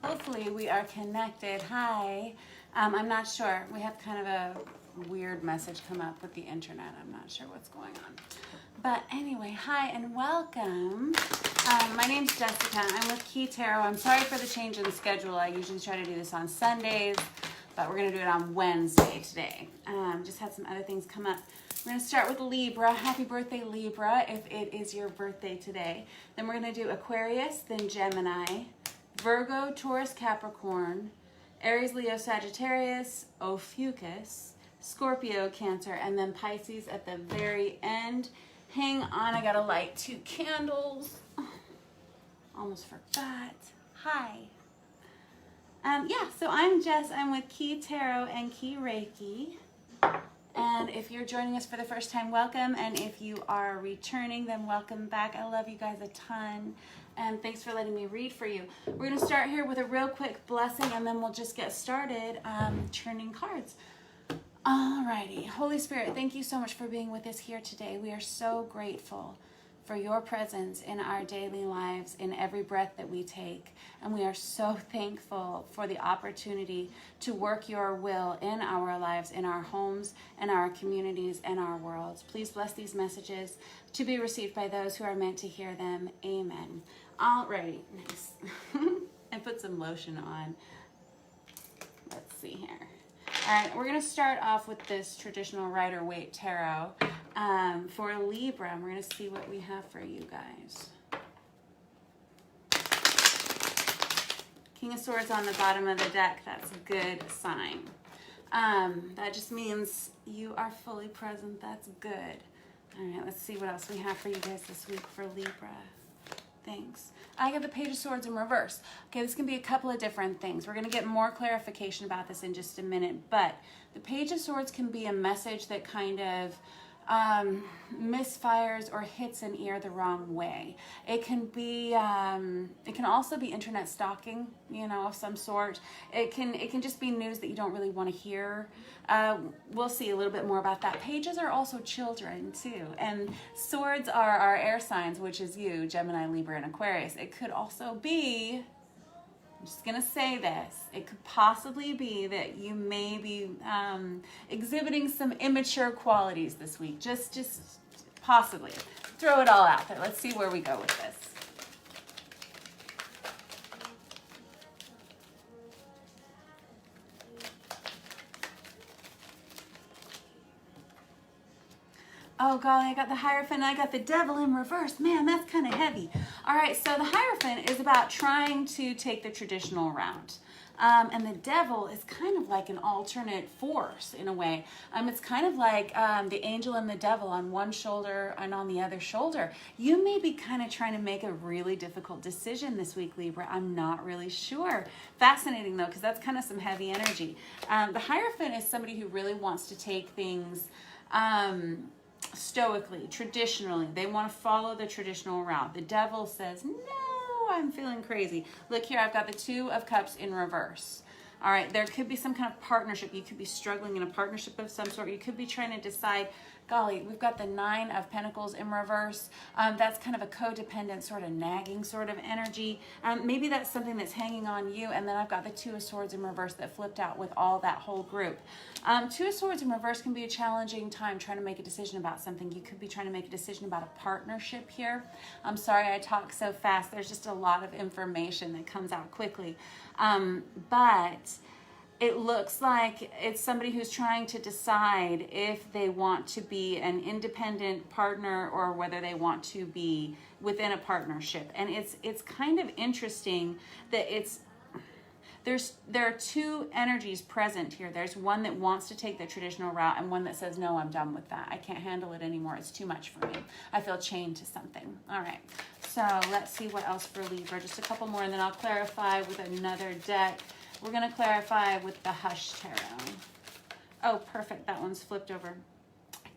Hopefully we are connected. Hi. I'm not sure. We have kind of a weird message come up with the internet. I'm not sure what's going on. But anyway, hi and welcome. My name's Jessica. I'm with Key Tarot. I'm sorry for the change in schedule. I usually try to do this on Sundays, but we're going to do it on Wednesday today. Just had some other things come up. We're going to start with Libra. Happy birthday, Libra, if it is your birthday today. Then we're going to do Aquarius, then Gemini, Virgo, Taurus, Capricorn, Aries, Leo, Sagittarius, Ophiuchus, Scorpio, Cancer, and then Pisces at the very end. Hang on, I gotta light 2 candles. Almost forgot. Hi. So I'm Jess. I'm with Key Tarot and Key Reiki. And if you're joining us for the first time, welcome. And if you are returning, then welcome back. I love you guys a ton. And thanks for letting me read for you. We're going to start here with a real quick blessing, and then we'll just get started turning cards. Alrighty. Holy Spirit, thank you so much for being with us here today. We are so grateful for your presence in our daily lives, in every breath that we take. And we are so thankful for the opportunity to work your will in our lives, in our homes, and our communities, and our worlds. Please bless these messages to be received by those who are meant to hear them. Amen. Alrighty, nice. I put some lotion on. Let's see here. All right, we're going to start off with this traditional Rider-Waite Tarot for Libra. We're going to see what we have for you guys. King of Swords on the bottom of the deck. That's a good sign. That just means you are fully present. That's good. All right, let's see what else we have for you guys this week for Libra. Thanks. I got the Page of Swords in reverse. Okay, this can be a couple of different things. We're going to get more clarification about this in just a minute, but the Page of Swords can be a message that kind of misfires or hits an ear the wrong way. It can be, it can also be internet stalking, of some sort. It can just be news that you don't really want to hear. We'll see a little bit more about that. Pages are also children too, and swords are our air signs, which is you, Gemini, Libra, and Aquarius. It could also be, I'm just going to say this, it could possibly be that you may be exhibiting some immature qualities this week. Just possibly. Throw it all out there. Let's see where we go with this. Oh golly, I got the Hierophant and I got the Devil in reverse. Man, that's kind of heavy. All right, so the Hierophant is about trying to take the traditional route. And the Devil is kind of like an alternate force in a way. It's kind of like the angel and the devil on one shoulder and on the other shoulder. You may be kind of trying to make a really difficult decision this week, Libra. I'm not really sure. Fascinating though, because that's kind of some heavy energy. The Hierophant is somebody who really wants to take things stoically, traditionally. They want to follow the traditional route. The Devil says, no, I'm feeling crazy. Look here, I've got the 2 of Cups in reverse. All right, there could be some kind of partnership. You could be struggling in a partnership of some sort. You could be trying to decide, golly, we've got the 9 of Pentacles in reverse. That's kind of a codependent sort of nagging sort of energy. Maybe that's something that's hanging on you. And then I've got the 2 of Swords in reverse that flipped out with all that whole group. 2 of Swords in reverse can be a challenging time trying to make a decision about something. You could be trying to make a decision about a partnership here. I'm sorry I talk so fast. There's just a lot of information that comes out quickly. But it looks like it's somebody who's trying to decide if they want to be an independent partner or whether they want to be within a partnership. And it's kind of interesting that there are 2 energies present here. There's one that wants to take the traditional route and one that says, no, I'm done with that. I can't handle it anymore. It's too much for me. I feel chained to something. All right. So let's see what else for Libra. Just a couple more and then I'll clarify with another deck. We're going to clarify with the Hush Tarot. Oh, perfect. That one's flipped over.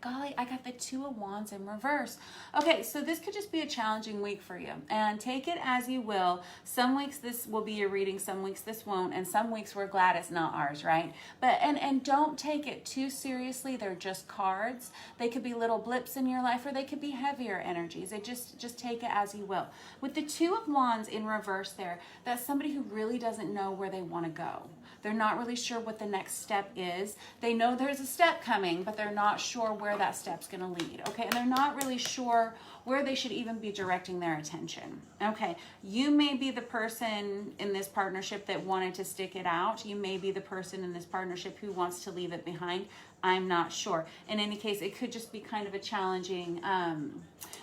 I golly, I got the Two of Wands in reverse. Okay, so this could just be a challenging week for you, and take it as you will. Some weeks this will be your reading, some weeks this won't, and some weeks we're glad it's not ours, right? But and don't take it too seriously. They're just cards. They could be little blips in your life, or they could be heavier energies. It just take it as you will. With the Two of Wands in reverse there, that's somebody who really doesn't know where they want to go. They're not really sure what the next step is. They know there's a step coming, but they're not sure where that step's going to lead. Okay, and they're not really sure where they should even be directing their attention. Okay, you may be the person in this partnership that wanted to stick it out. You may be the person in this partnership who wants to leave it behind. I'm not sure. In any case, it could just be kind of a challenging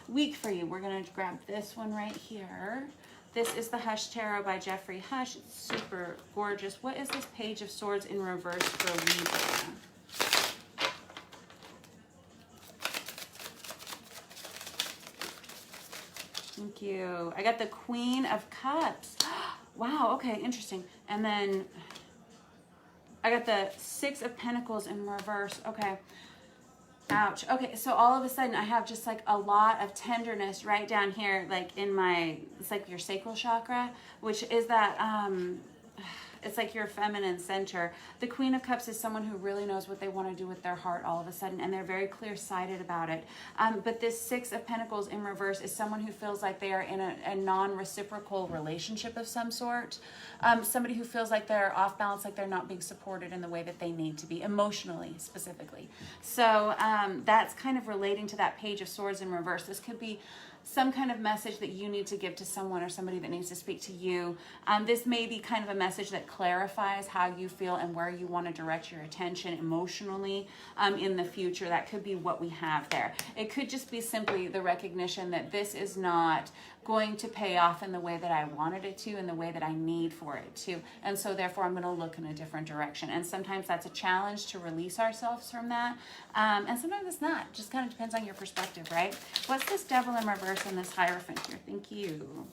week for you. We're going to grab this one right here. This is the Hush Tarot by Jeffrey Hush. It's super gorgeous. What is this Page of Swords in reverse for Libra? Thank you. I got the Queen of Cups. Wow, okay, interesting. And then I got the Six of Pentacles in reverse. Okay. Ouch. Okay, so all of a sudden I have just like a lot of tenderness right down here, like in my, it's like your sacral chakra, which is that, it's like your feminine center. The Queen of Cups is someone who really knows what they want to do with their heart all of a sudden, and they're very clear-sighted about it. But this Six of Pentacles in reverse is someone who feels like they are in a non-reciprocal relationship of some sort. Somebody who feels like they're off balance, like they're not being supported in the way that they need to be, emotionally specifically. So that's kind of relating to that Page of Swords in reverse. This could be some kind of message that you need to give to someone, or somebody that needs to speak to you. This may be kind of a message that clarifies how you feel and where you want to direct your attention emotionally in the future. That could be what we have there. It could just be simply the recognition that this is not going to pay off in the way that I wanted it to, in the way that I need for it to. And so therefore I'm going to look in a different direction. And sometimes that's a challenge to release ourselves from that. And sometimes it's not. Just kind of depends on your perspective, right? What's this Devil in reverse and this Hierophant here? Thank you.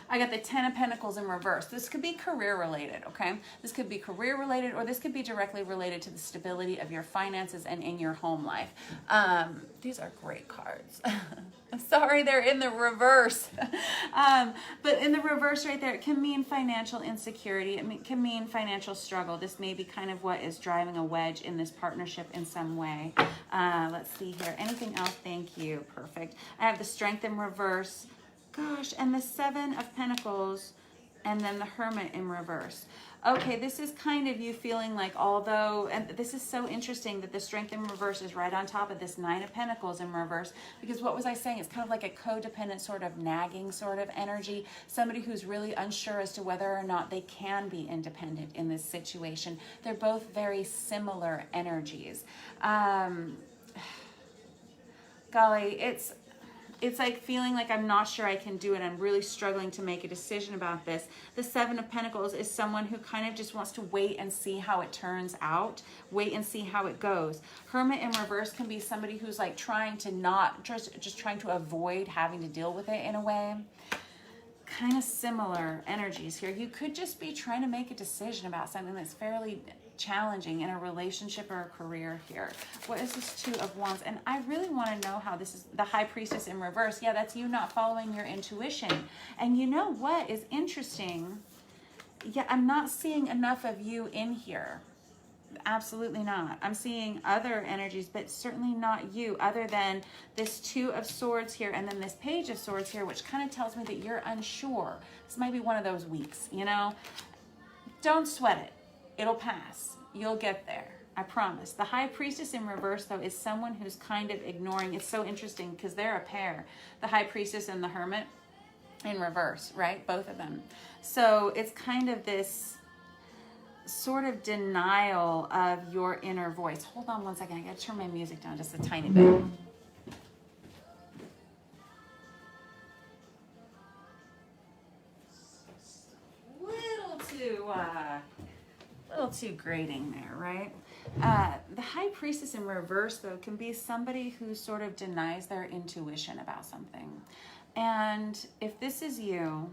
I got the Ten of Pentacles in reverse. This could be career related, okay? This could be career related, or this could be directly related to the stability of your finances and in your home life. These are great cards. I'm sorry, they're in the reverse. But in the reverse right there, it can mean financial insecurity. It can mean financial struggle. This may be kind of what is driving a wedge in this partnership in some way. Let's see here. Anything else? Thank you. Perfect. I have the Strength in reverse. Gosh, and the Seven of Pentacles, and then the Hermit in reverse. Okay, this is kind of you feeling like, although, and this is so interesting that the Strength in reverse is right on top of this Nine of Pentacles in reverse, because what was I saying? It's kind of like a codependent sort of nagging sort of energy, somebody who's really unsure as to whether or not they can be independent in this situation. They're both very similar energies. Golly, it's like feeling like I'm not sure I can do it. I'm really struggling to make a decision about this. The Seven of Pentacles is someone who kind of just wants to wait and see how it turns out. Wait and see how it goes. Hermit in reverse can be somebody who's like trying to not, just trying to avoid having to deal with it in a way. Kind of similar energies here. You could just be trying to make a decision about something that's fairly challenging in a relationship or a career here. What is this Two of Wands? And I really want to know how this is the High Priestess in reverse. Yeah, that's you not following your intuition. And you know what is interesting? Yeah, I'm not seeing enough of you in here. Absolutely not. I'm seeing other energies, but certainly not you, other than this Two of Swords here and then this Page of Swords here, which kind of tells me that you're unsure. This might be one of those weeks, you know? Don't sweat it. It'll pass. You'll get there. I promise. The High Priestess in reverse, though, is someone who's kind of ignoring. It's so interesting because they're a pair. The High Priestess and the Hermit in reverse, right? Both of them. So it's kind of this sort of denial of your inner voice. Hold on one second. I got to turn my music down just a tiny bit. Little too grating there, right? The High Priestess in reverse, though, can be somebody who sort of denies their intuition about something. And if this is you,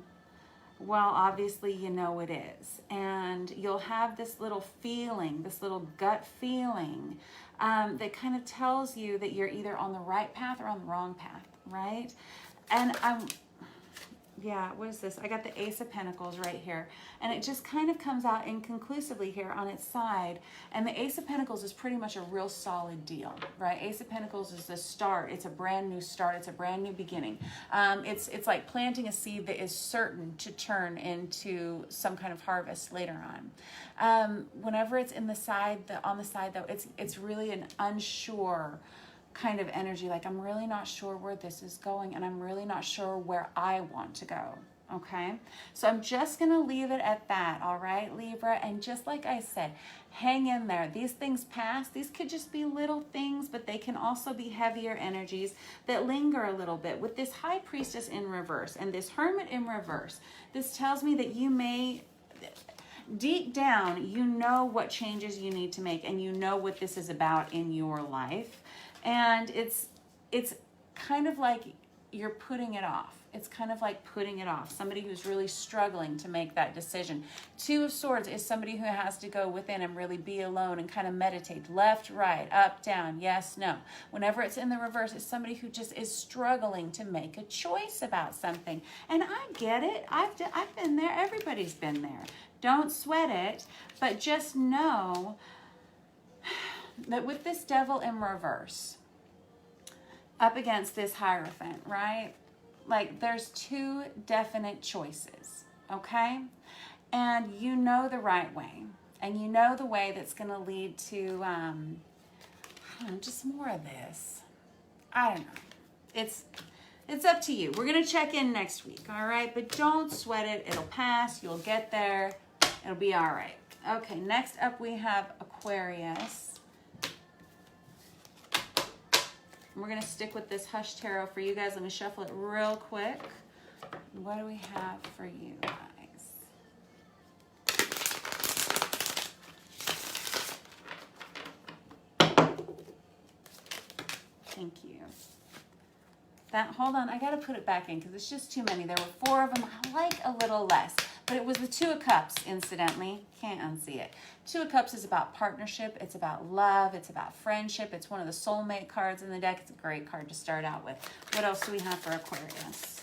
Well, obviously, you know it is. And you'll have this little feeling, this little gut feeling that kind of tells you that you're either on the right path or on the wrong path, right? And yeah, what is this? I got the Ace of Pentacles right here. And it just kind of comes out inconclusively here on its side. And the Ace of Pentacles is pretty much a real solid deal, right? Ace of Pentacles is the start. It's a brand new start. It's a brand new beginning. It's like planting a seed that is certain to turn into some kind of harvest later on. Whenever it's on the side though, it's really an unsure kind of energy, like I'm really not sure where this is going, and I'm really not sure where I want to go. Okay, so I'm just gonna leave it at that. All right, Libra, and just like I said, hang in there. These things pass. These could just be little things, but they can also be heavier energies that linger a little bit. With this High Priestess in reverse and this Hermit in reverse, this tells me that you may, deep down, you know what changes you need to make, and you know what this is about in your life. And it's kind of like you're putting it off. It's kind of like putting it off. Somebody who's really struggling to make that decision. Two of Swords is somebody who has to go within and really be alone and kind of meditate. Left, right, up, down, yes, no. Whenever it's in the reverse, it's somebody who just is struggling to make a choice about something. And I get it. I've been there. Everybody's been there. Don't sweat it, but just know that with this Devil in reverse up against this Hierophant, right? Like there's two definite choices, okay? And you know the right way. And you know the way that's going to lead to, I don't know, just more of this. I don't know. It's up to you. We're going to check in next week, all right? But don't sweat it. It'll pass. You'll get there. It'll be all right. Okay, next up we have Aquarius. We're going to stick with this Hush Tarot for you guys. Let me shuffle it real quick. What do we have for you guys? Thank you. Hold on, I got to put it back in because it's just too many. There were 4 of them. I like a little less. But it was the Two of Cups, incidentally. Can't unsee it. Two of Cups is about partnership. It's about love. It's about friendship. It's one of the soulmate cards in the deck. It's a great card to start out with. What else do we have for Aquarius?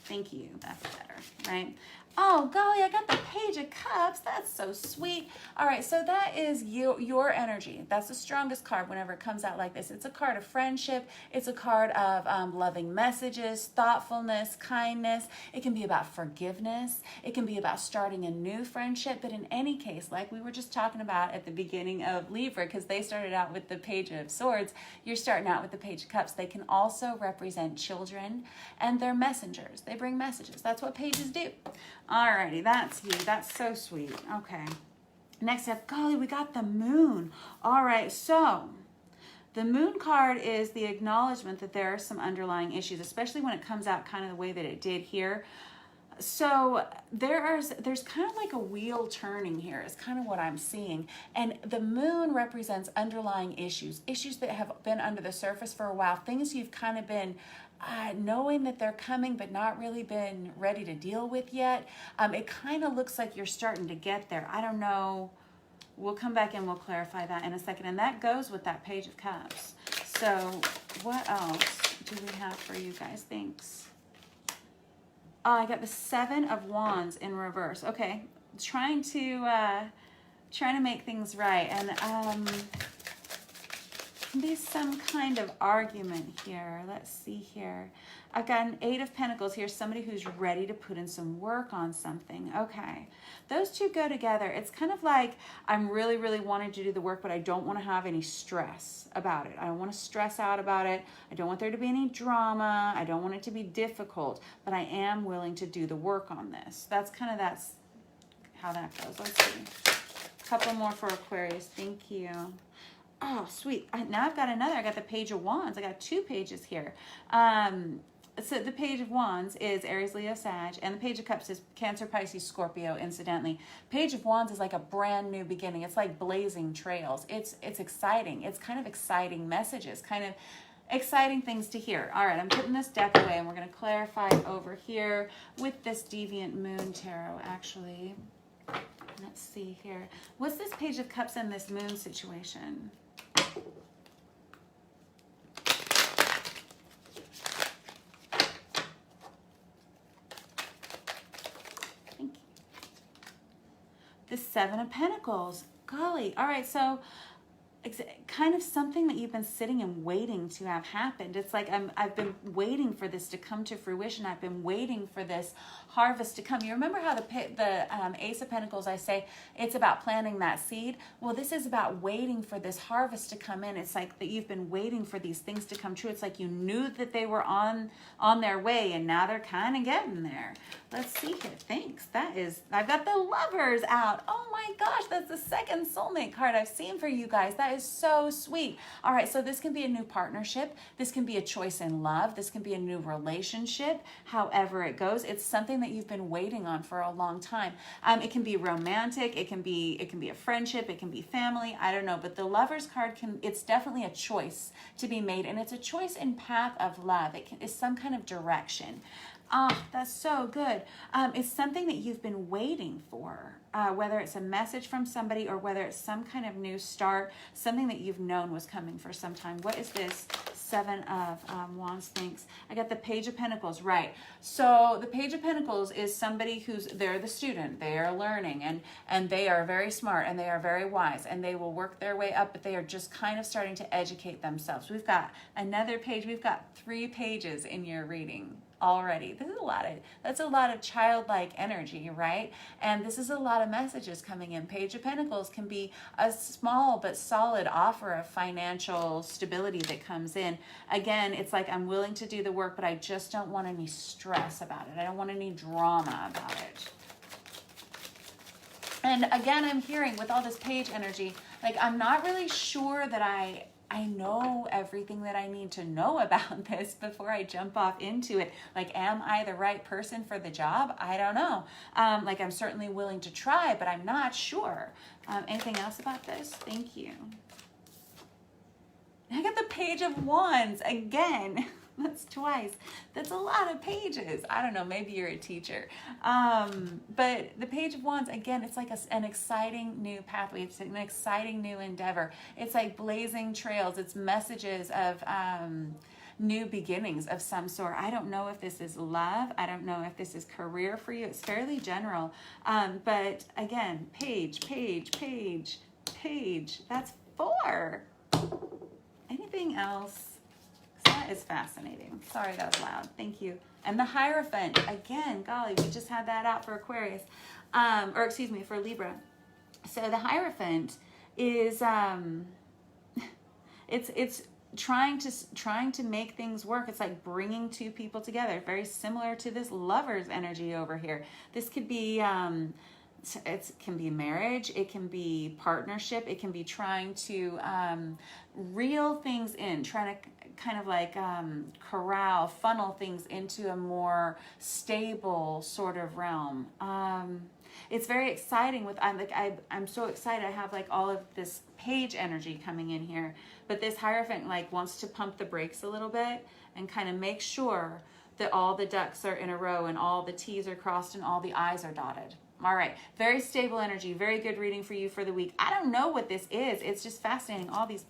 Thank you. That's better, right? Oh, golly, I got the Page of Cups. That's so sweet. All right, so that is your energy. That's the strongest card whenever it comes out like this. It's a card of friendship. It's a card of loving messages, thoughtfulness, kindness. It can be about forgiveness. It can be about starting a new friendship. But in any case, like we were just talking about at the beginning of Libra, because they started out with the Page of Swords, you're starting out with the Page of Cups. They can also represent children, and they're messengers. They bring messages. That's what pages do. Alrighty, that's you. That's so sweet. Okay. Next up, golly, we got the Moon. All right, so the Moon card is the acknowledgement that there are some underlying issues, especially when it comes out kind of the way that it did here. So there's kind of like a wheel turning here is kind of what I'm seeing. And the Moon represents underlying issues that have been under the surface for a while, things you've kind of been knowing that they're coming but not really been ready to deal with yet. It kind of looks like you're starting to get there. I don't know. We'll come back and we'll clarify that in a second. And that goes with that Page of Cups. So what else do we have for you guys? Thanks. Oh, I got the Seven of Wands in reverse. Okay, trying to make things right, and be some kind of argument here. Let's see here. I've got an Eight of Pentacles here, somebody who's ready to put in some work on something. Okay, those two go together. It's kind of like I'm really, really wanting to do the work, but I don't want to have any stress about it. I don't want to stress out about it. I don't want there to be any drama. I don't want it to be difficult, but I am willing to do the work on this. That's how that goes. Let's see. A couple more for Aquarius. Thank you. Oh, sweet. Now I've got another. I got the Page of Wands. I got 2 pages here. So the Page of Wands is Aries, Leo, Sag, and the Page of Cups is Cancer, Pisces, Scorpio, incidentally. Page of Wands is like a brand new beginning. It's like blazing trails. It's exciting. It's kind of exciting messages. Kind of, exciting things to hear. All right, I'm putting this deck away and we're going to clarify over here with this Deviant Moon Tarot, actually. Let's see here. What's this Page of Cups and this Moon situation? Thank you. The Seven of Pentacles. Golly. All right, so kind of something that you've been sitting and waiting to have happened. It's like I've been waiting for this to come to fruition. I've been waiting for this harvest to come. You remember how the Ace of Pentacles, I say it's about planting that seed? Well, this is about waiting for this harvest to come in. It's like that you've been waiting for these things to come true. It's like you knew that they were on their way, and now they're kind of getting there. Let's see here. Thanks. I've got the Lovers out. Oh my gosh, that's the second soulmate card I've seen for you guys. That is so sweet. All right, so this can be a new partnership. This can be a choice in love. This can be a new relationship. However it goes, it's something that you've been waiting on for a long time. It can be romantic. It can be a friendship. It can be family. I don't know, but the Lovers card it's definitely a choice to be made, and it's a choice in path of love. It's some kind of direction. Oh, that's so good. It's something that you've been waiting for, whether it's a message from somebody or whether it's some kind of new start, something that you've known was coming for some time. What is this Seven of Wands? Thanks. I got the Page of Pentacles, right. So the Page of Pentacles is somebody they're the student, they are learning, and they are very smart and they are very wise, and they will work their way up, but they are just kind of starting to educate themselves. We've got another page. We've got 3 pages in your reading already. That's a lot of childlike energy, right? And this is a lot of messages coming in. Page of Pentacles can be a small but solid offer of financial stability that comes in. Again, it's like I'm willing to do the work, but I just don't want any stress about it. I don't want any drama about it. And again, I'm hearing with all this page energy, like I'm not really sure that I know everything that I need to know about this before I jump off into it. Like, am I the right person for the job? I don't know. Like, I'm certainly willing to try, but I'm not sure. Anything else about this? Thank you. I got the Page of Wands again. That's twice. That's a lot of pages. I don't know, maybe you're a teacher. But the Page of Wands, again, it's like an exciting new pathway. It's an exciting new endeavor. It's like blazing trails. It's messages of new beginnings of some sort. I don't know if this is love. I don't know if this is career for you. It's fairly general. But again, page. That's 4. Anything else? That is fascinating. Sorry, that was loud. Thank you. And the Hierophant, again, golly, we just had that out for Aquarius, or excuse me, for Libra. So the Hierophant is, it's trying to make things work. It's like bringing 2 people together, very similar to this Lovers energy over here. This could be, it can be marriage, it can be partnership, it can be trying to reel things in, trying to kind of like funnel things into a more stable sort of realm. It's very exciting I'm so excited. I have like all of this page energy coming in here, but this Hierophant like wants to pump the brakes a little bit and kind of make sure that all the ducks are in a row and all the T's are crossed and all the I's are dotted. All right, very stable energy, very good reading for you for the week. I don't know what this is. It's just fascinating. All this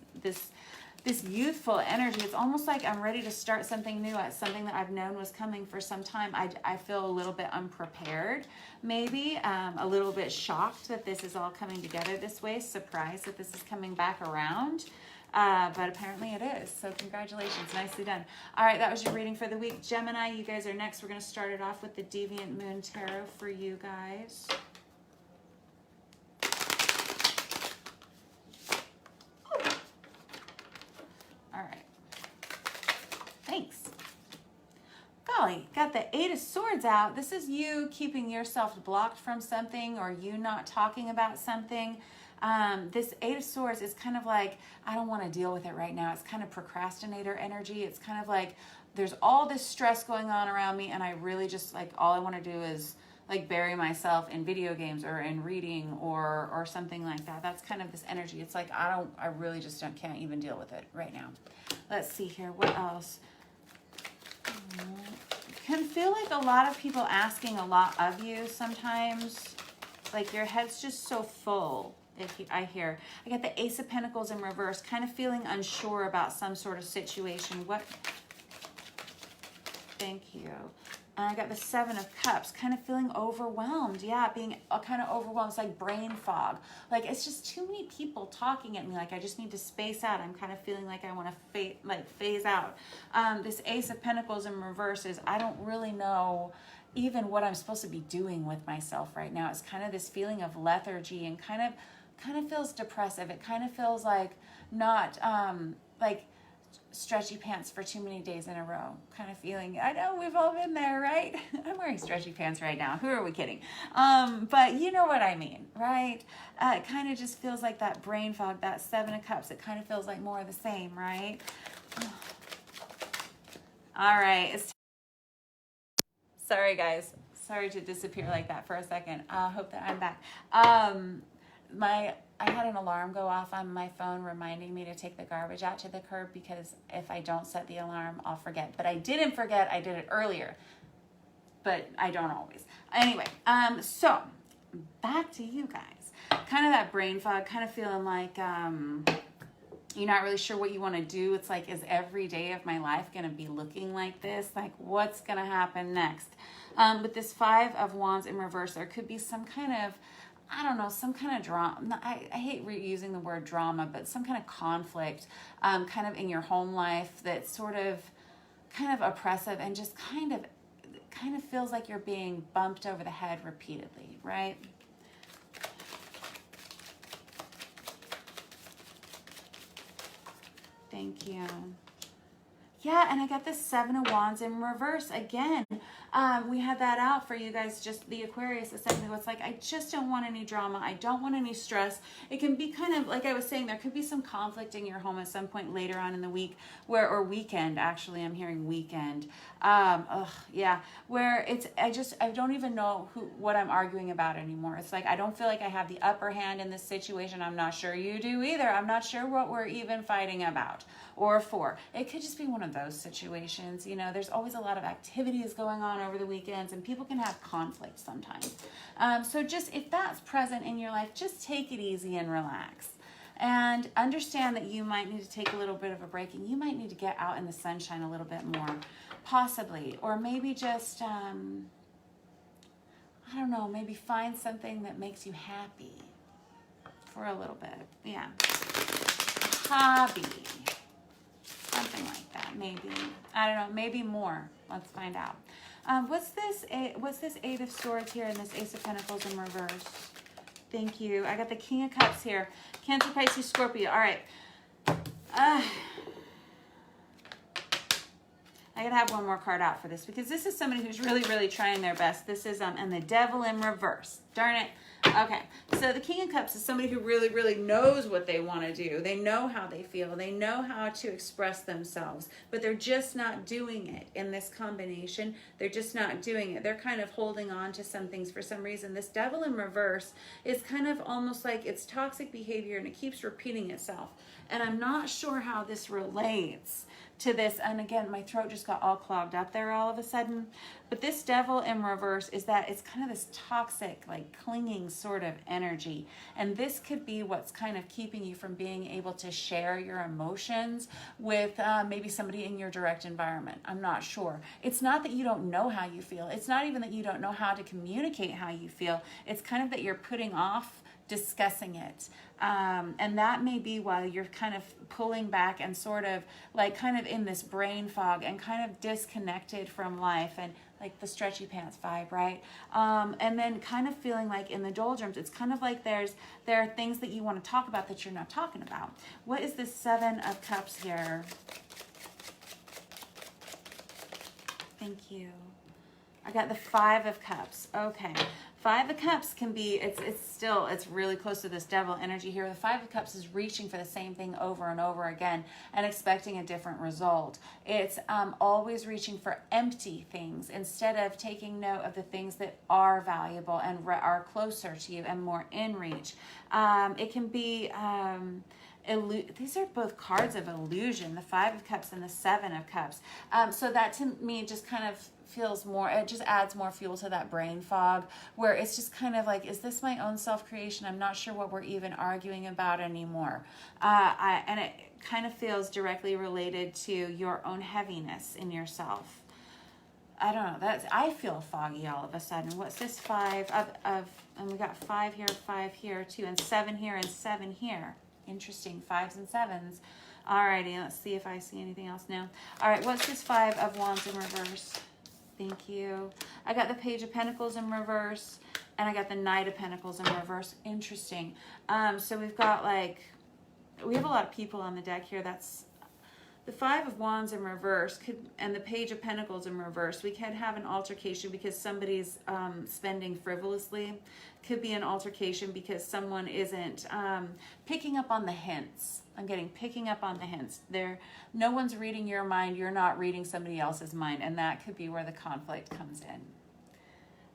youthful energy. It's almost like I'm ready to start something new, something that I've known was coming for some time. I feel a little bit unprepared, maybe a little bit shocked that this is all coming together this way, surprised that this is coming back around. But apparently it is. So congratulations. Nicely done. All right, that was your reading for the week. Gemini, you guys are next. We're going to start it off with the Deviant Moon Tarot for you guys. All right. Thanks. Golly, got the 8 of Swords out. This is you keeping yourself blocked from something or you not talking about something. This 8 of Swords is kind of like, I don't want to deal with it right now. It's kind of procrastinator energy. It's kind of like there's all this stress going on around me and I really just like, all I want to do is like bury myself in video games or in reading or something like that. That's kind of this energy. It's like, I really just can't even deal with it right now. Let's see here. What else? Can feel like a lot of people asking a lot of you sometimes. Like your head's just so full. I get the Ace of Pentacles in reverse, kind of feeling unsure about some sort of situation. What? Thank you. And I got the Seven of Cups, kind of feeling overwhelmed. Yeah, being kind of overwhelmed. It's like brain fog. Like it's just too many people talking at me. Like I just need to space out. I'm kind of feeling like I want to phase out. This Ace of Pentacles in reverse is I don't really know even what I'm supposed to be doing with myself right now. It's kind of this feeling of lethargy and kind of feels depressive. It kind of feels like not like stretchy pants for too many days in a row kind of feeling. I know we've all been there, right? I'm wearing stretchy pants right now. Who are we kidding? But you know what I mean, right? It kind of just feels like that brain fog, that Seven of Cups. It kind of feels like more of the same, right? All right. Sorry, guys. Sorry to disappear like that for a second. Hope that I'm back. I had an alarm go off on my phone reminding me to take the garbage out to the curb because if I don't set the alarm, I'll forget. But I didn't forget. I did it earlier. But I don't always. Anyway, so back to you guys. Kind of that brain fog, kind of feeling like you're not really sure what you want to do. It's like, is every day of my life going to be looking like this? Like, what's going to happen next? With this Five of Wands in reverse, there could be some kind of, I don't know, some kind of drama. I hate using the word drama, but some kind of conflict kind of in your home life that's sort of kind of oppressive and just kind of feels like you're being bumped over the head repeatedly, right? Thank you. Yeah, and I got the Seven of Wands in reverse again. We had that out for you guys, just the Aquarius, the Seven of Wands. It's like, I just don't want any drama. I don't want any stress. It can be kind of, like I was saying, there could be some conflict in your home at some point later on in the week, or weekend, actually. I'm hearing weekend. Yeah, where it's, I don't even know what I'm arguing about anymore. It's like, I don't feel like I have the upper hand in this situation. I'm not sure you do either. I'm not sure what we're even fighting about or for. It could just be one of those situations. You know, there's always a lot of activities going on over the weekends and people can have conflict sometimes. So just, if that's present in your life, just take it easy and relax. And understand that you might need to take a little bit of a break and you might need to get out in the sunshine a little bit more, possibly. Or maybe just, I don't know, maybe find something that makes you happy for a little bit. Yeah. Hobby. Something like that, maybe. I don't know, maybe more. Let's find out. What's this Eight of Swords here and this Ace of Pentacles in reverse? Thank you. I got the King of Cups here. Cancer, Pisces, Scorpio. All right. I gotta have one more card out for this because this is somebody who's really, really trying their best. This is and the Devil in reverse. Darn it. Okay, so the King of Cups is somebody who really, really knows what they want to do. They know how they feel. They know how to express themselves, but they're just not doing it in this combination. They're just not doing it. They're kind of holding on to some things for some reason. This Devil in reverse is kind of almost like it's toxic behavior and it keeps repeating itself. And I'm not sure how this relates to this. And again, my throat just got all clogged up there all of a sudden. But this Devil in reverse is that it's kind of this toxic, like clinging sort of energy. And this could be what's kind of keeping you from being able to share your emotions with maybe somebody in your direct environment. I'm not sure. It's not that you don't know how you feel. It's not even that you don't know how to communicate how you feel. It's kind of that you're putting off discussing it. And that may be why you're kind of pulling back and sort of like kind of in this brain fog and kind of disconnected from life and like the stretchy pants vibe, right? And then kind of feeling like in the doldrums, it's kind of like there are things that you want to talk about that you're not talking about. What is this Seven of Cups here? Thank you. I got the Five of Cups. Okay. Five of Cups can be, it's really close to this Devil energy here. The Five of Cups is reaching for the same thing over and over again and expecting a different result. It's always reaching for empty things instead of taking note of the things that are valuable and are closer to you and more in reach. It can be These are both cards of illusion, the Five of Cups and the Seven of Cups. So that to me just kind of feels more, it just adds more fuel to that brain fog, where it's just kind of like, is this my own self-creation? I'm not sure what we're even arguing about anymore. And it kind of feels directly related to your own heaviness in yourself. I don't know. I feel foggy all of a sudden. What's this five of and we got 5 here, 2, and 7 here, and 7 here. Interesting, 5s and 7s. Alrighty, let's see if I see anything else now. All right, what's this 5 of Wands in reverse? Thank you. I got the Page of Pentacles in reverse, and I got the Knight of Pentacles in reverse. Interesting. So we've got we have a lot of people on the deck here. That's the 5 of Wands in reverse and the Page of Pentacles in reverse. We could have an altercation because somebody's spending frivolously. Could be an altercation because someone isn't picking up on the hints. I'm getting picking up on the hints. No one's reading your mind. You're not reading somebody else's mind. And that could be where the conflict comes in.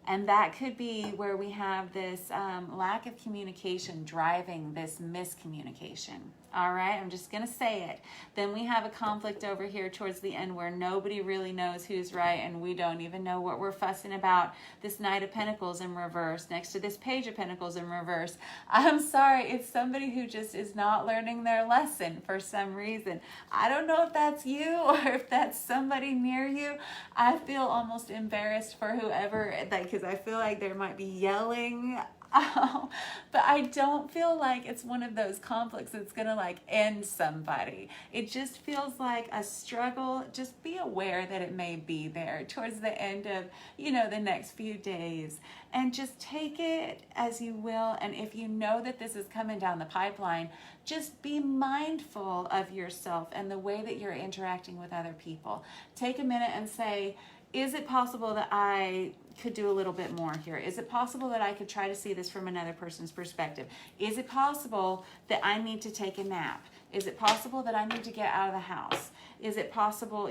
And that could be where we have this lack of communication driving this miscommunication. All right, I'm just going to say it. Then we have a conflict over here towards the end where nobody really knows who's right and we don't even know what we're fussing about. This Knight of Pentacles in reverse next to this Page of Pentacles in reverse. I'm sorry, it's somebody who just is not learning their lesson for some reason. I don't know if that's you or if that's somebody near you. I feel almost embarrassed for whoever, because I feel like there might be yelling. Oh, but I don't feel like it's one of those conflicts that's gonna end somebody. It just feels like a struggle. Just be aware that it may be there towards the end of the next few days, and just take it as you will. And if you know that this is coming down the pipeline, just be mindful of yourself and the way that you're interacting with other people. Take a minute and say, is it possible that I could do a little bit more here? Is it possible that I could try to see this from another person's perspective? Is it possible that I need to take a nap? Is it possible that I need to get out of the house? Is it possible,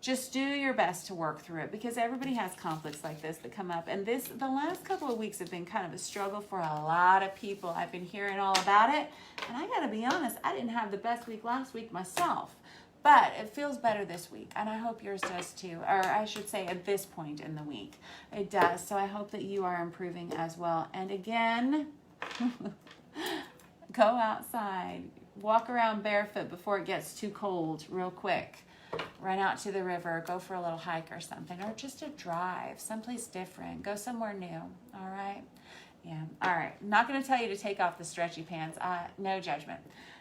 just do your best to work through it, because everybody has conflicts like this that come up. And the last couple of weeks have been kind of a struggle for a lot of people. I've been hearing all about it. And I got to be honest, I didn't have the best week last week myself. But it feels better this week, and I hope yours does too. Or I should say at this point in the week. It does. So I hope that you are improving as well. And again, go outside. Walk around barefoot before it gets too cold real quick. Run out to the river. Go for a little hike or something. Or just a drive someplace different. Go somewhere new. All right? Yeah. All right. I'm not going to tell you to take off the stretchy pants. No judgment.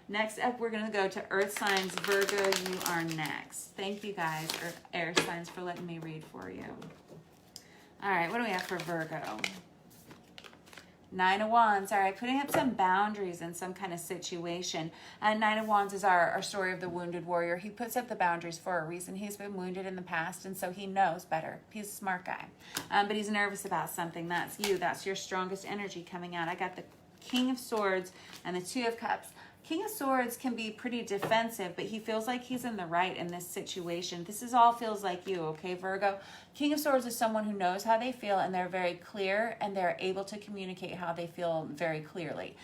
Next up, we're going to go to Earth Signs. Virgo, you are next. Thank you guys, Air Signs, for letting me read for you. All right, what do we have for Virgo? 9 of Wands. All right, putting up some boundaries in some kind of situation. 9 of Wands is our story of the wounded warrior. He puts up the boundaries for a reason. He's been wounded in the past, and so he knows better. He's a smart guy. But he's nervous about something. That's you. That's your strongest energy coming out. I got the King of Swords and the 2 of Cups. King of Swords can be pretty defensive, but he feels like he's in the right in this situation. This all feels like you, okay, Virgo? King of Swords is someone who knows how they feel, and they're very clear, and they're able to communicate how they feel very clearly.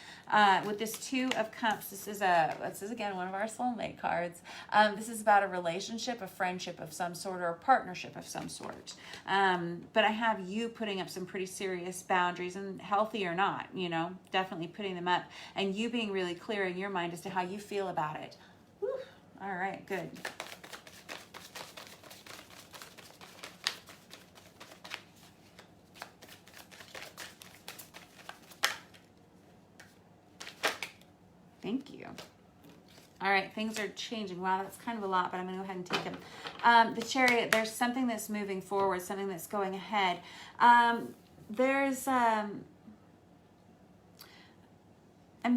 With this 2 of Cups, this is again one of our soulmate cards. This is about a relationship, a friendship of some sort, or a partnership of some sort. But I have you putting up some pretty serious boundaries, and healthy or not, definitely putting them up, and you being really clear in your mind as to how you feel about it. Whew. All right, good. Thank you. All right, things are changing. Wow, that's kind of a lot, but I'm going to go ahead and take them. The Chariot, there's something that's moving forward, something that's going ahead. I'm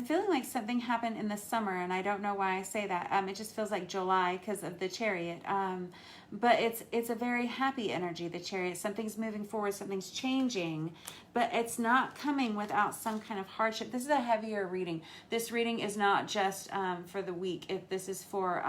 feeling like something happened in the summer, and I don't know why I say that. It just feels like July because of the Chariot. But it's a very happy energy, the Chariot. Something's moving forward, something's changing, but it's not coming without some kind of hardship. This is a heavier reading. This reading is not just for the week. This is for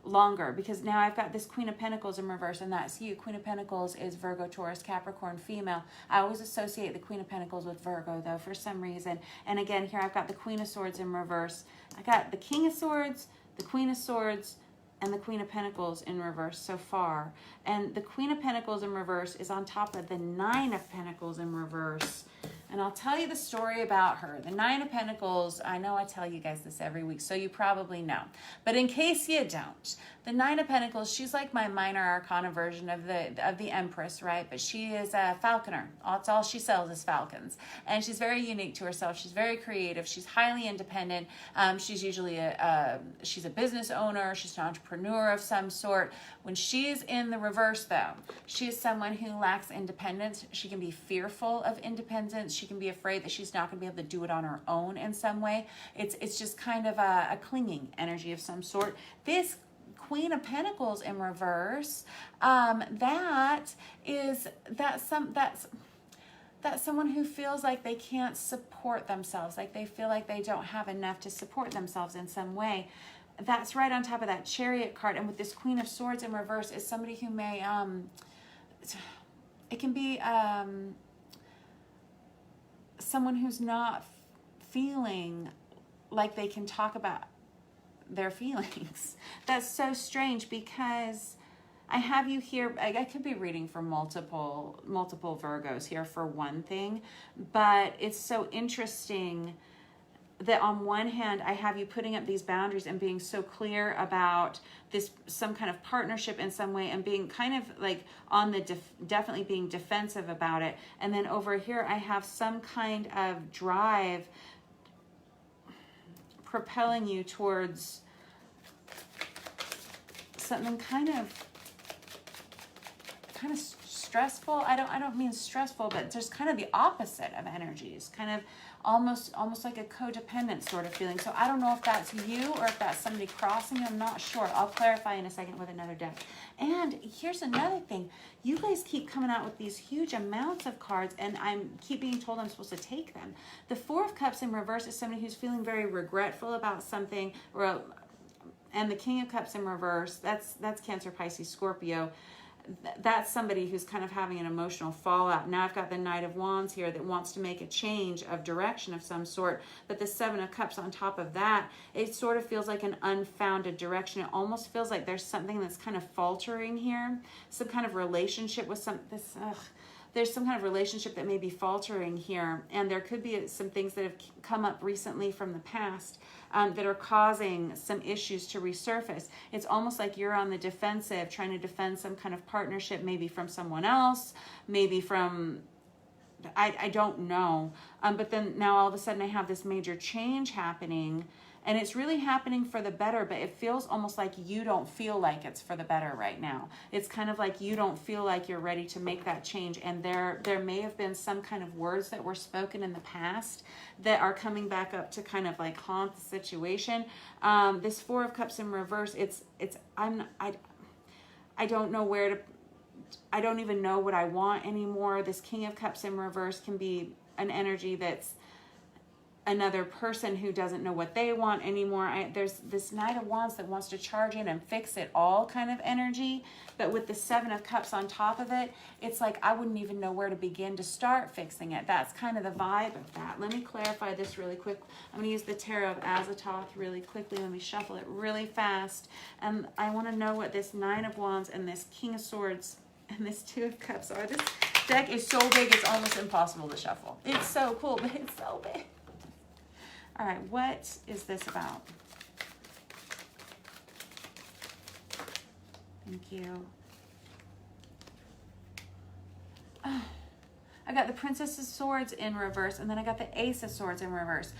longer, because now I've got this Queen of Pentacles in reverse, and that's you. Queen of Pentacles is Virgo, Taurus, Capricorn, female. I always associate the Queen of Pentacles with Virgo, though, for some reason. And again, here I've got the Queen of Swords in reverse. I got the King of Swords, the Queen of Swords, and the Queen of Pentacles in reverse so far. And the Queen of Pentacles in reverse is on top of the Nine of Pentacles in reverse. And I'll tell you the story about her. The Nine of Pentacles, I know I tell you guys this every week, so you probably know. But in case you don't, the Nine of Pentacles, she's like my minor arcana version of the Empress, right? But she is a falconer. That's all she sells is falcons. And she's very unique to herself. She's very creative. She's highly independent. She's usually she's a business owner. She's an entrepreneur of some sort. When she's in the reverse, though, she is someone who lacks independence. She can be fearful of independence. She can be afraid that she's not going to be able to do it on her own in some way. It's just kind of a clinging energy of some sort. This Queen of Pentacles in reverse, that's someone who feels like they can't support themselves, like they feel like they don't have enough to support themselves in some way. That's right on top of that Chariot card. And with this Queen of Swords in reverse is somebody who may, it can be someone who's not feeling like they can talk about their feelings. That's so strange, because I have you here. I could be reading for multiple Virgos here for one thing, but it's so interesting that on one hand, I have you putting up these boundaries and being so clear about this, some kind of partnership in some way, and being kind of like on the definitely being defensive about it. And then over here, I have some kind of drive propelling you towards something kind of stressful. I don't mean stressful, but just kind of the opposite of energies, kind of almost like a codependent sort of feeling. So I don't know if that's you or if that's somebody crossing. I'm not sure. I'll clarify in a second with another deck. And here's another thing. You guys keep coming out with these huge amounts of cards, and I keep being told I'm supposed to take them. The Four of Cups in reverse is somebody who's feeling very regretful about something, and the King of Cups in reverse, that's Cancer, Pisces, Scorpio. That's somebody who's kind of having an emotional fallout. Now I've got the Knight of Wands here that wants to make a change of direction of some sort. But the Seven of Cups on top of that, it sort of feels like an unfounded direction. It almost feels like there's something that's kind of faltering here. Some kind of relationship with there's some kind of relationship that may be faltering here. And there could be some things that have come up recently from the past that are causing some issues to resurface. It's almost like you're on the defensive, trying to defend some kind of partnership, maybe from someone else, maybe from, I don't know. But then now all of a sudden I have this major change happening, and it's really happening for the better, but it feels almost like you don't feel like it's for the better right now. It's kind of like you don't feel like you're ready to make that change. And there may have been some kind of words that were spoken in the past that are coming back up to kind of like haunt the situation. This Four of Cups in reverse, I don't know where to, I don't even know what I want anymore. This King of Cups in reverse can be an energy that's another person who doesn't know what they want anymore. There's this Knight of Wands that wants to charge in and fix it all kind of energy. But with the Seven of Cups on top of it, it's like I wouldn't even know where to begin to start fixing it. That's kind of the vibe of that. Let me clarify this really quick. I'm going to use the Tarot of Azathoth really quickly. Let me shuffle it really fast. And I want to know what this Nine of Wands and this King of Swords and this Two of Cups are. This deck is so big, it's almost impossible to shuffle. It's so cool, but it's so big. All right, what is this about? Thank you. Oh, I got the Princess of Swords in reverse, and then I got the Ace of Swords in reverse.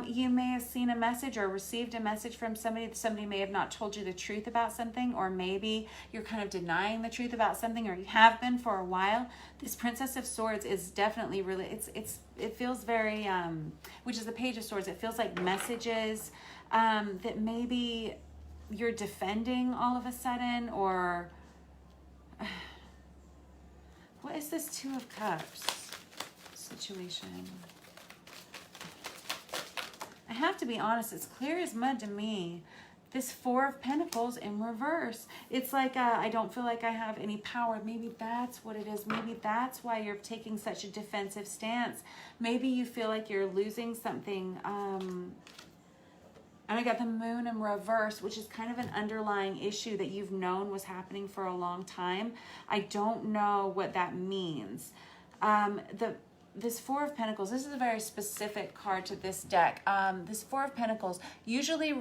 You may have seen a message or received a message from somebody. Somebody may have not told you the truth about something, or maybe you're kind of denying the truth about something, or you have been for a while. This Princess of Swords is definitely really, it feels very, which is the Page of Swords. It feels like messages that maybe you're defending all of a sudden, or what is this Two of Cups situation? I have to be honest, it's clear as mud to me this Four of Pentacles in reverse. It's like, I don't feel like I have any power. Maybe that's what it is. Maybe that's why you're taking such a defensive stance. Maybe you feel like you're losing something. And I got the Moon in reverse, which is kind of an underlying issue that you've known was happening for a long time. I don't know what that means. This Four of Pentacles, this is a very specific card to this deck. This Four of Pentacles usually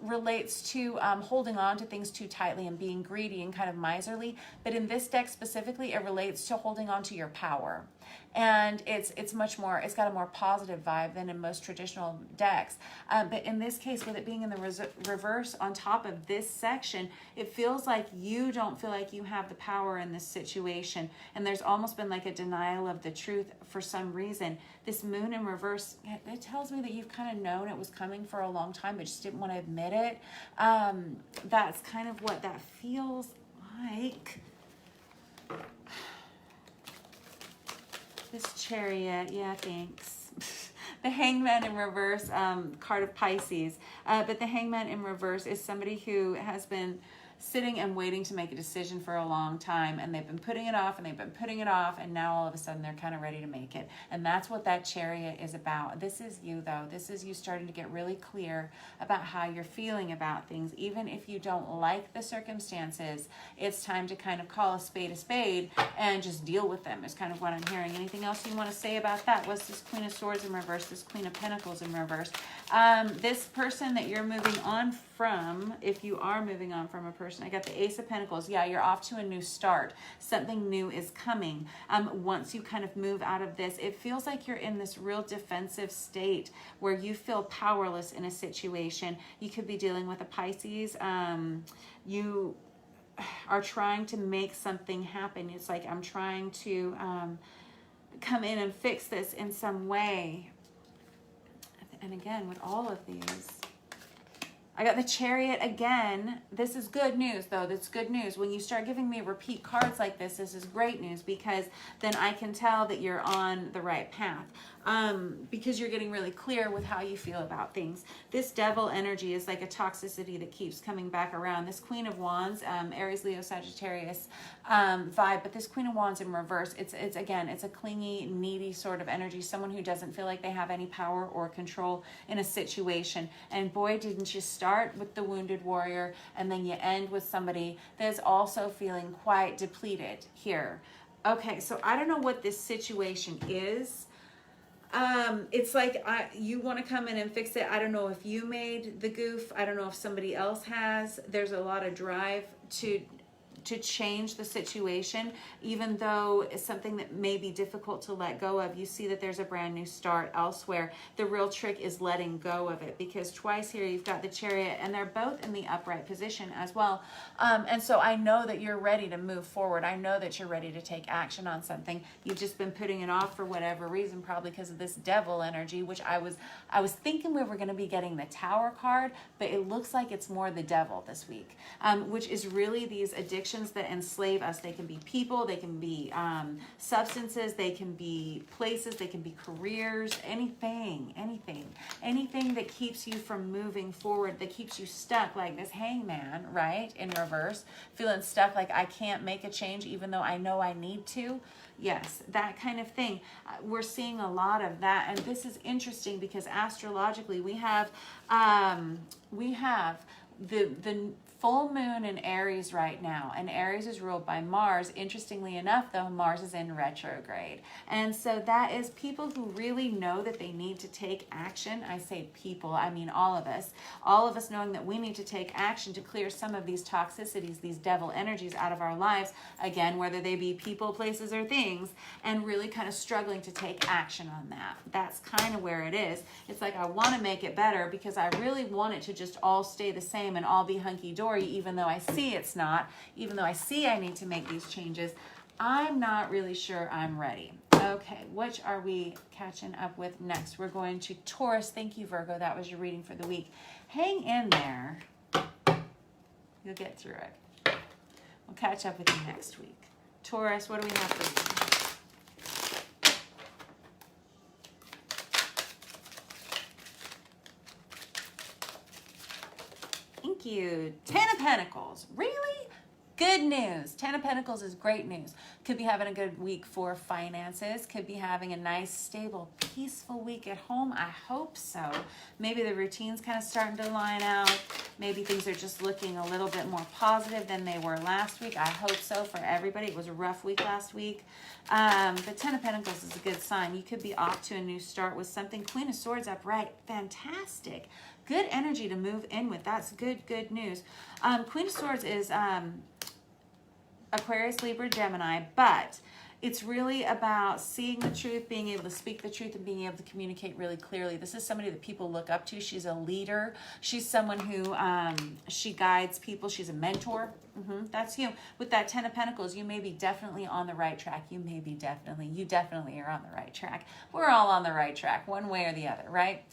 relates to holding on to things too tightly and being greedy and kind of miserly. But in this deck specifically, it relates to holding on to your power. And it's much more, it's got a more positive vibe than in most traditional decks. But in this case, with it being in the reverse on top of this section, it feels like you don't feel like you have the power in this situation. And there's almost been like a denial of the truth for some reason. This Moon in reverse, it tells me that you've kind of known it was coming for a long time, but just didn't want to admit it. That's kind of what that feels like. This Chariot, yeah, thanks. The Hangman in reverse, card of Pisces. But the Hangman in reverse is somebody who has been sitting and waiting to make a decision for a long time, and they've been putting it off and they've been putting it off, and now all of a sudden they're kind of ready to make it. And that's what that Chariot is about. This is you, though. This is you starting to get really clear about how you're feeling about things. Even if you don't like the circumstances, it's time to kind of call a spade and just deal with them, is kind of what I'm hearing. Anything else you want to say about that? What's this Queen of Swords in reverse, this Queen of Pentacles in reverse? This person that you're moving on from, if you are moving on from a person, I got the Ace of Pentacles. Yeah, you're off to a new start. Something new is coming. Once you kind of move out of this, it feels like you're in this real defensive state where you feel powerless in a situation. You could be dealing with a Pisces. You are trying to make something happen. It's like, I'm trying to come in and fix this in some way. And again, with all of these, I got the Chariot again. This is good news, though. That's good news. When you start giving me repeat cards like this is great news, because then I can tell that you're on the right path. Because you're getting really clear with how you feel about things. This Devil energy is like a toxicity that keeps coming back around. This Queen of Wands, Aries, Leo, Sagittarius vibe, but this Queen of Wands in reverse, it's again, it's a clingy, needy sort of energy, someone who doesn't feel like they have any power or control in a situation. And boy, didn't you start with the wounded warrior, and then you end with somebody that's also feeling quite depleted here. Okay, so I don't know what this situation is. It's like you want to come in and fix it. I don't know if you made the goof. I don't know if somebody else has. There's a lot of drive to change the situation, even though it's something that may be difficult to let go of. You see that there's a brand new start elsewhere. The real trick is letting go of it, because twice here you've got the Chariot, and they're both in the upright position as well. And so I know that you're ready to move forward. I know that you're ready to take action on something. You've just been putting it off for whatever reason, probably because of this Devil energy, which I was thinking we were going to be getting the Tower card, but it looks like it's more the Devil this week, which is really these addictions that enslave us. They can be people, they can be substances, they can be places, they can be careers, anything that keeps you from moving forward, that keeps you stuck, like this Hangman, right, in reverse, feeling stuck, like I can't make a change even though I know I need to. Yes, that kind of thing. We're seeing a lot of that, and this is interesting because astrologically we have the full moon in Aries right now, and Aries is ruled by Mars. Interestingly enough, though, Mars is in retrograde. And so that is people who really know that they need to take action. I say people, I mean all of us knowing that we need to take action to clear some of these toxicities, these Devil energies out of our lives, again, whether they be people, places, or things, and really kind of struggling to take action on that. That's kind of where it is. It's like, I want to make it better because I really want it to just all stay the same and all be hunky-dory, even though I see it's not, even though I see I need to make these changes. I'm not really sure I'm ready. Okay, which are we catching up with next? We're going to Taurus. Thank you, Virgo. That was your reading for the week. Hang in there. You'll get through it. We'll catch up with you next week. Taurus, what do we have for you? Thank you. Ten of Pentacles. Really? Good news. Ten of Pentacles is great news. Could be having a good week for finances. Could be having a nice, stable, peaceful week at home. I hope so. Maybe the routine's kind of starting to line out. Maybe things are just looking a little bit more positive than they were last week. I hope so for everybody. It was a rough week last week. But Ten of Pentacles is a good sign. You could be off to a new start with something. Queen of Swords upright. Fantastic. Good energy to move in with. That's good news. Queen of Swords is Aquarius, Libra, Gemini, but it's really about seeing the truth, being able to speak the truth, and being able to communicate really clearly. This is somebody that people look up to. She's a leader. She's someone who, she guides people. She's a mentor. That's you. With that Ten of Pentacles, you may be definitely on the right track. You definitely are on the right track. We're all on the right track, one way or the other, right?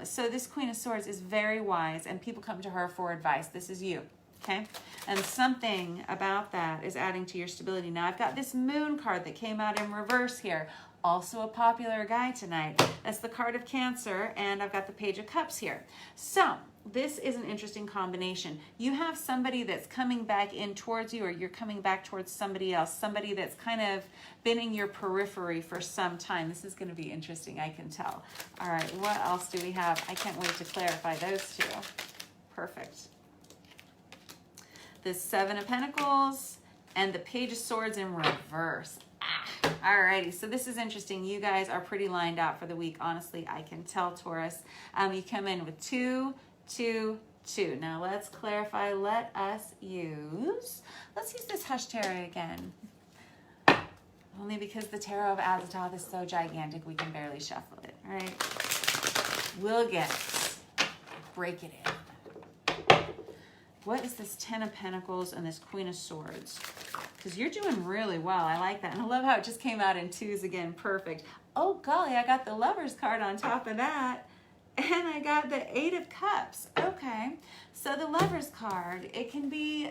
So this Queen of Swords is very wise, and people come to her for advice. This is you. Okay, and something about that is adding to your stability. Now, I've got this Moon card that came out in reverse here. Also a popular guy tonight. That's the card of Cancer, and I've got the Page of Cups here. So, this is an interesting combination. You have somebody that's coming back in towards you, or you're coming back towards somebody else, somebody that's kind of been in your periphery for some time. This is going to be interesting, I can tell. All right, what else do we have? I can't wait to clarify those two. Perfect. The Seven of Pentacles and the Page of Swords in reverse. Alrighty, so this is interesting. You guys are pretty lined out for the week. Honestly, I can tell, Taurus. You come in with 2, 2, 2. Now let's clarify. Let's use this Hush Tarot again. Only because the Tarot of Azathoth is so gigantic, we can barely shuffle it. All right, we'll get it. Break it in. What is this Ten of Pentacles and this Queen of Swords? Because you're doing really well. I like that. And I love how it just came out in twos again. Perfect. Oh, golly, I got the Lovers card on top of that. And I got the Eight of Cups. Okay. So the Lovers card, it can be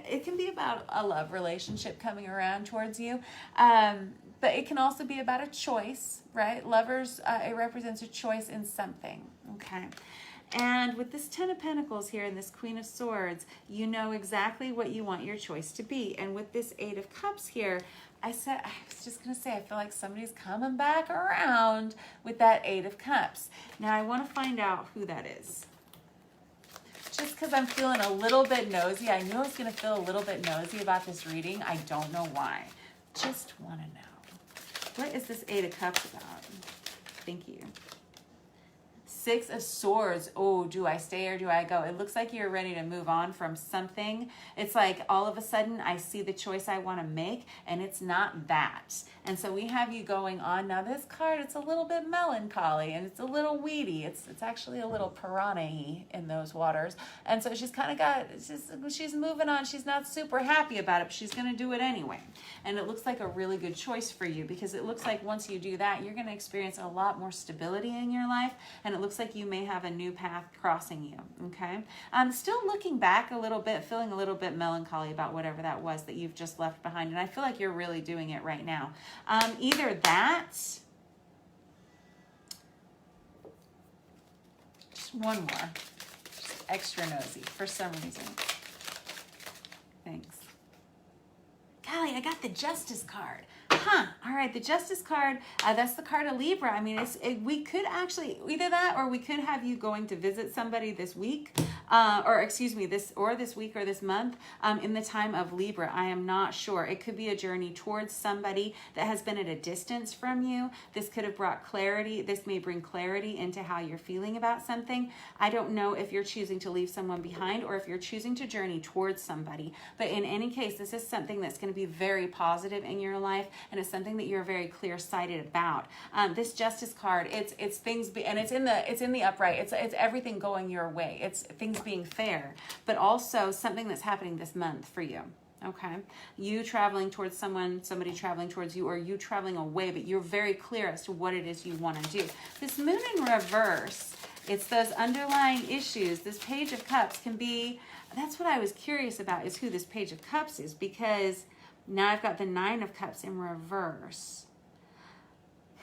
about a love relationship coming around towards you. But it can also be about a choice, right? Lovers, it represents a choice in something. Okay. And with this Ten of Pentacles here and this Queen of Swords, you know exactly what you want your choice to be. And with this Eight of Cups here, I was just going to say, I feel like somebody's coming back around with that Eight of Cups. Now, I want to find out who that is. Just because I'm feeling a little bit nosy. I knew I was going to feel a little bit nosy about this reading. I don't know why. Just want to know. What is this Eight of Cups about? Thank you. Six of Swords. Oh, do I stay or do I go? It looks like you're ready to move on from something. It's like all of a sudden I see the choice I want to make, and it's not that. And so we have you going on. Now this card, it's a little bit melancholy and it's a little weedy. It's actually a little piranha-y in those waters. And so she's kind of got, she's moving on. She's not super happy about it, but she's going to do it anyway. And it looks like a really good choice for you, because it looks like once you do that, you're going to experience a lot more stability in your life. And it looks like you may have a new path crossing you. Okay. I'm still looking back a little bit, feeling a little bit melancholy about whatever that was that you've just left behind. And I feel like you're really doing it right now. Either that, just one more, just extra nosy for some reason. Thanks. Golly, I got the Justice card. All right, the Justice card, that's the card of Libra. I mean, we could actually, either that or we could have you going to visit somebody this week, this week or this month in the time of Libra. I am not sure. It could be a journey towards somebody that has been at a distance from you. This could have brought clarity. This may bring clarity into how you're feeling about something. I don't know if you're choosing to leave someone behind or if you're choosing to journey towards somebody. But in any case, this is something that's going to be very positive in your life, and it's something that you're very clear-sighted about. This Justice card, it's things, and it's in the upright. It's everything going your way. It's things being fair, but also something that's happening this month for you. Okay, you traveling towards somebody traveling towards you, or you traveling away, but you're very clear as to what it is you want to do. This Moon in reverse, it's those underlying issues. This Page of Cups can be, that's what I was curious about, is who this Page of Cups is, because now I've got the Nine of Cups in reverse.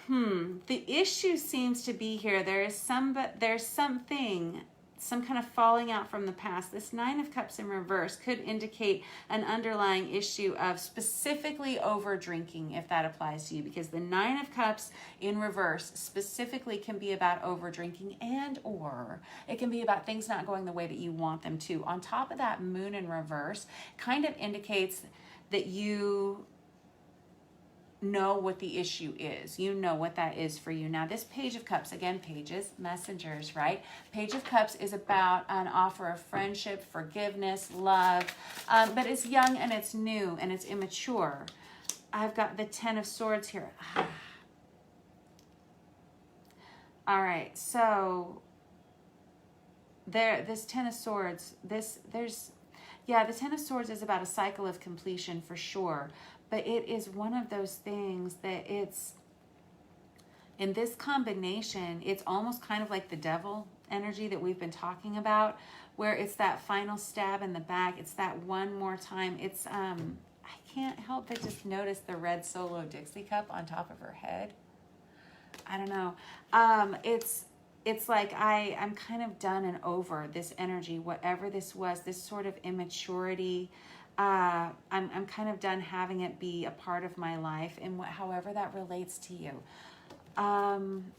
The issue seems to be here. There's something some kind of falling out from the past. This Nine of Cups in reverse could indicate an underlying issue of specifically over drinking, if that applies to you, because the Nine of Cups in reverse specifically can be about over drinking, and or it can be about things not going the way that you want them to. On top of that, Moon in reverse kind of indicates that you know what the issue is. You know what that is for you. Now, this Page of Cups, again, pages, messengers, right? Page of Cups is about an offer of friendship, forgiveness, love, but it's young and it's new and it's immature. I've got the Ten of Swords here. All right, so this Ten of Swords, the Ten of Swords is about a cycle of completion for sure. But it is one of those things that it's, in this combination, it's almost kind of like the Devil energy that we've been talking about, where it's that final stab in the back. It's that one more time. It's, I can't help but just notice the red solo Dixie cup on top of her head. I don't know. It's like I'm kind of done and over this energy, whatever this was, this sort of immaturity. I'm kind of done having it be a part of my life, and however that relates to you.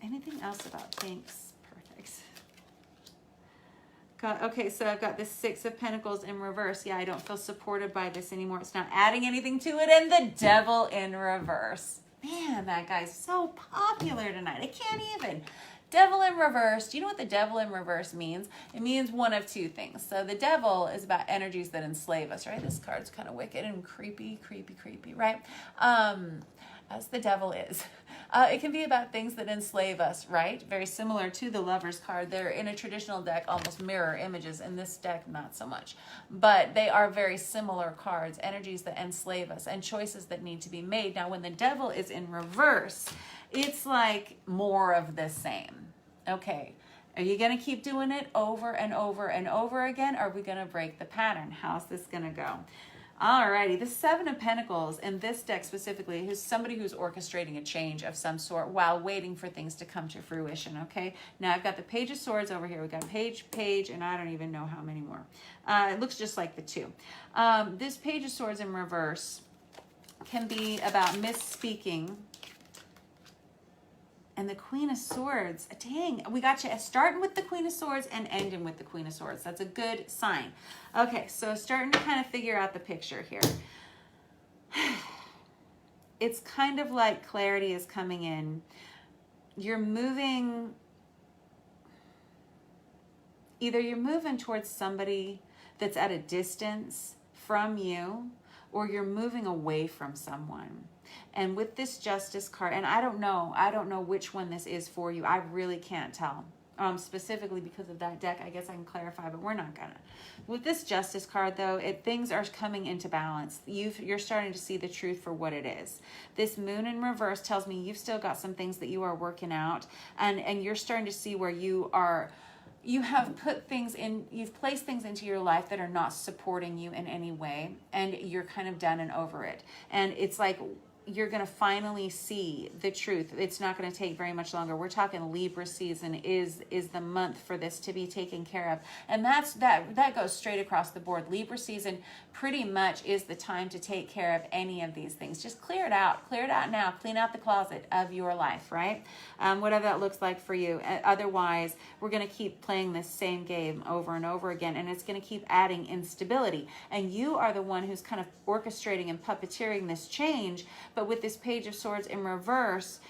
Anything else about thanks? Perfect. Okay, so I've got this Six of Pentacles in reverse. Yeah, I don't feel supported by this anymore. It's not adding anything to it. And the Devil in reverse. Man, that guy's so popular tonight. I can't even. Devil in reverse. Do you know what the Devil in reverse means? It means one of two things. So the Devil is about energies that enslave us, right? This card's kind of wicked and creepy, right? As the Devil is. It can be about things that enslave us, right? Very similar to the Lover's card. They're in a traditional deck, almost mirror images. In this deck, not so much. But they are very similar cards, energies that enslave us and choices that need to be made. Now, when the Devil is in reverse, it's like more of the same. Okay, are you going to keep doing it over and over and over again? Or are we going to break the pattern? How's this going to go? Alrighty, the Seven of Pentacles in this deck specifically is somebody who's orchestrating a change of some sort while waiting for things to come to fruition, okay? Now I've got the Page of Swords over here. We've got page, and I don't even know how many more. It looks just like the two. This Page of Swords in reverse can be about misspeaking. And the Queen of Swords, dang, we got you starting with the Queen of Swords and ending with the Queen of Swords. That's a good sign. Okay, so starting to kind of figure out the picture here. It's kind of like clarity is coming in. You're moving, either you're moving towards somebody that's at a distance from you, or you're moving away from someone. And with this Justice card, and I don't know which one this is for you. I really can't tell. Specifically because of that deck, I guess I can clarify, but we're not gonna. With this Justice card, though, things are coming into balance. You're starting to see the truth for what it is. This Moon in reverse tells me you've still got some things that you are working out, and you're starting to see where you have put things in, you've placed things into your life that are not supporting you in any way, and you're kind of done and over it. And it's like you're going to finally see the truth. It's not going to take very much longer. We're talking Libra season is the month for this to be taken care of. And that goes straight across the board. Libra season pretty much is the time to take care of any of these things. Just clear it out. Clear it out now. Clean out the closet of your life, right? Whatever that looks like for you. Otherwise, we're going to keep playing this same game over and over again, and it's going to keep adding instability. And you are the one who's kind of orchestrating and puppeteering this change. But with this Page of Swords in reverse,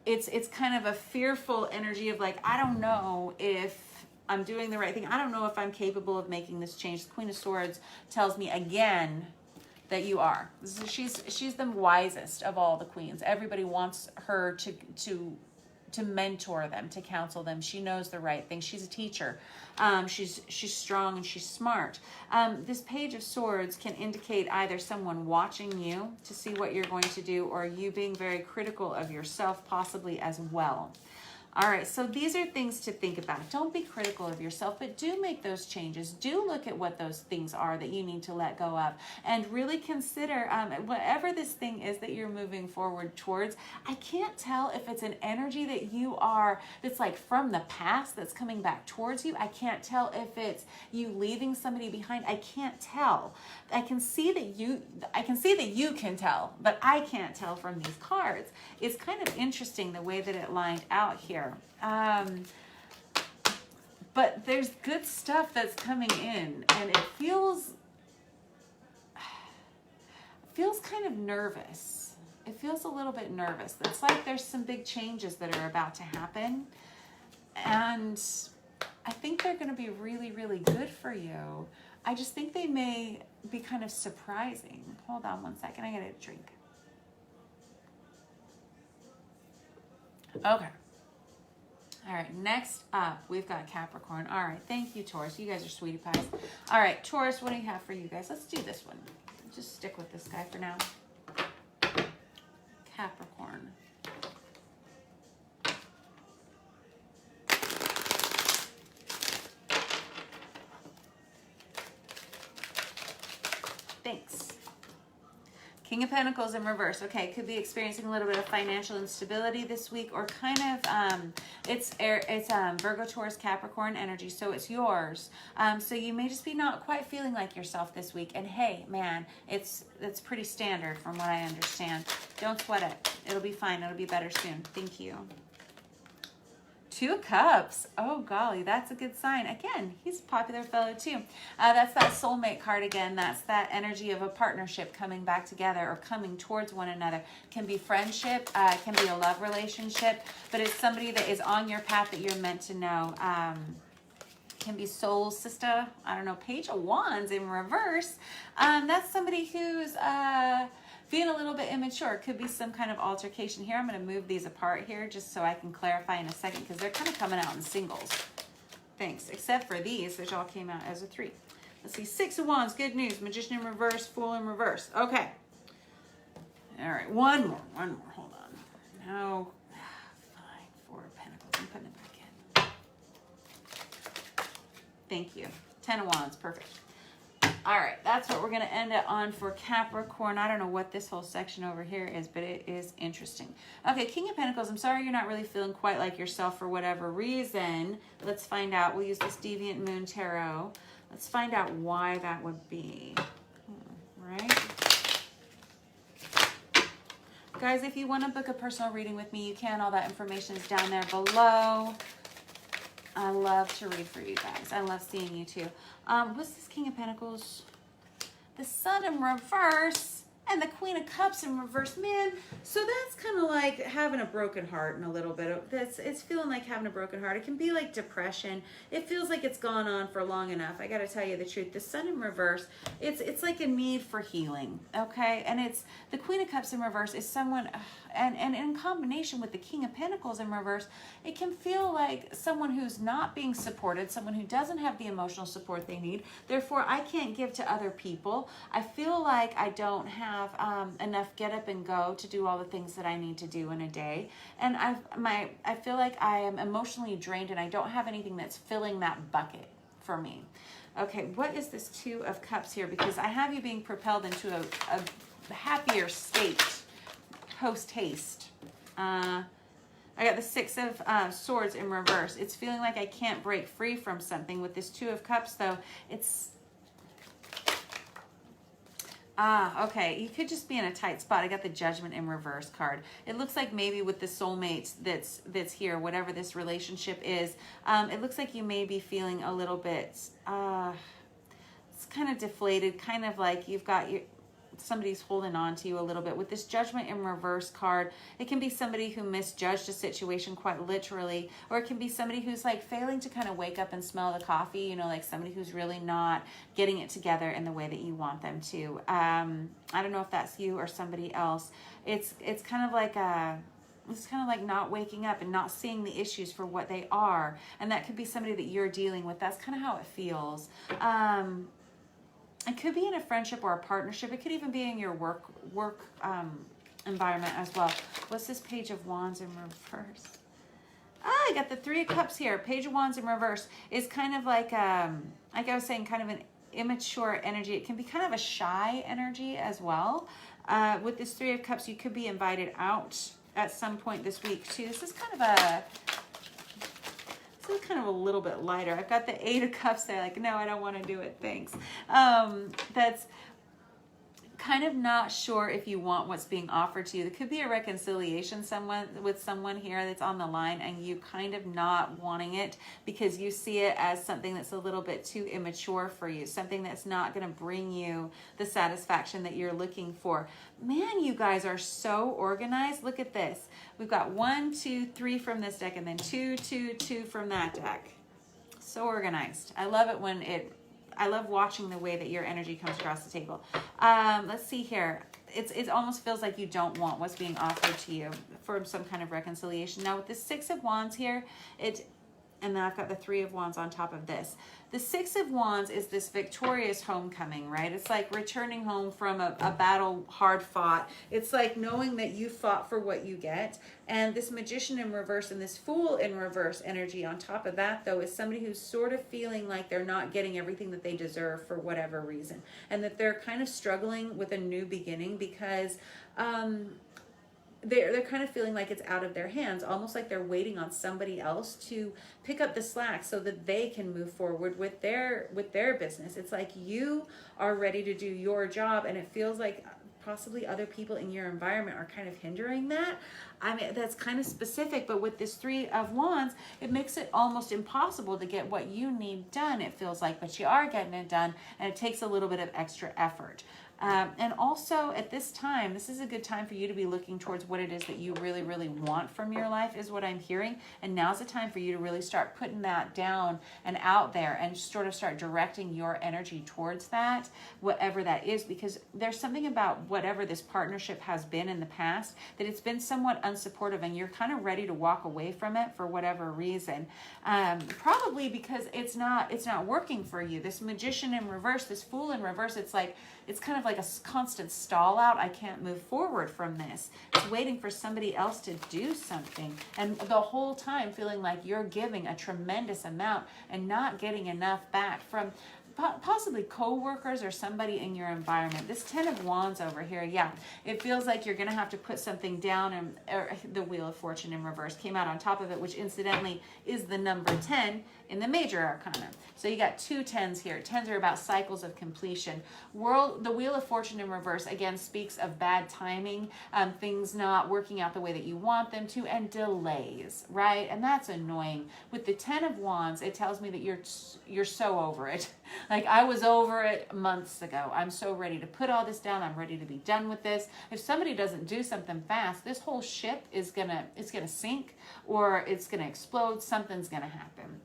it's kind of a fearful energy of like, I don't know if I'm doing the right thing. I don't know if I'm capable of making this change. The Queen of Swords tells me again that you are. She's the wisest of all the queens. Everybody wants her to mentor them, to counsel them. She knows the right thing. She's a teacher. She's strong and she's smart. This Page of Swords can indicate either someone watching you to see what you're going to do, or you being very critical of yourself possibly as well. All right, so these are things to think about. Don't be critical of yourself, but do make those changes. Do look at what those things are that you need to let go of, and really consider whatever this thing is that you're moving forward towards. I can't tell if it's an energy that you are, that's like from the past that's coming back towards you. I can't tell if it's you leaving somebody behind. I can't tell. I can see that you can tell, but I can't tell from these cards. It's kind of interesting the way that it lined out here. But there's good stuff that's coming in, and it feels kind of nervous. It feels a little bit nervous. It's like there's some big changes that are about to happen, and I think they're going to be really, really good for you. I just think they may be kind of surprising. Hold on one second. I got a drink. Okay. All right, next up, we've got Capricorn. All right, thank you, Taurus. You guys are sweetie pies. All right, Taurus, what do you have for you guys? Let's do this one. Just stick with this guy for now. Capricorn. Thanks. King of Pentacles in reverse. Okay, could be experiencing a little bit of financial instability this week, or kind of it's Virgo, Taurus, Capricorn energy, so it's yours. So you may just be not quite feeling like yourself this week. And hey, man, it's pretty standard from what I understand. Don't sweat it. It'll be fine. It'll be better soon. Thank you. Two of Cups. Oh, golly, that's a good sign. Again, he's a popular fellow too. That's that soulmate card again. That's that energy of a partnership coming back together or coming towards one another. Can be friendship, can be a love relationship, but it's somebody that is on your path that you're meant to know. Can be soul sister. I don't know, Page of Wands in reverse. That's somebody who's being a little bit immature. Could be some kind of altercation here. I'm going to move these apart here just so I can clarify in a second, because they're kind of coming out in singles. Thanks. Except for these, which all came out as a 3. Let's see. 6 of Wands. Good news. Magician in reverse. Fool in reverse. Okay. All right. One more. Hold on. No. Fine. 4 of Pentacles. I'm putting it back in. Thank you. 10 of Wands. Perfect. All right, that's what we're going to end it on for Capricorn. I don't know what this whole section over here is, but it is interesting. Okay, King of Pentacles, I'm sorry you're not really feeling quite like yourself for whatever reason. Let's find out. We'll use this Deviant Moon Tarot. Let's find out why that would be. Right? Guys, if you want to book a personal reading with me, you can. All that information is down there below. I love to read for you guys. I love seeing you too. What's this King of Pentacles? The Sun in reverse and the Queen of Cups in reverse. Man, so that's kind of like having a broken heart in a little bit. It's feeling like having a broken heart. It can be like depression. It feels like it's gone on for long enough. I got to tell you the truth. The Sun in reverse, it's like a need for healing, okay? And it's the Queen of Cups in reverse is someone, and in combination with the King of Pentacles in reverse, it can feel like someone who's not being supported, someone who doesn't have the emotional support they need. Therefore, I can't give to other people. I feel like I don't have enough get up and go to do all the things that I need to do in a day. And I feel like I am emotionally drained and I don't have anything that's filling that bucket for me. Okay, what is this 2 of Cups here? Because I have you being propelled into a happier state post haste. I got the 6 of Swords in reverse. It's feeling like I can't break free from something. With this 2 of Cups, though, it's... okay. You could just be in a tight spot. I got the Judgment in reverse card. It looks like maybe with the soulmates that's here, whatever this relationship is, it looks like you may be feeling a little bit, it's kind of deflated, kind of like you've got somebody's holding on to you a little bit. With this Judgment in reverse card, it can be somebody who misjudged a situation quite literally, or it can be somebody who's like failing to kind of wake up and smell the coffee, you know, like somebody who's really not getting it together in the way that you want them to. I don't know if that's you or somebody else. It's kind of like not waking up and not seeing the issues for what they are. And that could be somebody that you're dealing with. That's kind of how it feels. It could be in a friendship or a partnership. It could even be in your work environment as well. What's this Page of Wands in reverse? I got the Three of Cups here. Page of Wands in reverse is kind of like I was saying, kind of an immature energy. It can be kind of a shy energy as well. With this Three of Cups, you could be invited out at some point this week too. This is kind of a little bit lighter. I've got the Eight of Cups there, like, no, I don't want to do it, thanks. That's kind of not sure if you want what's being offered to you. There could be a reconciliation with someone here that's on the line, and you kind of not wanting it because you see it as something that's a little bit too immature for you, something that's not going to bring you the satisfaction that you're looking for. Man, you guys are so organized. Look at this. We've got 1, 2, 3 from this deck, and then 2, 2, 2 from that deck. So organized. I love it when I love watching the way that your energy comes across the table. Let's see here. It almost feels like you don't want what's being offered to you for some kind of reconciliation. Now with the Six of Wands here, and then I've got the Three of Wands on top of this. The Six of Wands is this victorious homecoming, right? It's like returning home from a battle hard fought. It's like knowing that you fought for what you get. And this Magician in reverse and this Fool in reverse energy on top of that, though, is somebody who's sort of feeling like they're not getting everything that they deserve for whatever reason. And that they're kind of struggling with a new beginning because they're kind of feeling like it's out of their hands, almost like they're waiting on somebody else to pick up the slack so that they can move forward with their business. It's like you are ready to do your job, and it feels like possibly other people in your environment are kind of hindering that. I mean, that's kind of specific, but with this Three of Wands, it makes it almost impossible to get what you need done, it feels like, but you are getting it done, and it takes a little bit of extra effort. And also at this time, this is a good time for you to be looking towards what it is that you really, really want from your life is what I'm hearing. And now's the time for you to really start putting that down and out there and sort of start directing your energy towards that, whatever that is, because there's something about whatever this partnership has been in the past that it's been somewhat unsupportive and you're kind of ready to walk away from it for whatever reason. Probably because it's not working for you. This Magician in reverse, this Fool in reverse, it's kind of like a constant stall out. I can't move forward from this. It's waiting for somebody else to do something. And the whole time feeling like you're giving a tremendous amount and not getting enough back from possibly co-workers or somebody in your environment. This Ten of Wands over here, yeah, it feels like you're going to have to put something down, and the Wheel of Fortune in reverse came out on top of it, which incidentally is the number 10 in the major arcana. So you got 2 10s here. 10s are about cycles of completion. The Wheel of Fortune in reverse, again, speaks of bad timing, things not working out the way that you want them to, and delays, right? And that's annoying. With the 10 of Wands, it tells me that you're so over it. Like, I was over it months ago. I'm so ready to put all this down. I'm ready to be done with this. If somebody doesn't do something fast, this whole ship is gonna sink, or it's gonna explode. Something's gonna happen.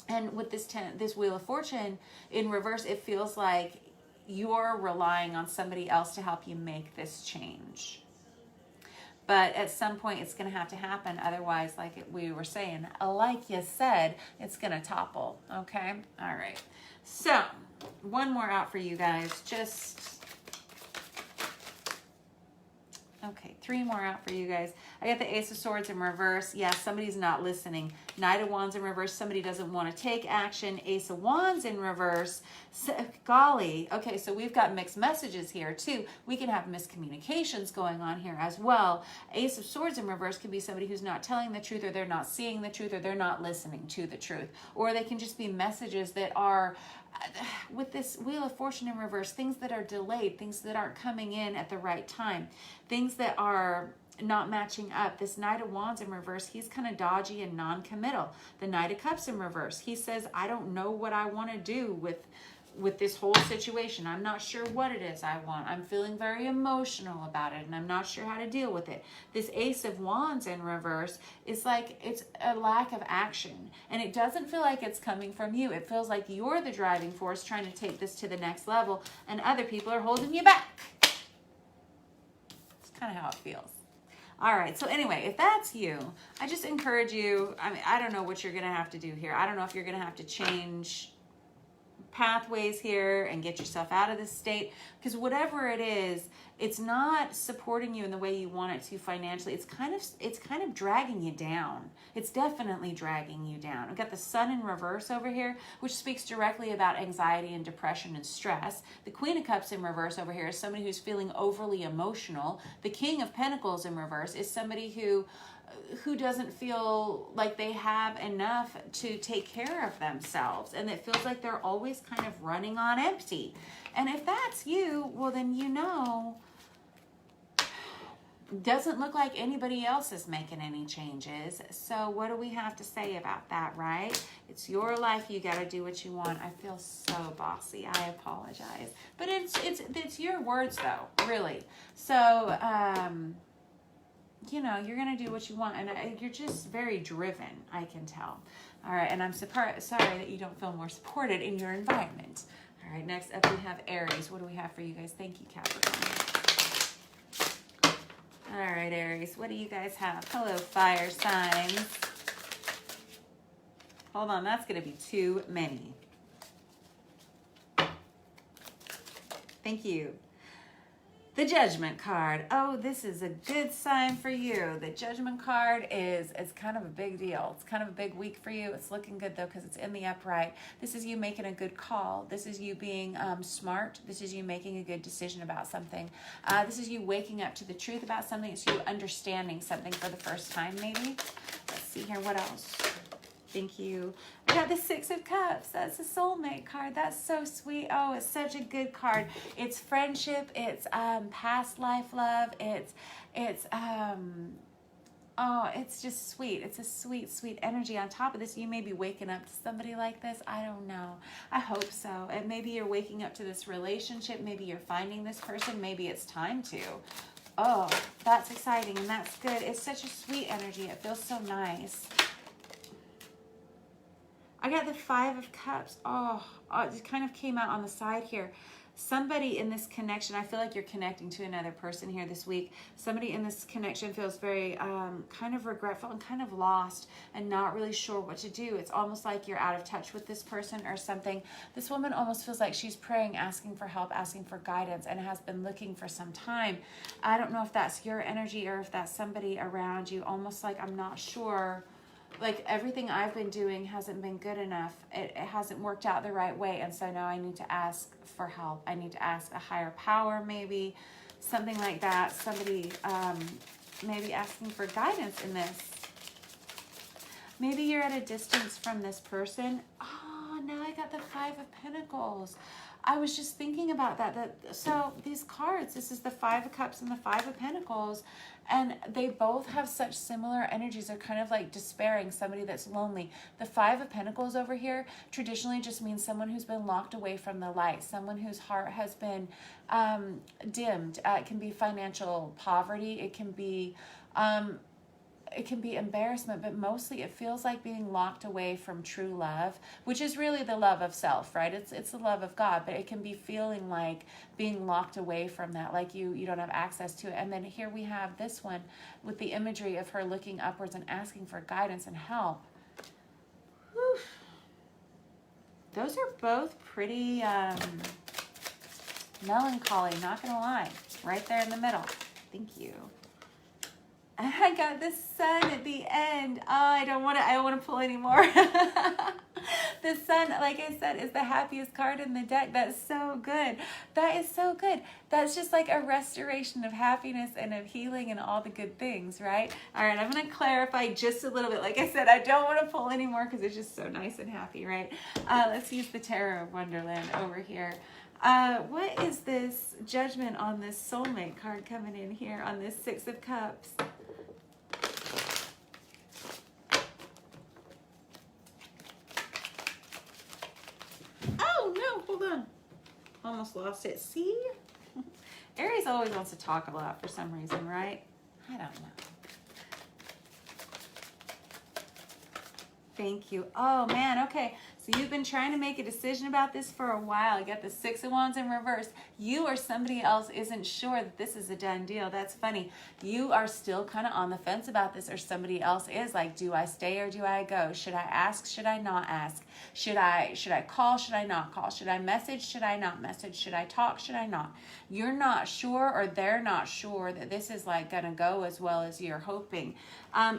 And with this Wheel of Fortune in reverse, it feels like you're relying on somebody else to help you make this change. But at some point, it's going to have to happen. Otherwise, like we were saying, like you said, it's going to topple. Okay? All right. So, one more out for you guys. Okay, 3 more out for you guys. I got the Ace of Swords in reverse. Yeah, somebody's not listening. Knight of Wands in reverse. Somebody doesn't want to take action. Ace of Wands in reverse. Golly. Okay, so we've got mixed messages here too. We can have miscommunications going on here as well. Ace of Swords in reverse can be somebody who's not telling the truth, or they're not seeing the truth, or they're not listening to the truth. Or they can just be messages that are, with this Wheel of Fortune in reverse, things that are delayed, things that aren't coming in at the right time, things that are not matching up. This Knight of Wands in reverse, he's kind of dodgy and non-committal. The Knight of Cups in reverse, he says, I don't know what I want to do with this whole situation. I'm not sure what it is I want. I'm feeling very emotional about it, and I'm not sure how to deal with it. This Ace of Wands in reverse is like it's a lack of action, and it doesn't feel like it's coming from you. It feels like you're the driving force trying to take this to the next level, and other people are holding you back. It's kind of how it feels. All right, so anyway, if that's you, I just encourage you. I mean, I don't know what you're going to have to do here. I don't know if you're going to have to change pathways here and get yourself out of this state, because whatever it is, It's not supporting you in the way you want it to financially. It's kind of dragging you down. It's definitely dragging you down. We've got the Sun in reverse over here, which speaks directly about anxiety and depression and stress. The Queen of Cups in reverse over here is somebody who's feeling overly emotional. The King of Pentacles in reverse is somebody who doesn't feel like they have enough to take care of themselves, and it feels like they're always kind of running on empty. And if that's you, well, then you know, doesn't look like anybody else is making any changes. So what do we have to say about that, right? It's your life. You got to do what you want. I feel so bossy. I apologize, but it's your words though, really. So you know, you're going to do what you want, and you're just very driven, I can tell. All right, and I'm sorry that you don't feel more supported in your environment. All right, next up we have Aries. What do we have for you guys? Thank you, Capricorn. All right, Aries, what do you guys have? Hello, fire signs. Hold on, that's going to be too many. Thank you. The Judgment card. Oh, this is a good sign for you. The Judgment card is kind of a big deal. It's kind of a big week for you. It's looking good, though, because it's in the upright. This is you making a good call. This is you being smart. This is you making a good decision about something. This is you waking up to the truth about something. It's you understanding something for the first time, maybe. Let's see here. What else? Thank you. I got the Six of Cups. That's a soulmate card. That's so sweet. Oh, it's such a good card. It's friendship. It's past life love. It's just sweet. It's a sweet, sweet energy. On top of this, you may be waking up to somebody like this. I don't know. I hope so. And maybe you're waking up to this relationship. Maybe you're finding this person. Maybe it's time to. Oh, that's exciting and that's good. It's such a sweet energy. It feels so nice. I got the Five of Cups. Oh, it kind of came out on the side here. Somebody in this connection, I feel like you're connecting to another person here this week. Somebody in this connection feels very kind of regretful and kind of lost and not really sure what to do. It's almost like you're out of touch with this person or something. This woman almost feels like she's praying, asking for help, asking for guidance, and has been looking for some time. I don't know if that's your energy or if that's somebody around you. Almost like I'm not sure. Like everything I've been doing hasn't been good enough. It hasn't worked out the right way. And so now I need to ask for help. I need to ask a higher power, maybe something like that. Somebody maybe asking for guidance in this. Maybe you're at a distance from this person. Oh, now I got the Five of Pentacles. I was just thinking about that. So these cards, this is the Five of Cups and the Five of Pentacles, and they both have such similar energies. They're kind of like despairing, somebody that's lonely. The Five of Pentacles over here traditionally just means someone who's been locked away from the light, someone whose heart has been dimmed. It can be financial poverty. It can be embarrassment, but mostly it feels like being locked away from true love, which is really the love of self, right? It's the love of God, but it can be feeling like being locked away from that, like you don't have access to it. And then here we have this one with the imagery of her looking upwards and asking for guidance and help. Whew. Those are both pretty melancholy, not gonna lie. Right there in the middle. Thank you. I got the Sun at the end. Oh, I don't want to pull anymore. The Sun, like I said, is the happiest card in the deck. That's so good. That is so good. That's just like a restoration of happiness and of healing and all the good things, right? All right, I'm going to clarify just a little bit. Like I said, I don't want to pull anymore because it's just so nice and happy, right? Let's use the Tarot of Wonderland over here. What is this judgment on this soulmate card coming in here on this Six of Cups? Oh, no, hold on. Almost lost it. See? Aries always wants to talk a lot for some reason, right? I don't know. Thank you. Oh, man. Okay. So you've been trying to make a decision about this for a while. You got the Six of Wands in reverse. You or somebody else isn't sure that this is a done deal. That's funny. You are still kind of on the fence about this, or somebody else is like, do I stay or do I go? Should I ask? Should I not ask? Should I call? Should I not call? Should I message? Should I not message? Should I talk? Should I not? You're not sure, or they're not sure that this is like going to go as well as you're hoping.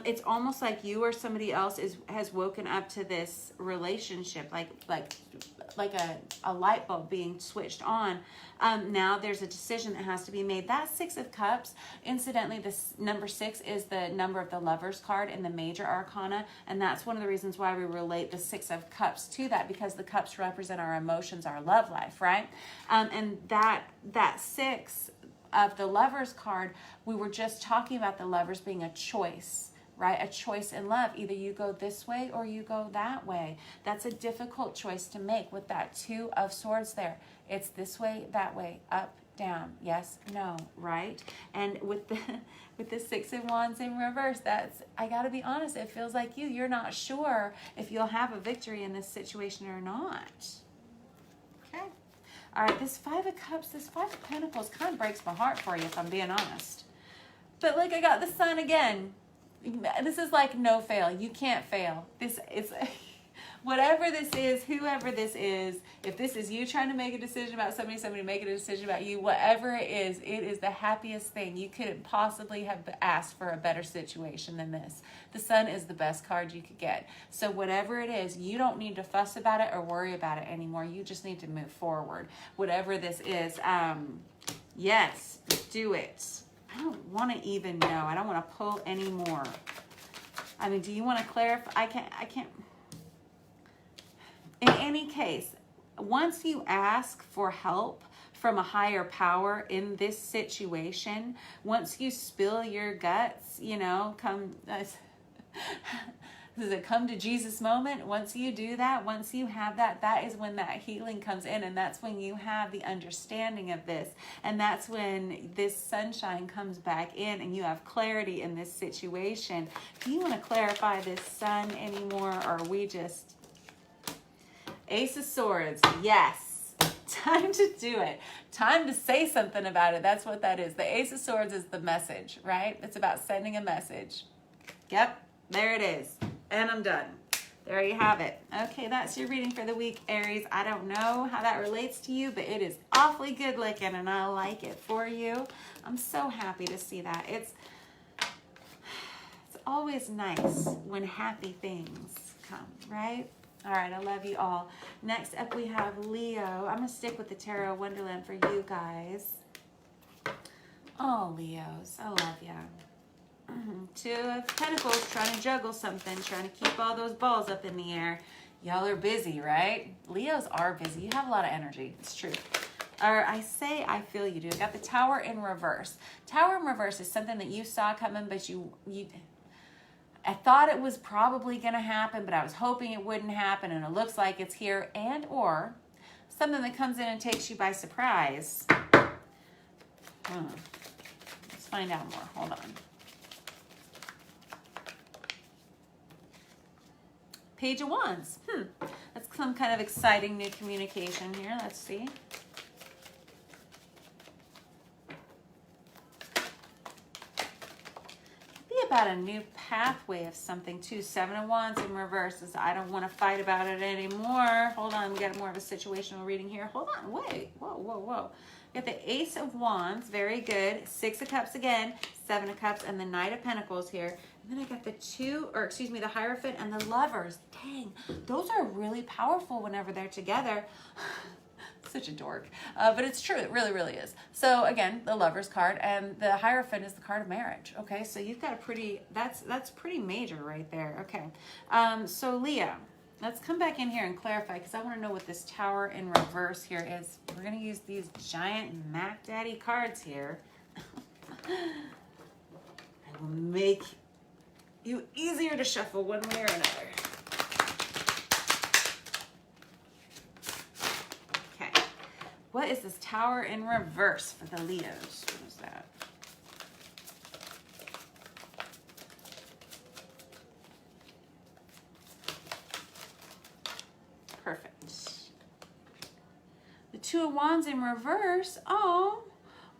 It's almost like you or somebody else has woken up to this relationship, like a light bulb being switched on. Now there's a decision that has to be made. That Six of Cups, incidentally, this number 6 is the number of the Lovers card in the major arcana, and that's one of the reasons why we relate the Six of Cups to that, because the cups represent our emotions, our love life, right? And that 6 of the Lovers card, we were just talking about the Lovers being a choice, right? A choice in love. Either you go this way or you go that way. That's a difficult choice to make with that Two of Swords there. It's this way, that way, up, down, yes, no, right? And with the Six of Wands in reverse, I got to be honest, it feels like you're not sure if you'll have a victory in this situation or not. Okay. All right, this Five of Cups, this Five of Pentacles kind of breaks my heart for you, if I'm being honest. But look, I got the Sun again. This is like no fail. You can't fail. This is whatever this is, whoever this is. If this is you trying to make a decision about somebody making a decision about you, whatever it is the happiest thing. You couldn't possibly have asked for a better situation than this. The Sun is the best card you could get. So whatever it is, you don't need to fuss about it or worry about it anymore. You just need to move forward. Whatever this is, yes, do it. I don't want to even know. I don't want to pull any more. I mean, do you want to clarify? I can't. In any case, once you ask for help from a higher power in this situation, once you spill your guts, does it come to Jesus moment? Once you do that, once you have that is when that healing comes in, and that's when you have the understanding of this, and that's when this sunshine comes back in and you have clarity in this situation. Do you want to clarify this Sun anymore, or are we just... Ace of Swords, yes. Time to do it. Time to say something about it. That's what that is. The Ace of Swords is the message, right? It's about sending a message. Yep, there it is. And I'm done. There you have it. Okay, that's your reading for the week, Aries. I don't know how that relates to you, but it is awfully good looking, and I like it for you. I'm so happy to see that. It's always nice when happy things come, right? All right, I love you all. Next up, we have Leo. I'm going to stick with the Tarot Wonderland for you guys. Oh, Leos, I love ya. Two of Pentacles, trying to juggle something, trying to keep all those balls up in the air. Y'all are busy, right? Leos are busy. You have a lot of energy. It's true. Or I feel you do. I got the Tower in reverse. Tower in reverse is something that you saw coming, but I thought it was probably going to happen, but I was hoping it wouldn't happen, and it looks like it's here, and or something that comes in and takes you by surprise. Let's find out more. Hold on. Page of Wands. That's some kind of exciting new communication here. Let's see. About a new pathway of something too. Seven of Wands in reverse is I don't want to fight about it anymore. Hold on, we got more of a situational reading here. Hold on, wait, whoa. Got the Ace of Wands, very good. Six of Cups again, Seven of Cups, and the Knight of Pentacles here. And then I got the Hierophant and the Lovers. Dang, those are really powerful whenever they're together. Such a dork, but it's true. It really, really is. So again, the Lovers card, and the Hierophant is the card of marriage. Okay, so you've got a pretty, that's pretty major right there. Okay, so Leo, let's come back in here and clarify, because I want to know what this Tower in reverse here is. We're going to use these giant Mac Daddy cards here. I will make you easier to shuffle one way or another. What is this Tower in reverse for the Leos? What is that? Two of Wands in reverse, oh,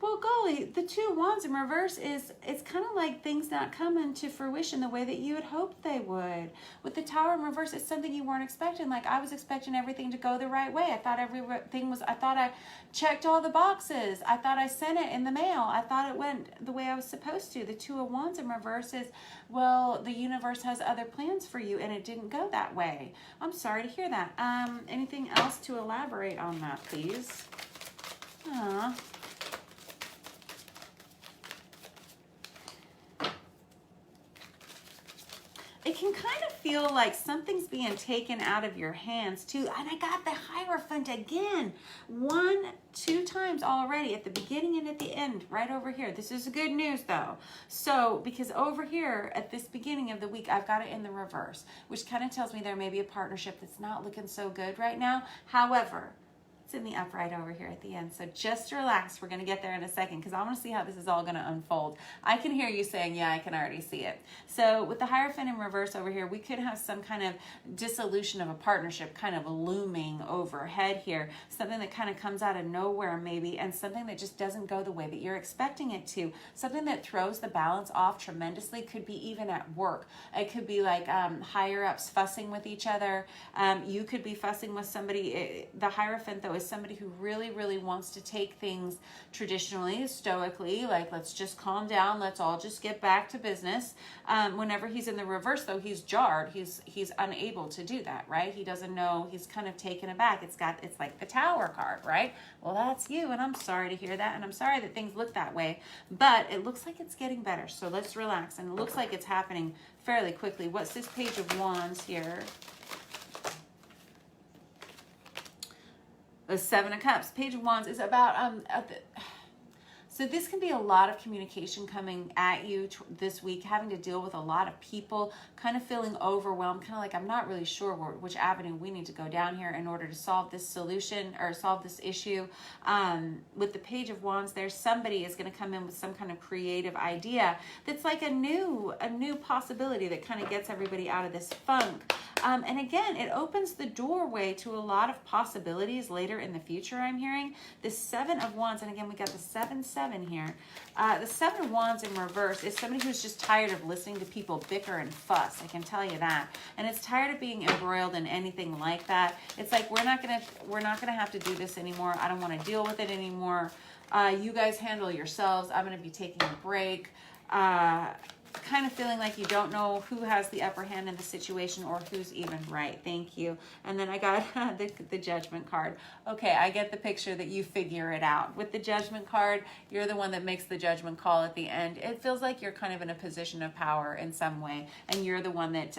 well, golly, the Two of Wands in reverse it's kind of like things not coming to fruition the way that you had hoped they would. With the Tower in reverse, it's something you weren't expecting. Like, I was expecting everything to go the right way. I thought I thought I checked all the boxes. I thought I sent it in the mail. I thought it went the way I was supposed to. The Two of Wands in reverse is, well, the universe has other plans for you, and it didn't go that way. I'm sorry to hear that. Anything else to elaborate on that, please? Aw. It can kind of feel like something's being taken out of your hands too. And I got the Hierophant again. 2 times already, at the beginning and at the end, right over here. This is good news though. So, because over here at this beginning of the week, I've got it in the reverse, which kind of tells me there may be a partnership that's not looking so good right now. However, in the upright over here at the end. So just relax. We're going to get there in a second because I want to see how this is all going to unfold. I can hear you saying, yeah, I can already see it. So with the Hierophant in reverse over here, we could have some kind of dissolution of a partnership kind of looming overhead here. Something that kind of comes out of nowhere maybe, and something that just doesn't go the way that you're expecting it to. Something that throws the balance off tremendously. Could be even at work. It could be like higher ups fussing with each other. You could be fussing with somebody. The Hierophant though is somebody who really, really wants to take things traditionally, stoically, like let's just calm down, let's all just get back to business. Whenever he's in the reverse though, he's jarred, he's unable to do that, right? He doesn't know, he's kind of taken aback. It's like the Tower card, right? Well, that's you, and I'm sorry to hear that, and I'm sorry that things look that way, but it looks like it's getting better, so let's relax, and it looks like it's happening fairly quickly. What's this Page of Wands here? The Seven of Cups. Page of Wands is about so this can be a lot of communication coming at you this week, having to deal with a lot of people, kind of feeling overwhelmed, kind of like I'm not really sure which avenue we need to go down here in order to solve this solution or solve this issue. With the Page of Wands, there's somebody is going to come in with some kind of creative idea that's like a new possibility that kind of gets everybody out of this funk. And again, it opens the doorway to a lot of possibilities later in the future, I'm hearing. The Seven of Wands, and again, we got the 7-7 here. The Seven of Wands in reverse is somebody who's just tired of listening to people bicker and fuss, I can tell you that. And it's tired of being embroiled in anything like that. It's like, we're not gonna have to do this anymore. I don't want to deal with it anymore. You guys handle yourselves. I'm going to be taking a break. Kind of feeling like you don't know who has the upper hand in the situation or who's even right. Thank you. And then I got the Judgment card. Okay, I get the picture that you figure it out. With the Judgment card, you're the one that makes the judgment call at the end. It feels like you're kind of in a position of power in some way, and you're the one that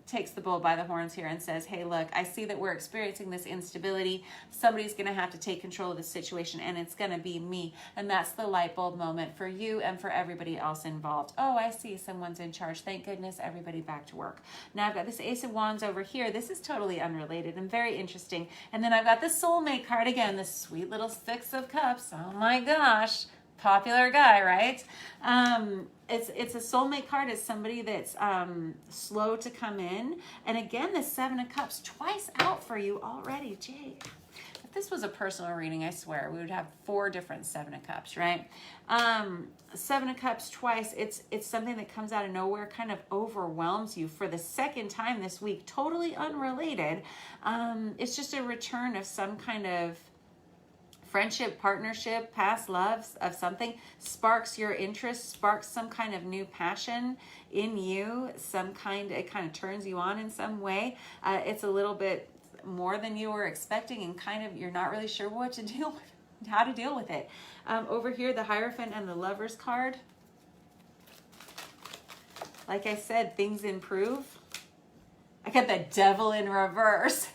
takes the bull by the horns here and says, hey, look, I see that we're experiencing this instability. Somebody's going to have to take control of the situation, and it's going to be me. And that's the light bulb moment for you and for everybody else involved. Oh, I see, someone's in charge. Thank goodness, everybody back to work. Now I've got this Ace of Wands over here. This is totally unrelated and very interesting. And then I've got the Soulmate card again, this sweet little Six of Cups. Oh my gosh, popular guy, right? It's a soulmate card. It's somebody that's slow to come in. And again, the Seven of Cups twice out for you already. Jay, if this was a personal reading, I swear we would have 4 different Seven of Cups, right? Seven of Cups twice. It's something that comes out of nowhere, kind of overwhelms you for the second time this week. Totally unrelated. It's just a return of some kind of friendship, partnership, past loves of something, sparks your interest, sparks some kind of new passion in you, it kind of turns you on in some way. It's a little bit more than you were expecting, and kind of, you're not really sure what to deal with, how to deal with it. Over here, the Hierophant and the Lovers card. Like I said, things improve. I got the Devil in reverse.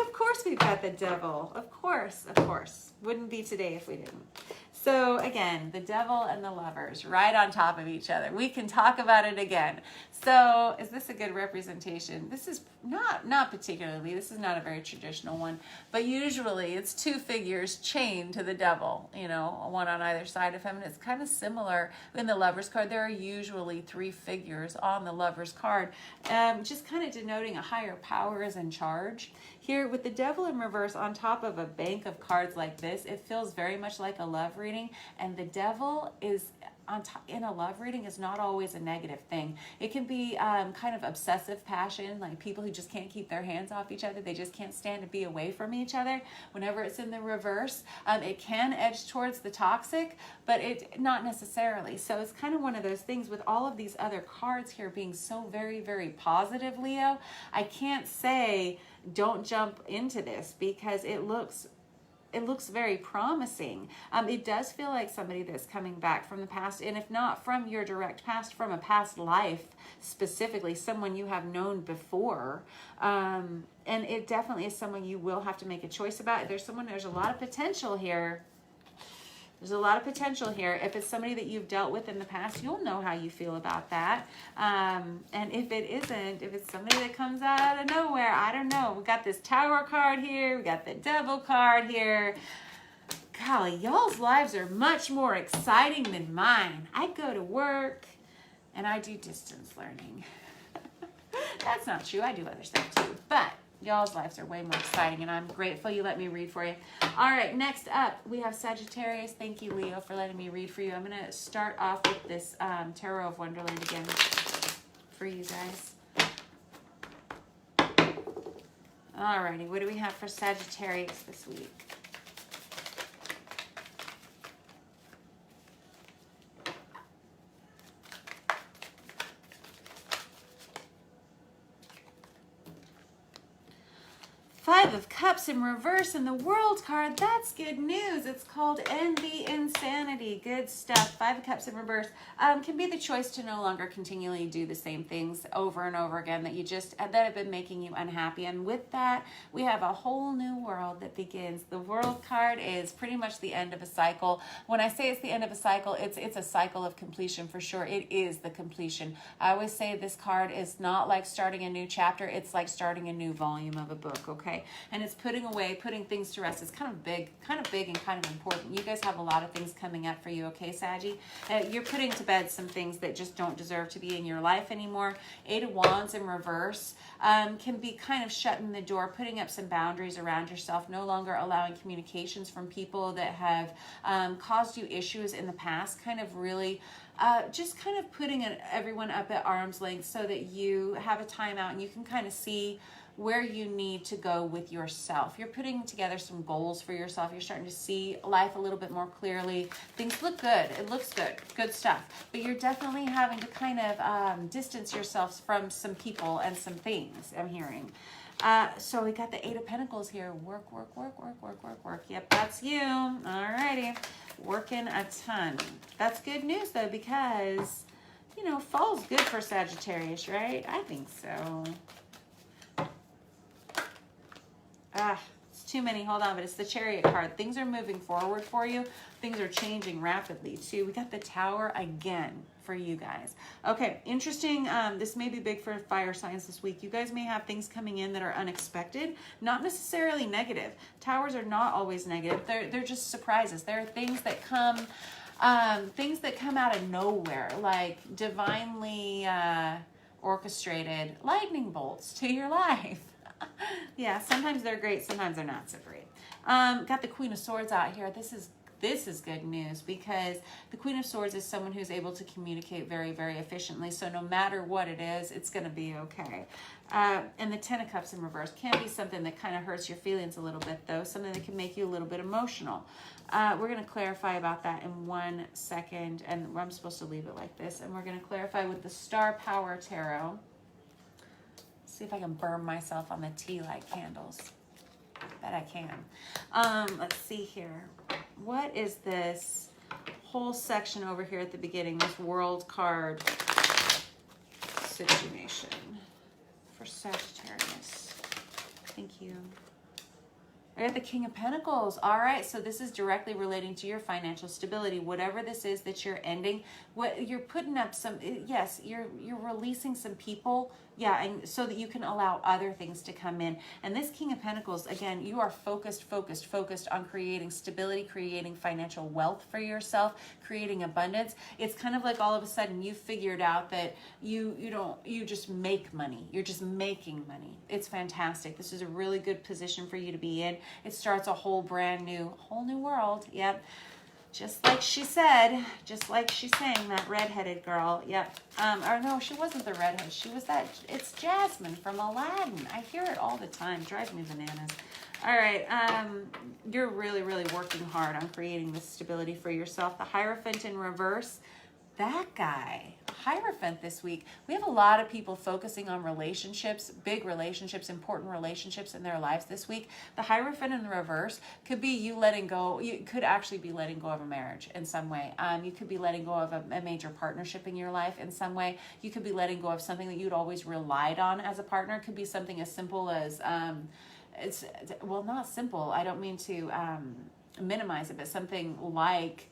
Of course we've got the Devil. Of course, of course. Wouldn't be today if we didn't. So again, the Devil and the Lovers right on top of each other. We can talk about it again. So is this a good representation? This is not particularly. This is not a very traditional one, but usually it's 2 figures chained to the Devil, you know, one on either side of him. And it's kind of similar in the Lovers card. There are usually 3 figures on the Lovers card, just kind of denoting a higher power is in charge. Here with the Devil in reverse on top of a bank of cards like this, it feels very much like a love reading, and the Devil is on top, in a love reading is not always a negative thing. It can be kind of obsessive passion, like people who just can't keep their hands off each other. They just can't stand to be away from each other. Whenever it's in the reverse, it can edge towards the toxic, but it not necessarily. So it's kind of one of those things with all of these other cards here being so very, very positive, Leo. I can't say don't jump into this because it looks very promising. It does feel like somebody that's coming back from the past, and if not from your direct past, from a past life specifically, someone you have known before. And it definitely is someone you will have to make a choice about. There's a lot of potential here. There's a lot of potential here. If it's somebody that you've dealt with in the past, you'll know how you feel about that. And if it isn't, if it's somebody that comes out of nowhere, I don't know. We got this Tower card here. We got the Devil card here. Golly, y'all's lives are much more exciting than mine. I go to work and I do distance learning. That's not true. I do other stuff too. But y'all's lives are way more exciting, and I'm grateful you let me read for you. All right, next up, we have Sagittarius. Thank you, Leo, for letting me read for you. I'm going to start off with this Tarot of Wonderland again for you guys. All righty, what do we have for Sagittarius this week? Five of Cups in reverse and the World card. That's good news. It's called End the Insanity. Good stuff. Five of Cups in reverse can be the choice to no longer continually do the same things over and over again that have been making you unhappy. And with that, we have a whole new world that begins. The World card is pretty much the end of a cycle. When I say it's the end of a cycle, it's a cycle of completion for sure. It is the completion. I always say this card is not like starting a new chapter. It's like starting a new volume of a book, okay? And it's putting things to rest. It's kind of big and kind of important. You guys have a lot of things coming up for you, okay, Saggy? You're putting to bed some things that just don't deserve to be in your life anymore. Eight of Wands in reverse can be kind of shutting the door, putting up some boundaries around yourself, no longer allowing communications from people that have caused you issues in the past, kind of really just kind of putting everyone up at arm's length so that you have a timeout and you can kind of see where you need to go with yourself. You're putting together some goals for yourself. You're starting to see life a little bit more clearly. Things look good. It looks good. Good stuff. But you're definitely having to kind of distance yourselves from some people and some things, I'm hearing. So we got the Eight of Pentacles here. Work. Yep, that's you. All righty. Working a ton. That's good news, though, because, fall's good for Sagittarius, right? I think so. It's too many. Hold on, but it's the Chariot card. Things are moving forward for you. Things are changing rapidly, too. We got the Tower again for you guys. Okay, interesting. This may be big for fire signs this week. You guys may have things coming in that are unexpected, not necessarily negative. Towers are not always negative. They're just surprises. There are things that come out of nowhere, like divinely orchestrated lightning bolts to your life. Yeah, sometimes they're great, sometimes they're not so great. Got the Queen of Swords out here. This is good news because the Queen of Swords is someone who's able to communicate very, very efficiently. So no matter what it is, it's going to be okay. And the Ten of Cups in reverse can be something that kind of hurts your feelings a little bit, though. Something that can make you a little bit emotional. We're going to clarify about that in 1 second. And I'm supposed to leave it like this. And we're going to clarify with the Star Power Tarot. See if I can burn myself on the tea light candles. Bet I can. Let's see here. What is this whole section over here at the beginning? This World card situation for Sagittarius. Thank you. I got the King of Pentacles. All right, so this is directly relating to your financial stability. Whatever this is that you're ending, what you're putting up some, yes, you're releasing some people Yeah, and so that you can allow other things to come in. And this King of Pentacles, again, you are focused on creating stability, creating financial wealth for yourself, creating abundance. It's kind of like all of a sudden you figured out that you just make money. You're just making money. It's fantastic. This is a really good position for you to be in. It starts a whole new world. Yep. Just like she said, just like she sang, that redheaded girl. Yep. Or no, she wasn't the redhead. She was it's Jasmine from Aladdin. I hear it all the time. Drives me bananas. All right. You're really, really working hard on creating this stability for yourself. The Hierophant in reverse. That guy, Hierophant this week. We have a lot of people focusing on relationships, big relationships, important relationships in their lives this week. The Hierophant in the reverse could be you letting go. You could actually be letting go of a marriage in some way. You could be letting go of a major partnership in your life in some way. You could be letting go of something that you'd always relied on as a partner. It could be something as simple as, not simple. I don't mean to minimize it, but something like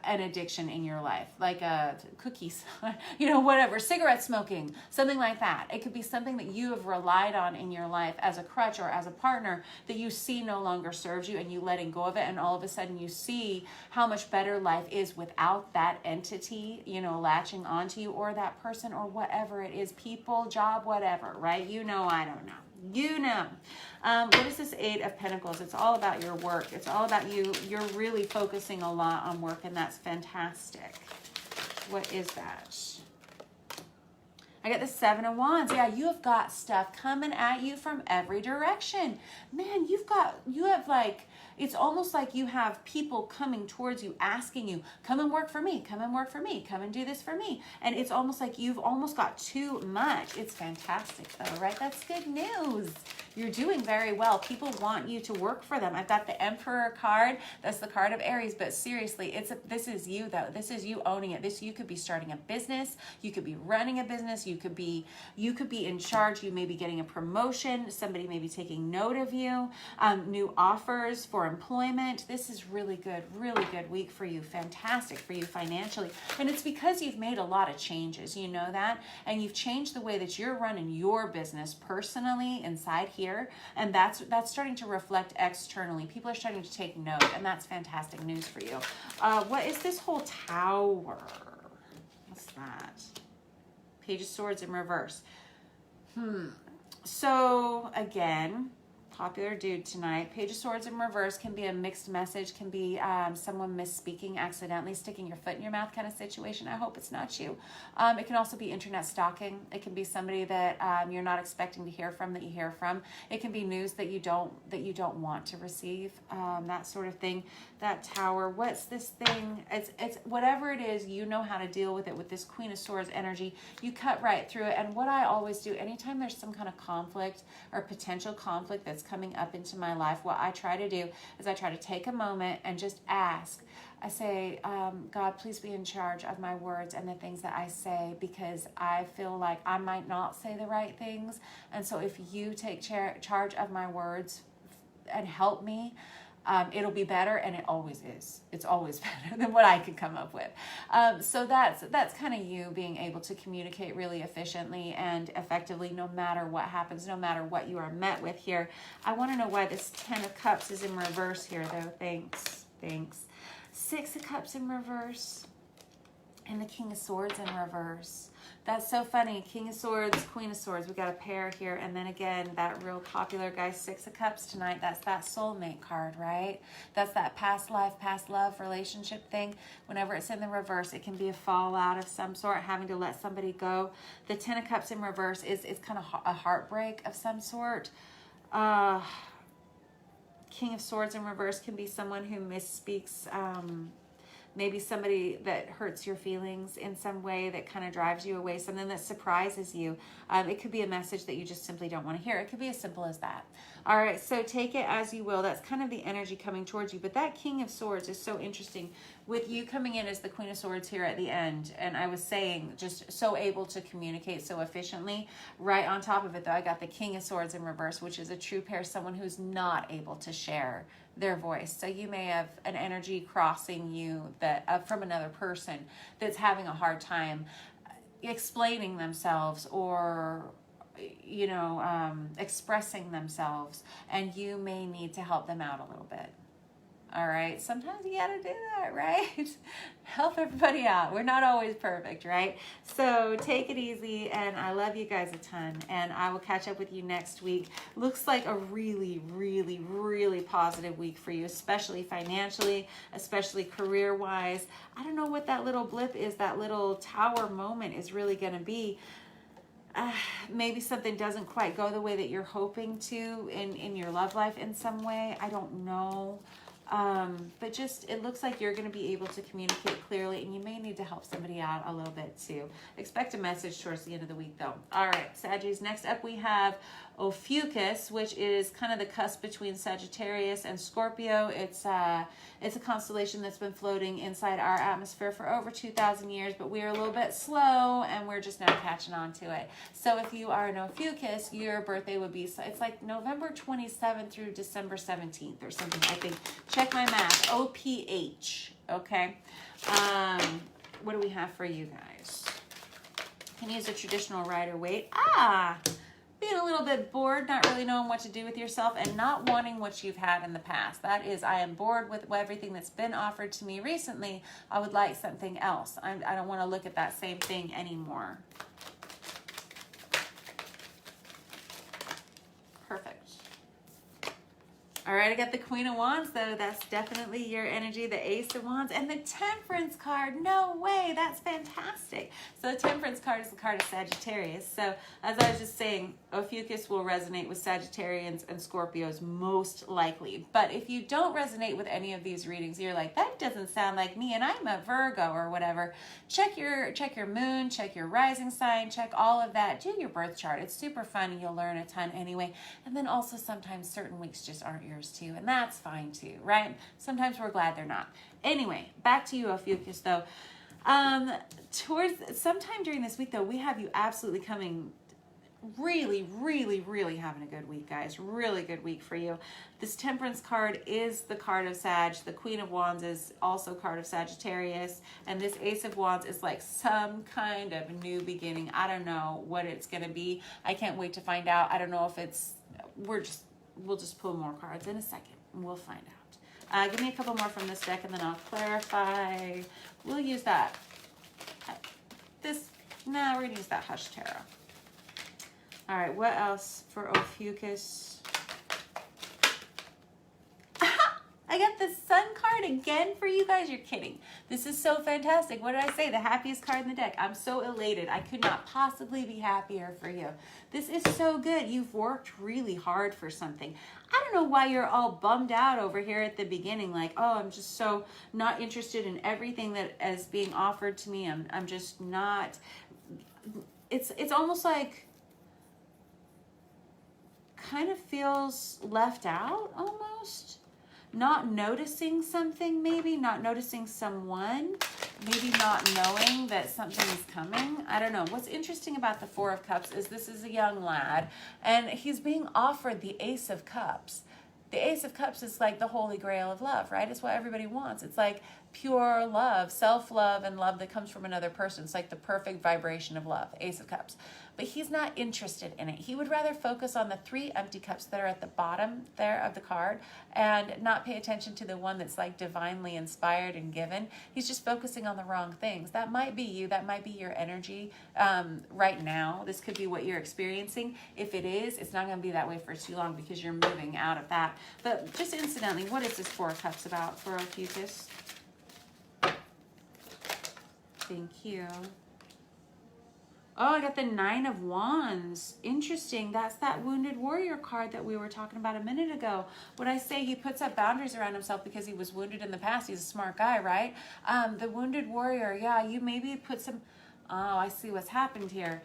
an addiction in your life, like cookies, whatever, cigarette smoking, something like that. It could be something that you have relied on in your life as a crutch or as a partner that you see no longer serves you, and you letting go of it, and all of a sudden you see how much better life is without that entity, latching onto you, or that person, or whatever it is, people, job, whatever, right? I don't know. What is this Eight of Pentacles? It's all about your work. It's all about you. You're really focusing a lot on work, and that's fantastic. What is that? I got the Seven of Wands. Yeah, you have got stuff coming at you from every direction. Man, it's almost like you have people coming towards you, asking you, come and work for me, come and work for me, come and do this for me. And it's almost like you've almost got too much. It's fantastic though, right? That's good news. You're doing very well. People want you to work for them. I've got the Emperor card. That's the card of Aries. But seriously, this is you though. This is you owning it. You could be starting a business. You could be running a business. You could be in charge. You may be getting a promotion. Somebody may be taking note of you. New offers for employment. This is really good week for you. Fantastic for you financially. And it's because you've made a lot of changes. You know that? And you've changed the way that you're running your business personally inside here. And that's starting to reflect externally. People are starting to take note, and that's fantastic news for you. What is this whole Tower? What's that? Page of Swords in reverse. So again, popular dude tonight. Page of Swords in reverse can be a mixed message, can be someone misspeaking, accidentally sticking your foot in your mouth kind of situation. I hope it's not you. It can also be internet stalking. It can be somebody that you're not expecting to hear from that you hear from. It can be news that you don't want to receive, that sort of thing. That Tower, what's this thing? It's whatever it is, you know how to deal with it with this Queen of Swords energy. You cut right through it. And what I always do, anytime there's some kind of conflict or potential conflict that's coming up into my life, what I try to do is I try to take a moment and just ask. I say, God, please be in charge of my words and the things that I say, because I feel like I might not say the right things. And so if you take charge of my words and help me, it'll be better, and it always is. It's always better than what I could come up with. So that's kind of you being able to communicate really efficiently and effectively, no matter what happens, no matter what you are met with here. I want to know why this Ten of Cups is in reverse here, though. Thanks. Six of Cups in reverse, and the King of Swords in reverse. That's so funny. King of Swords, Queen of Swords. We got a pair here. And then again, that real popular guy, Six of Cups tonight. That's that soulmate card, right? That's that past life, past love relationship thing. Whenever it's in the reverse, it can be a fallout of some sort, having to let somebody go. The Ten of Cups in reverse is kind of a heartbreak of some sort. King of Swords in reverse can be someone who misspeaks, maybe somebody that hurts your feelings in some way, that kind of drives you away, something that surprises you. It could be a message that you just simply don't want to hear. It could be as simple as that. All right, so take it as you will. That's kind of the energy coming towards you. But that King of Swords is so interesting, with you coming in as the Queen of Swords here at the end. And I was saying, just so able to communicate so efficiently. Right on top of it, though, I got the King of Swords in reverse, which is a true pair, someone who's not able to share their voice. So you may have an energy crossing you that from another person that's having a hard time explaining themselves or you know, expressing themselves, and you may need to help them out a little bit. All right, sometimes you gotta do that, right? Help everybody out. We're not always perfect, right? So take it easy, and I love you guys a ton, and I will catch up with you next week. Looks like a really, really, really positive week for you, especially financially, especially career-wise. I don't know what that little blip is, that little tower moment is really gonna be. Maybe something doesn't quite go the way that you're hoping to in your love life in some way. I don't know. But just, it looks like you're going to be able to communicate clearly, and you may need to help somebody out a little bit too. Expect a message towards the end of the week though. All right, Sagittarius, next up we have Ophiuchus, which is kind of the cusp between Sagittarius and Scorpio. It's a constellation that's been floating inside our atmosphere for over 2,000 years, but we are a little bit slow, and we're just now catching on to it. So if you are an Ophiuchus, your birthday would be, it's like November 27th through December 17th or something, I think. Check my math. OPH. Okay. What do we have for you guys? Can use a traditional Rider-Waite. Being a little bit bored, not really knowing what to do with yourself, and not wanting what you've had in the past. That is, I am bored with everything that's been offered to me recently. I would like something else. I don't want to look at that same thing anymore. Perfect. All right, I got the Queen of Wands, though. That's definitely your energy. The Ace of Wands and the Temperance card. No way. That's fantastic. So the Temperance card is the card of Sagittarius. So as I was just saying, Ophiuchus will resonate with Sagittarians and Scorpios most likely. But if you don't resonate with any of these readings, you're like, that doesn't sound like me, and I'm a Virgo or whatever. Check your moon, check your rising sign, check all of that. Do your birth chart. It's super fun, and you'll learn a ton anyway. And then also sometimes certain weeks just aren't yours too, and that's fine too, right? Sometimes we're glad they're not. Anyway, back to you, Ophiuchus, though. Towards sometime during this week, though, we have you absolutely coming really, really, really having a good week, guys. Really good week for you. This Temperance card is the card of Sag. The Queen of Wands is also card of Sagittarius. And this Ace of Wands is like some kind of new beginning. I don't know what it's going to be. I can't wait to find out. I don't know if it's, we'll just pull more cards in a second, and we'll find out. Give me a couple more from this deck, and then I'll clarify. We'll use that. We're going to use that Hush Tarot. All right, what else for Ophiuchus? I got the Sun card again for you guys. You're kidding. This is so fantastic. What did I say? The happiest card in the deck. I'm so elated. I could not possibly be happier for you. This is so good. You've worked really hard for something. I don't know why you're all bummed out over here at the beginning. Like, oh, I'm just so not interested in everything that is being offered to me. I'm just not. It's almost like kind of feels left out almost. Not noticing something, maybe not noticing someone, maybe not knowing that something is coming. I don't know. What's interesting about the Four of Cups is this is a young lad, and he's being offered the Ace of Cups. The Ace of Cups is like the holy grail of love, right? It's what everybody wants. It's like pure love, self-love, and love that comes from another person. It's like the perfect vibration of love, Ace of Cups. But he's not interested in it. He would rather focus on the 3 empty cups that are at the bottom there of the card and not pay attention to the one that's like divinely inspired and given. He's just focusing on the wrong things. That might be you. That might be your energy right now. This could be what you're experiencing. If it is, it's not going to be that way for too long because you're moving out of that. But just incidentally, what is this 4 of Cups about for Ophiuchus? Thank you. Oh, I got the 9 of Wands. Interesting. That's that Wounded Warrior card that we were talking about a minute ago. When I say he puts up boundaries around himself because he was wounded in the past, he's a smart guy, right? The Wounded Warrior, yeah, you maybe put some... Oh, I see what's happened here.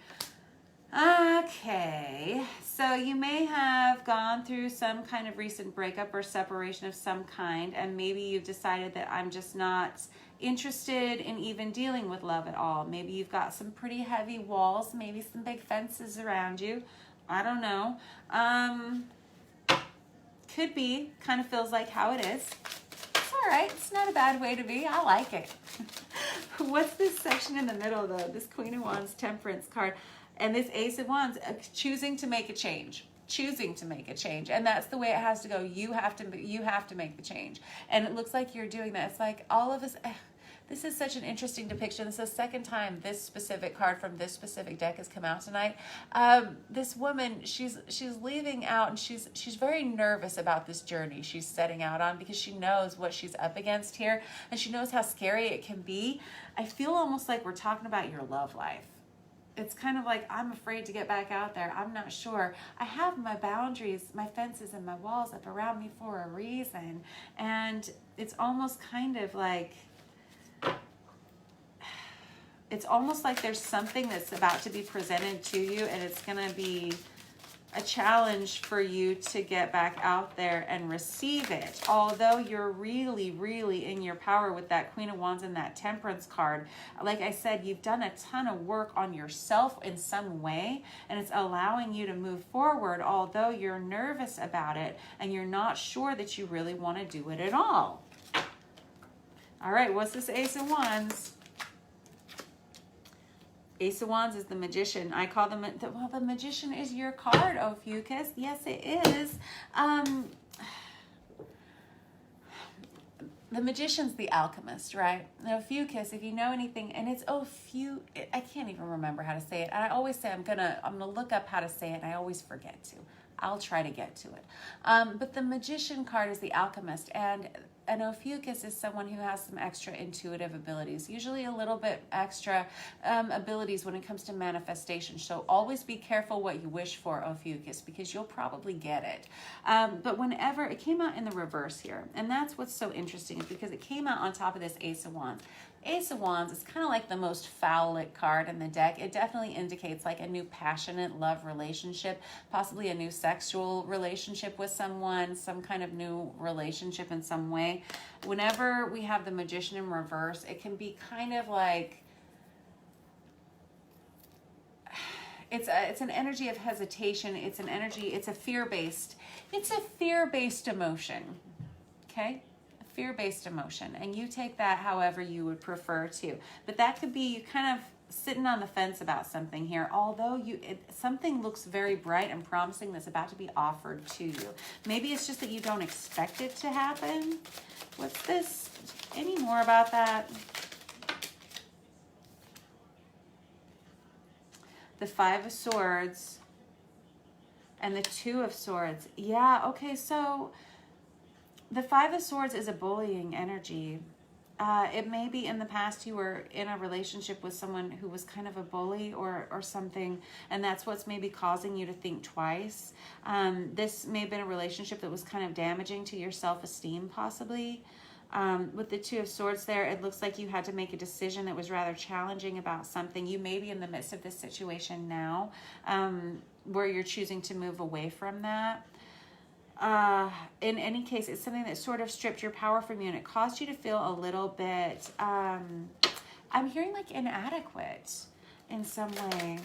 Okay, so you may have gone through some kind of recent breakup or separation of some kind, and maybe you've decided that I'm just not interested in even dealing with love at all. Maybe you've got some pretty heavy walls, maybe some big fences around you. I don't know. Could be, kind of feels like how it is. It's all right. It's not a bad way to be. I like it. What's this section in the middle, though? This Queen of Wands Temperance card. And this Ace of Wands, choosing to make a change. Choosing to make a change, and that's the way it has to go. You have to make the change, and it looks like you're doing that. It's like all of us. This is such an interesting depiction. This is the second time this specific card from this specific deck has come out tonight. This woman, she's leaving out, and she's very nervous about this journey she's setting out on, because she knows what she's up against here, and she knows how scary it can be. I feel almost like we're talking about your love life. It's kind of like, I'm afraid to get back out there. I'm not sure. I have my boundaries, my fences and my walls up around me for a reason. And it's almost kind of like, it's almost like there's something that's about to be presented to you, and it's going to be a challenge for you to get back out there and receive it. Although you're really, really in your power with that Queen of Wands and that Temperance card. Like I said, you've done a ton of work on yourself in some way, and it's allowing you to move forward, although you're nervous about it and you're not sure that you really want to do it at all. All right, what's this Ace of Wands? Ace of Wands is the Magician. I call them, well, the Magician is your card, Ophiuchus. Yes, it is. The Magician's the alchemist, right? Now, Ophiuchus, if you know anything, and it's I can't even remember how to say it. I always say I'm gonna look up how to say it, and I always forget to. I'll try to get to it. But the Magician card is the alchemist, and Ophiuchus is someone who has some extra intuitive abilities, usually a little bit extra abilities when it comes to manifestation. So always be careful what you wish for, Ophiuchus, because you'll probably get it. But whenever it came out in the reverse here, and that's what's so interesting, is because it came out on top of this Ace of Wands. Ace of Wands is kind of like the most phallic card in the deck. It definitely indicates like a new passionate love relationship, possibly a new sexual relationship with someone, some kind of new relationship in some way. Whenever we have the Magician in reverse, it can be kind of like, it's an energy of hesitation. It's an energy, it's a fear-based emotion, okay? Fear-based emotion, and you take that however you would prefer to. But that could be you kind of sitting on the fence about something here, although something looks very bright and promising that's about to be offered to you. Maybe it's just that you don't expect it to happen. What's this? Any more about that? The Five of Swords and the Two of Swords. Yeah, okay, so the Five of Swords is a bullying energy. It may be in the past you were in a relationship with someone who was kind of a bully or something, and that's what's maybe causing you to think twice. This may have been a relationship that was kind of damaging to your self-esteem, possibly. With the Two of Swords there, it looks like you had to make a decision that was rather challenging about something. You may be in the midst of this situation now, where you're choosing to move away from that. In any case, it's something that sort of stripped your power from you, and it caused you to feel a little bit, I'm hearing like inadequate in some way.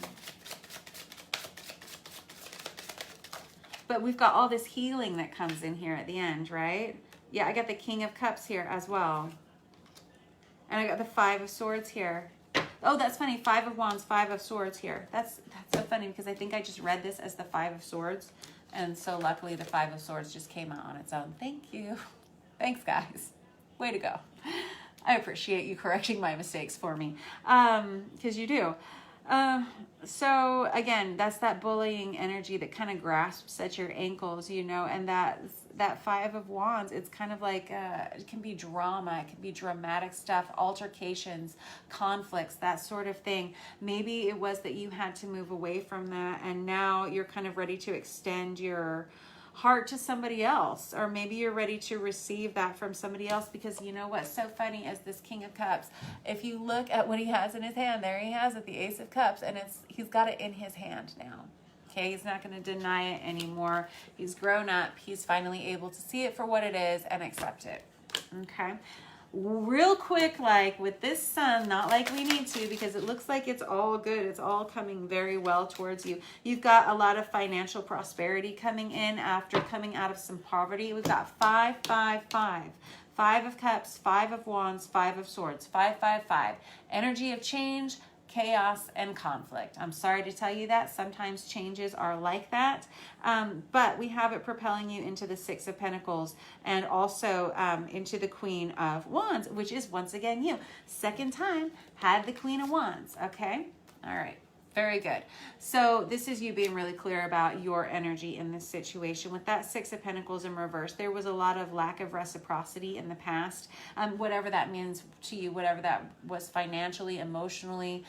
But we've got all this healing that comes in here at the end, right? Yeah, I got the King of Cups here as well. And I got the Five of Swords here. Oh, that's funny. Five of Wands, Five of Swords here. That's so funny, because I think I just read this as the Five of Swords. And so luckily the Five of Swords just came out on its own. Thank you. Thanks, guys. Way to go. I appreciate you correcting my mistakes for me, because you do. So again, that's that bullying energy that kind of grasps at your ankles, you know, and that Five of Wands, it's kind of like, it can be drama, it can be dramatic stuff, altercations, conflicts, that sort of thing. Maybe it was that you had to move away from that, and now you're kind of ready to extend your heart to somebody else, or maybe you're ready to receive that from somebody else, because you know what's so funny is this King of Cups, if you look at what he has in his hand, there he has it, the Ace of Cups, and he's got it in his hand now. Okay, he's not going to deny it anymore. He's grown up. He's finally able to see it for what it is and accept it. Okay, real quick, like with this Sun, not like we need to, because it looks like it's all good. It's all coming very well towards you. You've got a lot of financial prosperity coming in after coming out of some poverty. We've got 5, 5, 5. Five of Cups, Five of Wands, Five of Swords, 5, 5, 5. Energy of change, chaos and conflict. I'm sorry to tell you that. Sometimes changes are like that. But we have it propelling you into the Six of Pentacles and also into the Queen of Wands, which is once again you. Second time, had the Queen of Wands, okay? All right. Very good. So this is you being really clear about your energy in this situation. With that Six of Pentacles in reverse, there was a lot of lack of reciprocity in the past. Whatever that means to you, whatever that was financially, emotionally,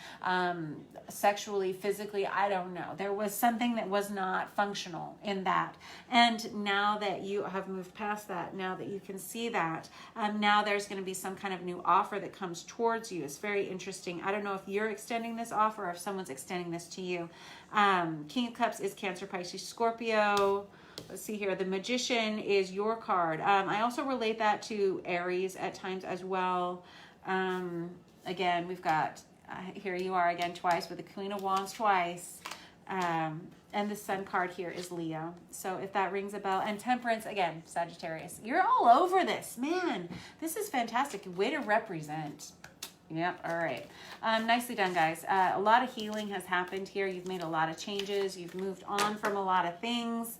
sexually, physically, I don't know. There was something that was not functional in that. And now that you have moved past that, now that you can see that, now there's going to be some kind of new offer that comes towards you. It's very interesting. I don't know if you're extending this offer or if someone's extending this to you. King of Cups is Cancer, Pisces, Scorpio. Let's see here. The Magician is your card. I also relate that to Aries at times as well. Again, we've got, here you are again twice with the Queen of Wands twice. And the Sun card here is Leo. So if that rings a bell. And Temperance, again, Sagittarius. You're all over this. Man, this is fantastic. Way to represent. Yep. All right. Nicely done, guys. A lot of healing has happened here. You've made a lot of changes. You've moved on from a lot of things.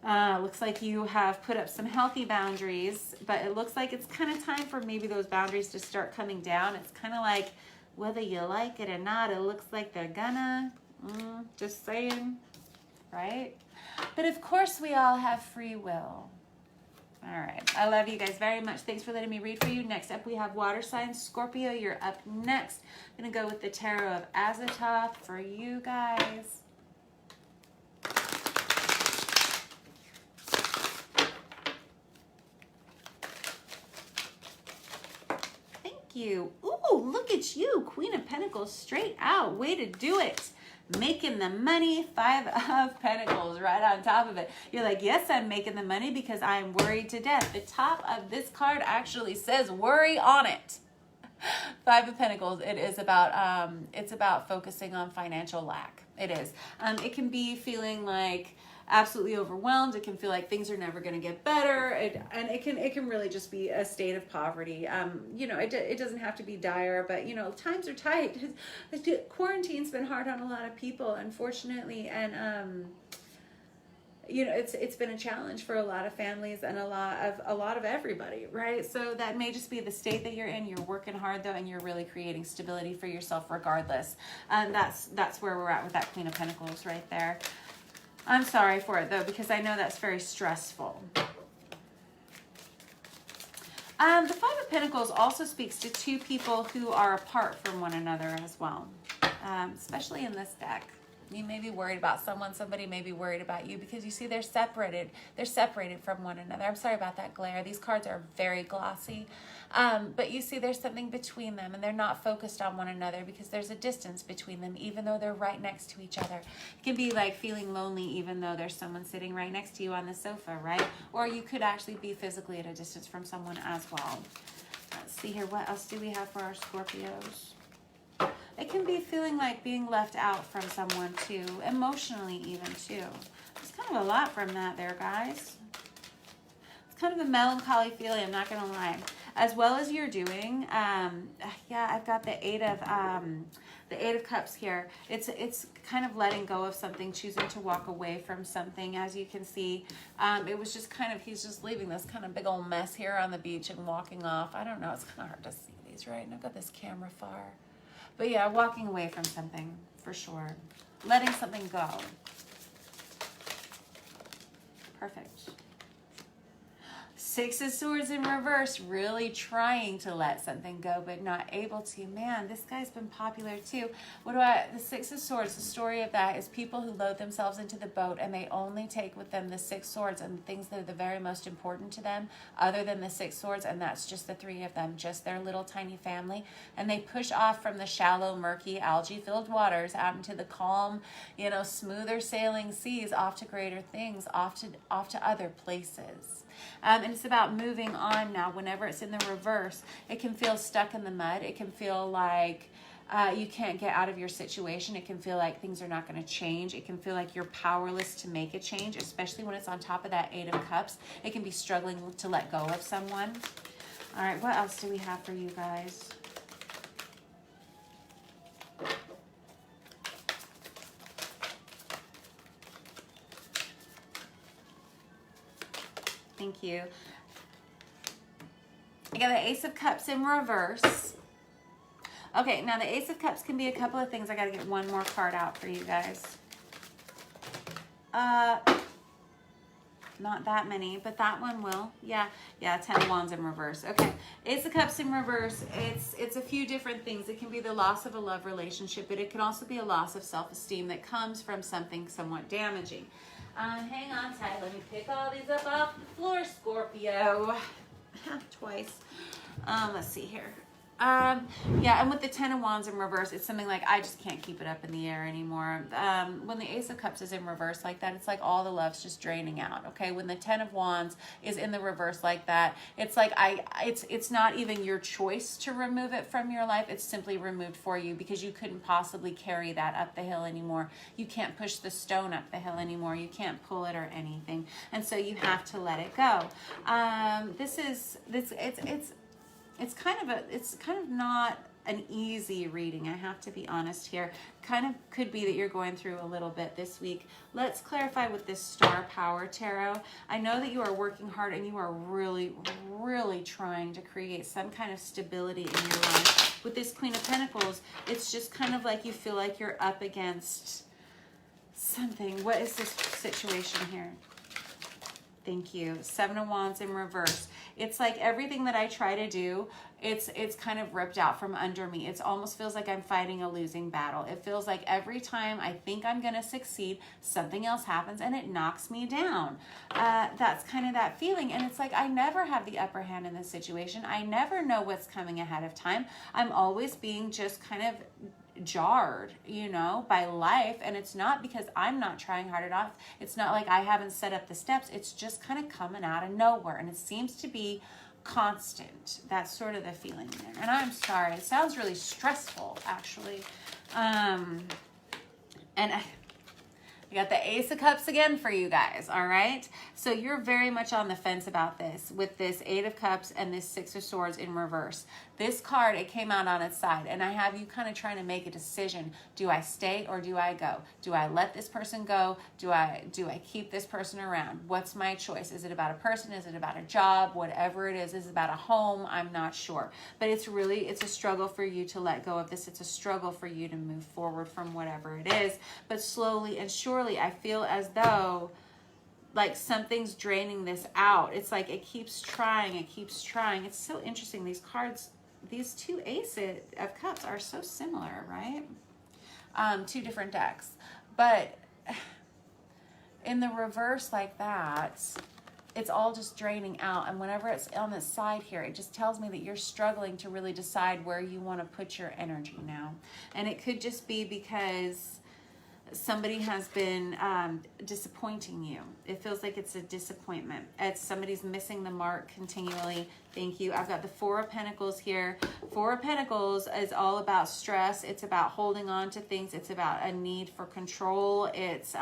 Looks like you have put up some healthy boundaries, but it looks like it's kind of time for maybe those boundaries to start coming down. It's kind of like whether you like it or not, it looks like they're gonna. Just saying, right? But of course, we all have free will. All right. I love you guys very much. Thanks for letting me read for you. Next up, we have water signs. Scorpio, you're up next. I'm going to go with the Tarot of Azathoth for you guys. Thank you. Ooh, look at you. Queen of Pentacles straight out. Way to do it. Making the money. Five of Pentacles right on top of it. You're like, yes, I'm making the money because I'm worried to death. The top of this card actually says worry on it. Five of Pentacles. It is about it's about focusing on financial lack. It is. It can be feeling like absolutely overwhelmed. It can feel like things are never going to get better. And it can really just be a state of poverty. You know, it doesn't have to be dire, but you know, times are tight. Quarantine's been hard on a lot of people, unfortunately. And, you know, it's been a challenge for a lot of families and a lot of everybody, right? So that may just be the state that you're in. You're working hard though, and you're really creating stability for yourself regardless. And that's where we're at with that Queen of Pentacles right there. I'm sorry for it though, because I know that's very stressful. The Five of Pentacles also speaks to two people who are apart from one another as well, especially in this deck. You may be worried about someone, somebody may be worried about you because you see they're separated. They're separated from one another. I'm sorry about that glare. These cards are very glossy. But you see there's something between them and they're not focused on one another because there's a distance between them, even though they're right next to each other. It can be like feeling lonely even though there's someone sitting right next to you on the sofa, right? Or you could actually be physically at a distance from someone as well. Let's see here. What else do we have for our Scorpios? It can be feeling like being left out from someone too, emotionally even too. There's kind of a lot from that there, guys. It's kind of a melancholy feeling, I'm not going to lie. As well as you're doing, yeah, I've got the Eight of Cups here. It's kind of letting go of something, choosing to walk away from something. As you can see, it was just kind of, he's just leaving this kind of big old mess here on the beach and walking off. I don't know, it's kind of hard to see these, right? And I've got this camera far. But yeah, walking away from something, for sure. Letting something go. Perfect. Six of Swords in reverse, really trying to let something go, but not able to. Man, this guy's been popular too. The Six of Swords, the story of that is people who load themselves into the boat and they only take with them the six swords and the things that are the very most important to them other than the six swords, and that's just the three of them, just their little tiny family. And they push off from the shallow, murky, algae-filled waters out into the calm, you know, smoother sailing seas, off to greater things, off to other places. And it's about moving on now. Whenever it's in the reverse, it can feel stuck in the mud. It can feel like you can't get out of your situation. It can feel like things are not going to change. It can feel like you're powerless to make a change, especially when it's on top of that Eight of Cups. It can be struggling to let go of someone. All right, what else do we have for you guys? Thank you. I got the Ace of Cups in reverse. Okay, now the Ace of Cups can be a couple of things. I got to get one more card out for you guys. Not that many, but that one will. Yeah, 10 of Wands in reverse. Okay, Ace of Cups in reverse. It's a few different things. It can be the loss of a love relationship, but it can also be a loss of self-esteem that comes from something somewhat damaging. Hang on tight. Let me pick all these up off the floor, Scorpio. Twice. Let's see here. Yeah, and with the 10 of Wands in reverse, it's something like, I just can't keep it up in the air anymore. When the Ace of Cups is in reverse like that, it's like all the love's just draining out, okay? When the 10 of Wands is in the reverse like that, it's like, it's not even your choice to remove it from your life. It's simply removed for you because you couldn't possibly carry that up the hill anymore. You can't push the stone up the hill anymore. You can't pull it or anything. And so you have to let it go. It's kind of not an easy reading. I have to be honest here. Kind of could be that you're going through a little bit this week. Let's clarify with this Star Power Tarot. I know that you are working hard and you are really, really trying to create some kind of stability in your life. With this Queen of Pentacles, it's just kind of like you feel like you're up against something. What is this situation here? Thank you. 7 of Wands in reverse. It's like everything that I try to do, it's kind of ripped out from under me. It almost feels like I'm fighting a losing battle. It feels like every time I think I'm going to succeed, something else happens and it knocks me down. That's kind of that feeling. And it's like I never have the upper hand in this situation. I never know what's coming ahead of time. I'm always being just kind of jarred, you know, by life. And it's not because I'm not trying hard enough. It's not like I haven't set up the steps. It's just kind of coming out of nowhere. And it seems to be constant. That's sort of the feeling there. And I'm sorry. It sounds really stressful, actually. And I got the Ace of Cups again for you guys, all right? So you're very much on the fence about this with this 8 of Cups and this 6 of Swords in reverse. This card, it came out on its side, and I have you kind of trying to make a decision. Do I stay or do I go? Do I let this person go? Do I keep this person around? What's my choice? Is it about a person? Is it about a job? Whatever it is it about a home? I'm not sure. But it's a struggle for you to let go of this. It's a struggle for you to move forward from whatever it is. But slowly and surely, I feel as though like something's draining this out. It's like it keeps trying. It keeps trying. It's so interesting. These cards, these two Ace of Cups are so similar, right? Two different decks. But in the reverse like that, it's all just draining out. And whenever it's on the side here, it just tells me that you're struggling to really decide where you want to put your energy now. And it could just be because somebody has been disappointing you. It feels like it's a disappointment. It's somebody's missing the mark continually. Thank you. I've got the 4 of Pentacles here. 4 of Pentacles is all about stress. It's about holding on to things. It's about a need for control. It's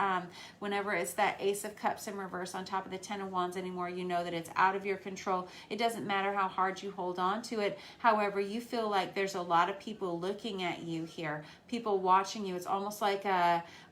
whenever it's that Ace of Cups in reverse on top of the 10 of Wands anymore, you know that it's out of your control. It doesn't matter how hard you hold on to it. However, you feel like there's a lot of people looking at you here, people watching you. It's almost like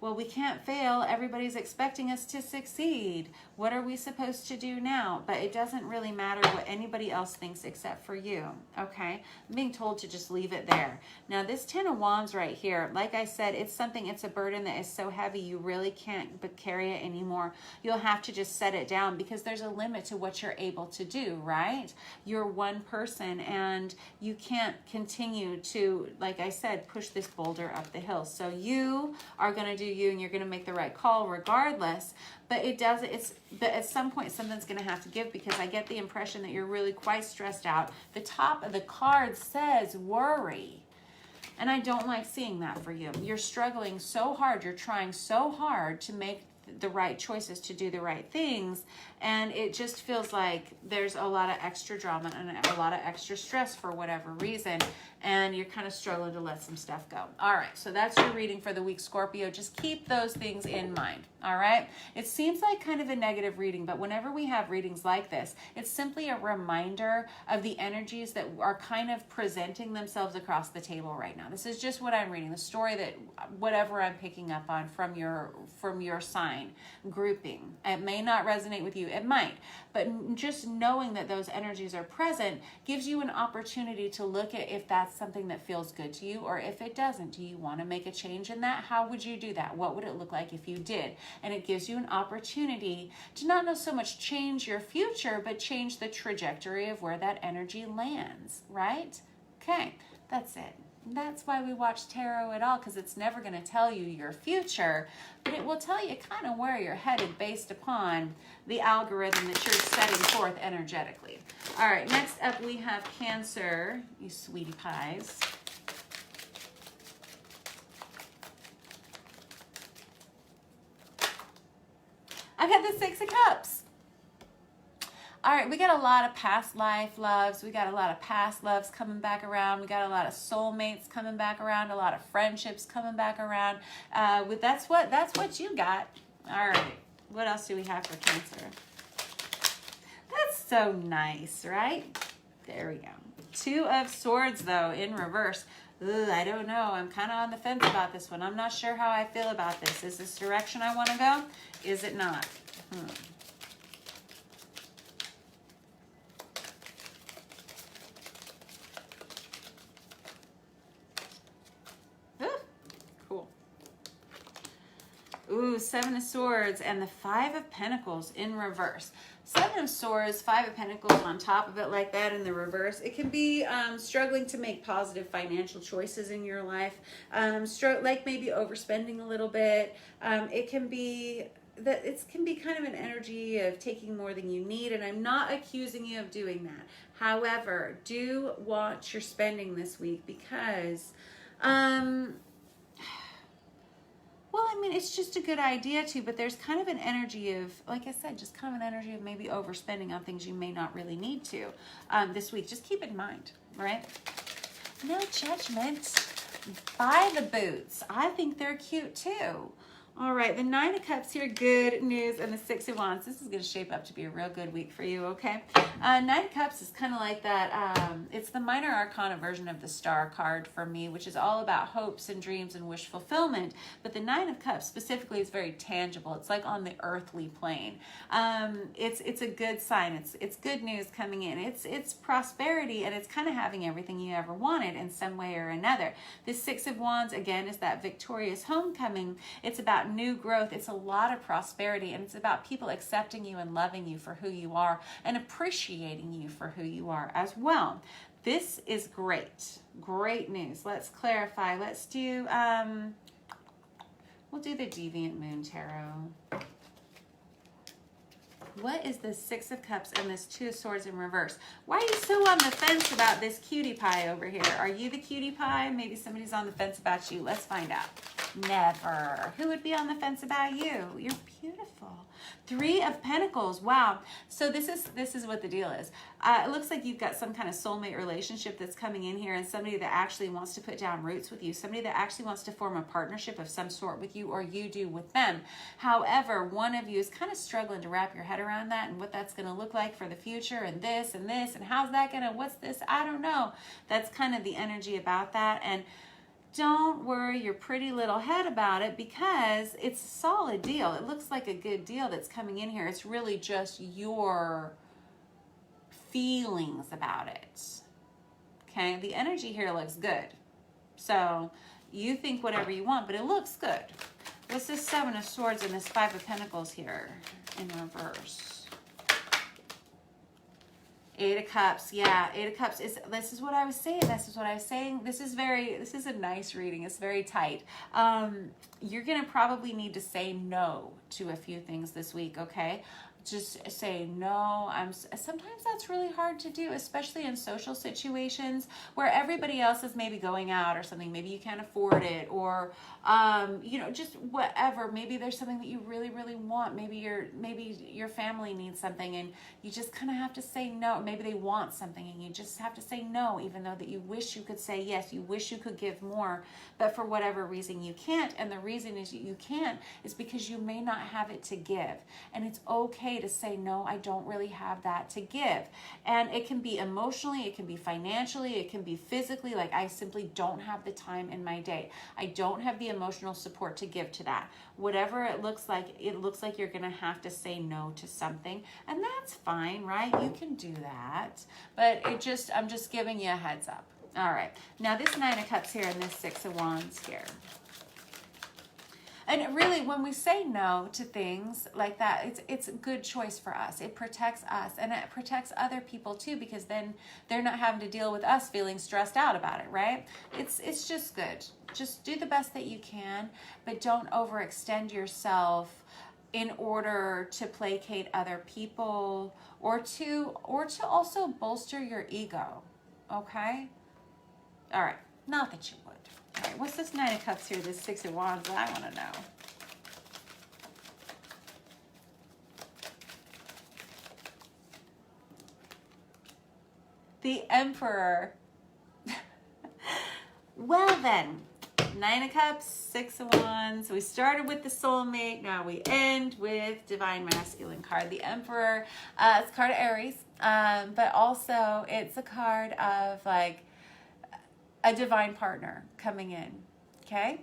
well, we can't fail. Everybody's expecting us to succeed. What are we supposed to do now? But it doesn't really matter what anybody else thinks except for you, okay? I'm being told to just leave it there. Now, this 10 of Wands right here, like I said, it's a burden that is so heavy you really can't but carry it anymore. You'll have to just set it down because there's a limit to what you're able to do, right? You're one person and you can't continue to, like I said, push this boulder up the hill. So you are going to do you and you're going to make the right call regardless. But but at some point something's going to have to give because I get the impression that you're really quite stressed out. The top of the card says worry. And I don't like seeing that for you. You're struggling so hard. You're trying so hard to make the right choices, to do the right things. And it just feels like there's a lot of extra drama and a lot of extra stress for whatever reason. And you're kind of struggling to let some stuff go. All right, so that's your reading for the week, Scorpio. Just keep those things in mind, all right? It seems like kind of a negative reading, but whenever we have readings like this, it's simply a reminder of the energies that are kind of presenting themselves across the table right now. This is just what I'm reading, the story that whatever I'm picking up on from your sign. mastermind grouping. It may not resonate with you, it might, but just knowing that those energies are present gives you an opportunity to look at if that's something that feels good to you, or if it doesn't. Do you want to make a change in that? How would you do that? What would it look like if you did? And it gives you an opportunity to not so much change your future, but change the trajectory of where that energy lands, right? Okay, that's it. That's why we watch tarot at all, because it's never going to tell you your future, but it will tell you kind of where you're headed based upon the algorithm that you're setting forth energetically. All right, next up we have Cancer, you sweetie pies. I've had the Six of Cups. All right, we got a lot of past life loves. We got a lot of past loves coming back around. We got a lot of soulmates coming back around. A lot of friendships coming back around. That's what you got. All right, what else do we have for Cancer? That's so nice, right? There we go. Two of Swords, though, in reverse. Ugh, I don't know. I'm kind of on the fence about this one. I'm not sure how I feel about this. Is this direction I want to go? Is it not? Cool. Ooh, Seven of Swords and the Five of Pentacles in reverse. Seven of Swords, Five of Pentacles on top of it like that in the reverse. It can be struggling to make positive financial choices in your life. Like maybe overspending a little bit. It can be kind of an energy of taking more than you need, and I'm not accusing you of doing that. However, do watch your spending this week because well, I mean, it's just a good idea too, but there's kind of an energy of, like I said, just kind of an energy of maybe overspending on things you may not really need to this week. Just keep in mind, right? No judgment. Buy the boots. I think they're cute too. All right, the Nine of Cups here, good news, and the Six of Wands. This is going to shape up to be a real good week for you, okay? Nine of Cups is kind of like that. It's the minor arcana version of the Star card for me, which is all about hopes and dreams and wish fulfillment. But the Nine of Cups specifically is very tangible. It's like on the earthly plane. It's a good sign. It's good news coming in. It's prosperity, and it's kind of having everything you ever wanted in some way or another. The Six of Wands, again, is that victorious homecoming. It's about new growth. It's a lot of prosperity, and it's about people accepting you and loving you for who you are and appreciating you for who you are as well. This is great. Great news. Let's clarify. Let's do, we'll do the Deviant Moon Tarot. What is this Six of Cups and this Two of Swords in reverse? Why are you so on the fence about this cutie pie over here? Are you the cutie pie? Maybe somebody's on the fence about you. Let's find out. Never. Who would be on the fence about you? You're beautiful. Three of Pentacles. Wow. So this is what the deal is. It looks like you've got some kind of soulmate relationship that's coming in here, and somebody that actually wants to put down roots with you, somebody that actually wants to form a partnership of some sort with you, or you do with them. However, one of you is kind of struggling to wrap your head around that and what that's going to look like for the future, and this and this, and how's that going to, what's this? I don't know. That's kind of the energy about that. And don't worry your pretty little head about it, because it's a solid deal. It looks like a good deal that's coming in here. It's really just your feelings about it. Okay, the energy here looks good. So you think whatever you want, but it looks good. What's this Seven of Swords and this Five of Pentacles here in reverse? Eight of Cups, yeah, Eight of Cups is, this is what I was saying, this is a nice reading, it's very tight. You're gonna probably need to say no to a few things this week, okay? Just say no. Sometimes that's really hard to do, especially in social situations where everybody else is maybe going out or something. Maybe you can't afford it, or you know, just whatever. Maybe there's something that you really, really want. Maybe your family needs something, and you just kind of have to say no. Maybe they want something, and you just have to say no, even though that you wish you could say yes. You wish you could give more, but for whatever reason you can't. And the reason is you can't is because you may not have it to give, and it's okay okay to say, no, I don't really have that to give. And it can be emotionally, it can be financially, it can be physically, like I simply don't have the time in my day. I don't have the emotional support to give to that. Whatever it looks like you're going to have to say no to something. And that's fine, right? You can do that. But I'm just giving you a heads up. All right. Now this Nine of Cups here and this Six of Wands here. And really, when we say no to things like that, it's a good choice for us. It protects us, and it protects other people too, because then they're not having to deal with us feeling stressed out about it, right? It's just good. Just do the best that you can, but don't overextend yourself in order to placate other people or to also bolster your ego. Okay? All right. Not that you would. All right, what's this Nine of Cups here, this Six of Wands? I want to know. The Emperor. Well then, Nine of Cups, Six of Wands. We started with the soulmate. Now we end with Divine Masculine card. The Emperor, it's a card of Aries, but also it's a card of like a divine partner coming in, okay?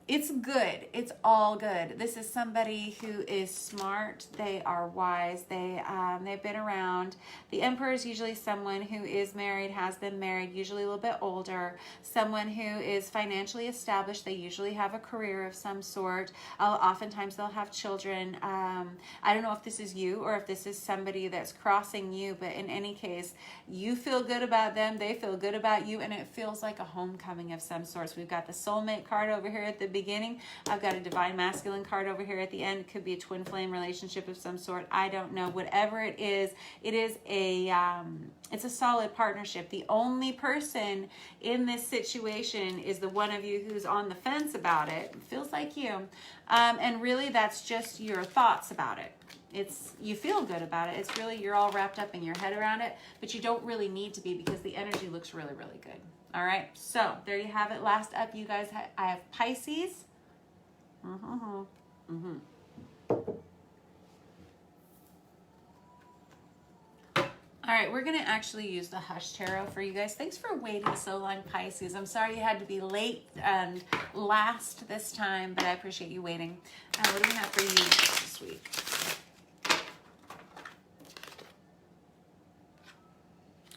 It's good. It's all good. This is somebody who is smart. They are wise. They've been around. The Emperor is usually someone who is married, has been married, usually a little bit older. Someone who is financially established. They usually have a career of some sort. Oftentimes they'll have children. I don't know if this is you or if this is somebody that's crossing you, but in any case, you feel good about them. They feel good about you, and it feels like a homecoming of some sort. So we've got the soulmate card over here at the beginning. I've got a Divine Masculine card over here at the end. It could be a twin flame relationship of some sort. I don't know. Whatever it is it's a solid partnership. The only person in this situation is the one of you who's on the fence about it. It feels like you. And really that's just your thoughts about it. You feel good about it. It's really, you're all wrapped up in your head around it, but you don't really need to be because the energy looks really, really good. All right, so there you have it. Last up, you guys, I have Pisces. All right, we're going to actually use the Hush Tarot for you guys. Thanks for waiting so long, Pisces. I'm sorry you had to be late and last this time, but I appreciate you waiting. What do we have for you this week?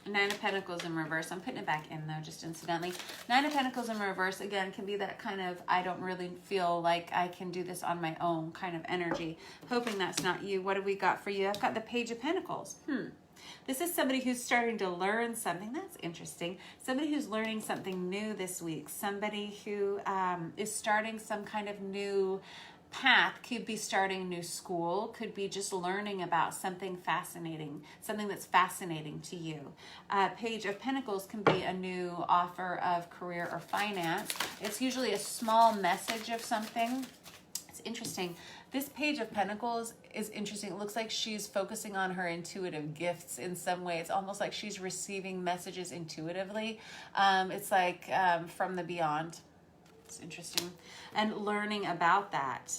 Nine of Pentacles in reverse. I'm putting it back in though, just incidentally. Nine of Pentacles in reverse, again, can be that kind of, I don't really feel like I can do this on my own kind of energy. Hoping that's not you. What have we got for you? I've got the Page of Pentacles. This is somebody who's starting to learn something. That's interesting. Somebody who's learning something new this week. Somebody who is starting some kind of new path, could be starting new school, could be just learning about something fascinating, something that's fascinating to you. Page of Pentacles can be a new offer of career or finance. It's usually a small message of something. It's interesting. This Page of Pentacles is interesting. It looks like she's focusing on her intuitive gifts in some way. It's almost like she's receiving messages intuitively. It's like from the beyond. It's interesting. And learning about that.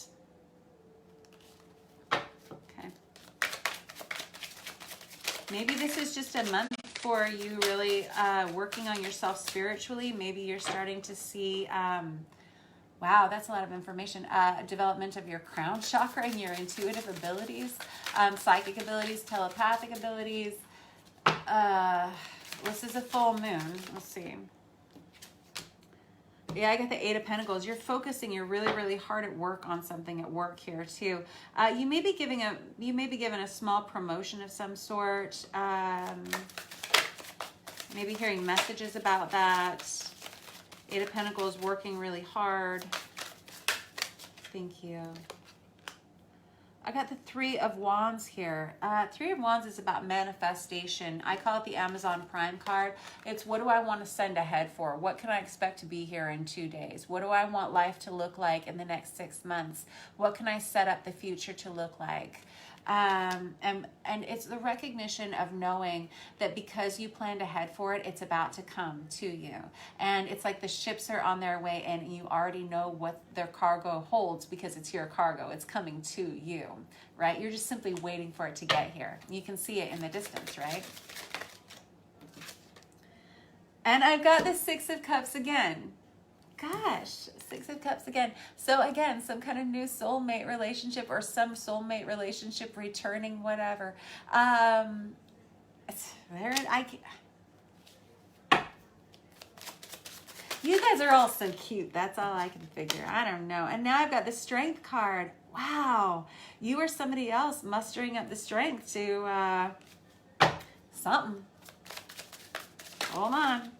Okay. Maybe this is just a month for you really working on yourself spiritually. Maybe you're starting to see, wow, that's a lot of information. Development of your crown chakra and your intuitive abilities, psychic abilities, telepathic abilities. This is a full moon. Let's see. Yeah, I got the Eight of Pentacles. You're focusing. You're really, really hard at work on something at work here too. You may be given a small promotion of some sort. Maybe hearing messages about that. Eight of Pentacles, working really hard. Thank you. I got the Three of Wands here. Three of Wands is about manifestation. I call it the Amazon Prime card. It's what do I want to send ahead for? What can I expect to be here in 2 days? What do I want life to look like in the next 6 months? What can I set up the future to look like? And it's the recognition of knowing that because you planned ahead for it, it's about to come to you. And it's like the ships are on their way and you already know what their cargo holds because it's your cargo. It's coming to you, right? You're just simply waiting for it to get here. You can see it in the distance, right? And I've got the Six of Cups again. Gosh, Six of Cups again. So again, some kind of new soulmate relationship or some soulmate relationship returning, whatever. You guys are all so cute. That's all I can figure. I don't know. And now I've got the Strength card. Wow. You or somebody else mustering up the strength to something. Hold on.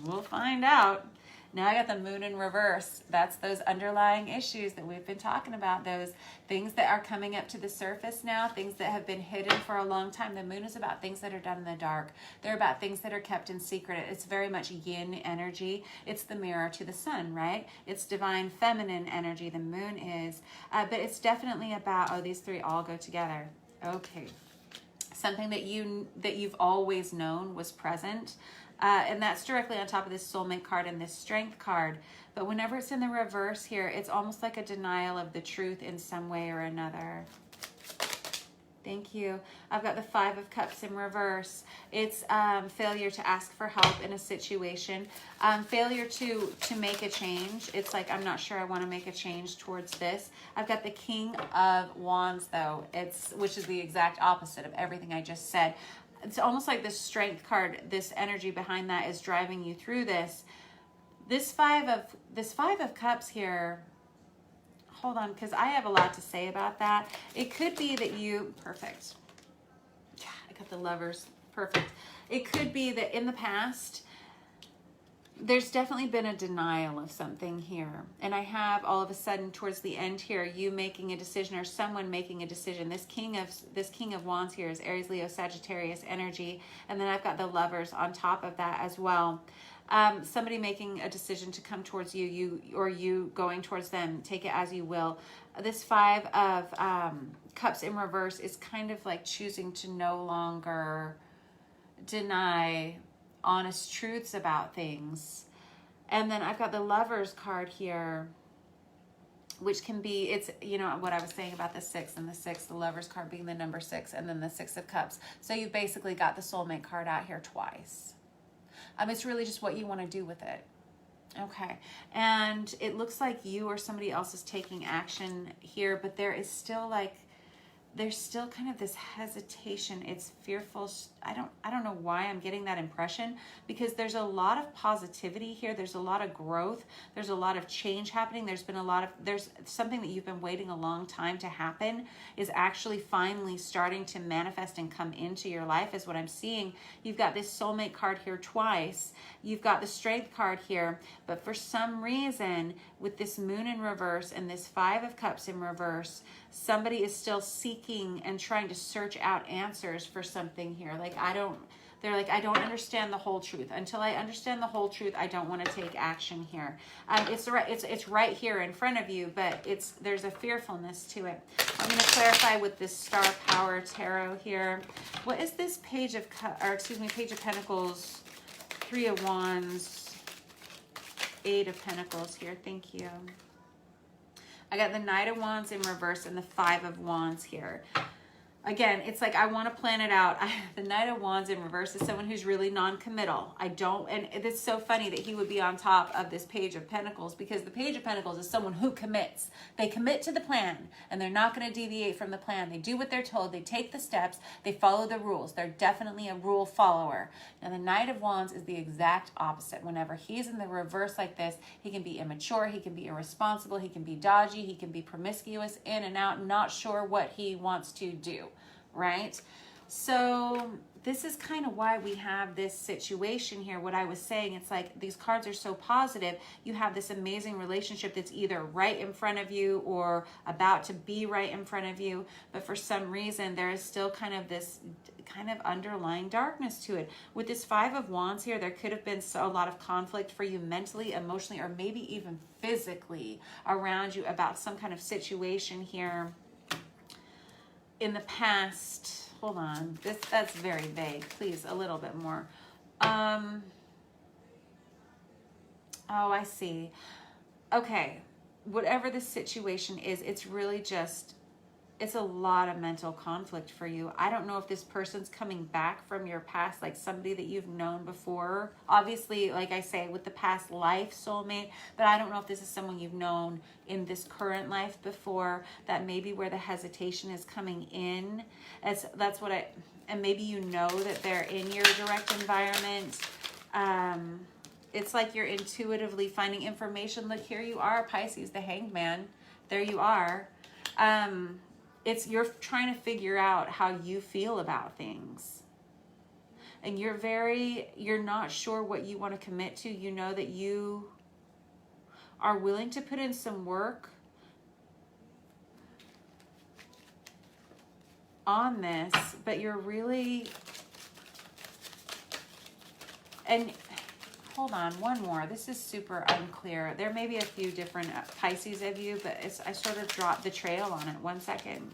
We'll find out. Now I got the Moon in reverse. That's those underlying issues that we've been talking about. Those things that are coming up to the surface now, things that have been hidden for a long time. The Moon is about things that are done in the dark. They're about things that are kept in secret. It's very much yin energy. It's the mirror to the sun, right? It's divine feminine energy, the Moon is. But it's definitely about, oh, these three all go together. Okay. Something that you've always known was present. And that's directly on top of this soulmate card and this strength card. But whenever it's in the reverse here, it's almost like a denial of the truth in some way or another. Thank you. I've got the Five of Cups in reverse. It's failure to ask for help in a situation. Failure to make a change. It's like, I'm not sure I want to make a change towards this. I've got the King of Wands, though, which is the exact opposite of everything I just said. It's almost like this strength card, this energy behind that is driving you through this. This five of cups here, hold on, because I have a lot to say about that. It could be that perfect. Yeah, I got the Lovers, perfect. It could be that in the past, there's definitely been a denial of something here. And I have all of a sudden towards the end here, you making a decision or someone making a decision. This King of Wands here is Aries, Leo, Sagittarius energy. And then I've got the Lovers on top of that as well. Somebody making a decision to come towards you or you going towards them, take it as you will. This Five of Cups in reverse is kind of like choosing to no longer deny honest truths about things. And then I've got the Lovers card here, which can be, it's, you know, what I was saying about the six and the six, the Lovers card being the number 6, and then the Six of Cups. So you basically got the soulmate card out here twice. It's really just what you want to do with it. Okay. And it looks like you or somebody else is taking action here, but there is still like, there's still kind of this hesitation. It's fearful. I don't know why I'm getting that impression, because there's a lot of positivity here. There's a lot of growth. There's a lot of change happening. There's something that you've been waiting a long time to happen is actually finally starting to manifest and come into your life is what I'm seeing. You've got this soulmate card here twice. You've got the Strength card here, but for some reason with this Moon in reverse and this Five of Cups in reverse, somebody is still seeking and trying to search out answers for something here. They're like, I don't understand the whole truth. Until I understand the whole truth, I don't want to take action here. It's right here in front of you, but there's a fearfulness to it. I'm going to clarify with this Star Power Tarot here. What is this Page of Pentacles, Three of Wands, Eight of Pentacles here? Thank you. I got the Knight of Wands in reverse and the Five of Wands here. Again, it's like I want to plan it out. The Knight of Wands in reverse is someone who's really non-committal. And it's so funny that he would be on top of this Page of Pentacles, because the Page of Pentacles is someone who commits. They commit to the plan and they're not going to deviate from the plan. They do what they're told. They take the steps. They follow the rules. They're definitely a rule follower. Now, the Knight of Wands is the exact opposite. Whenever he's in the reverse like this, he can be immature. He can be irresponsible. He can be dodgy. He can be promiscuous, in and out, not sure what he wants to do. Right? So this is kind of why we have this situation here. What I was saying, it's like these cards are so positive. You have this amazing relationship that's either right in front of you or about to be right in front of you. But for some reason, there is still kind of this kind of underlying darkness to it. With this Five of Wands here, there could have been a lot of conflict for you mentally, emotionally, or maybe even physically around you about some kind of situation here. in the past, hold on, that's very vague. Please, a little bit more. Oh, I see. Okay, whatever the situation is, it's really just, it's a lot of mental conflict for you. I don't know if this person's coming back from your past, like somebody that you've known before. Obviously, like I say, with the past life soulmate, but I don't know if this is someone you've known in this current life before, that maybe where the hesitation is coming in. That's what and maybe you know that they're in your direct environment. It's like you're intuitively finding information. Look, here you are, Pisces, the Hanged Man. There you are. You're trying to figure out how you feel about things. And you're not sure what you want to commit to. You know that you are willing to put in some work on this, but you're really, and hold on, one more. This is super unclear. There may be a few different Pisces of you, but I sort of dropped the trail on it. 1 second.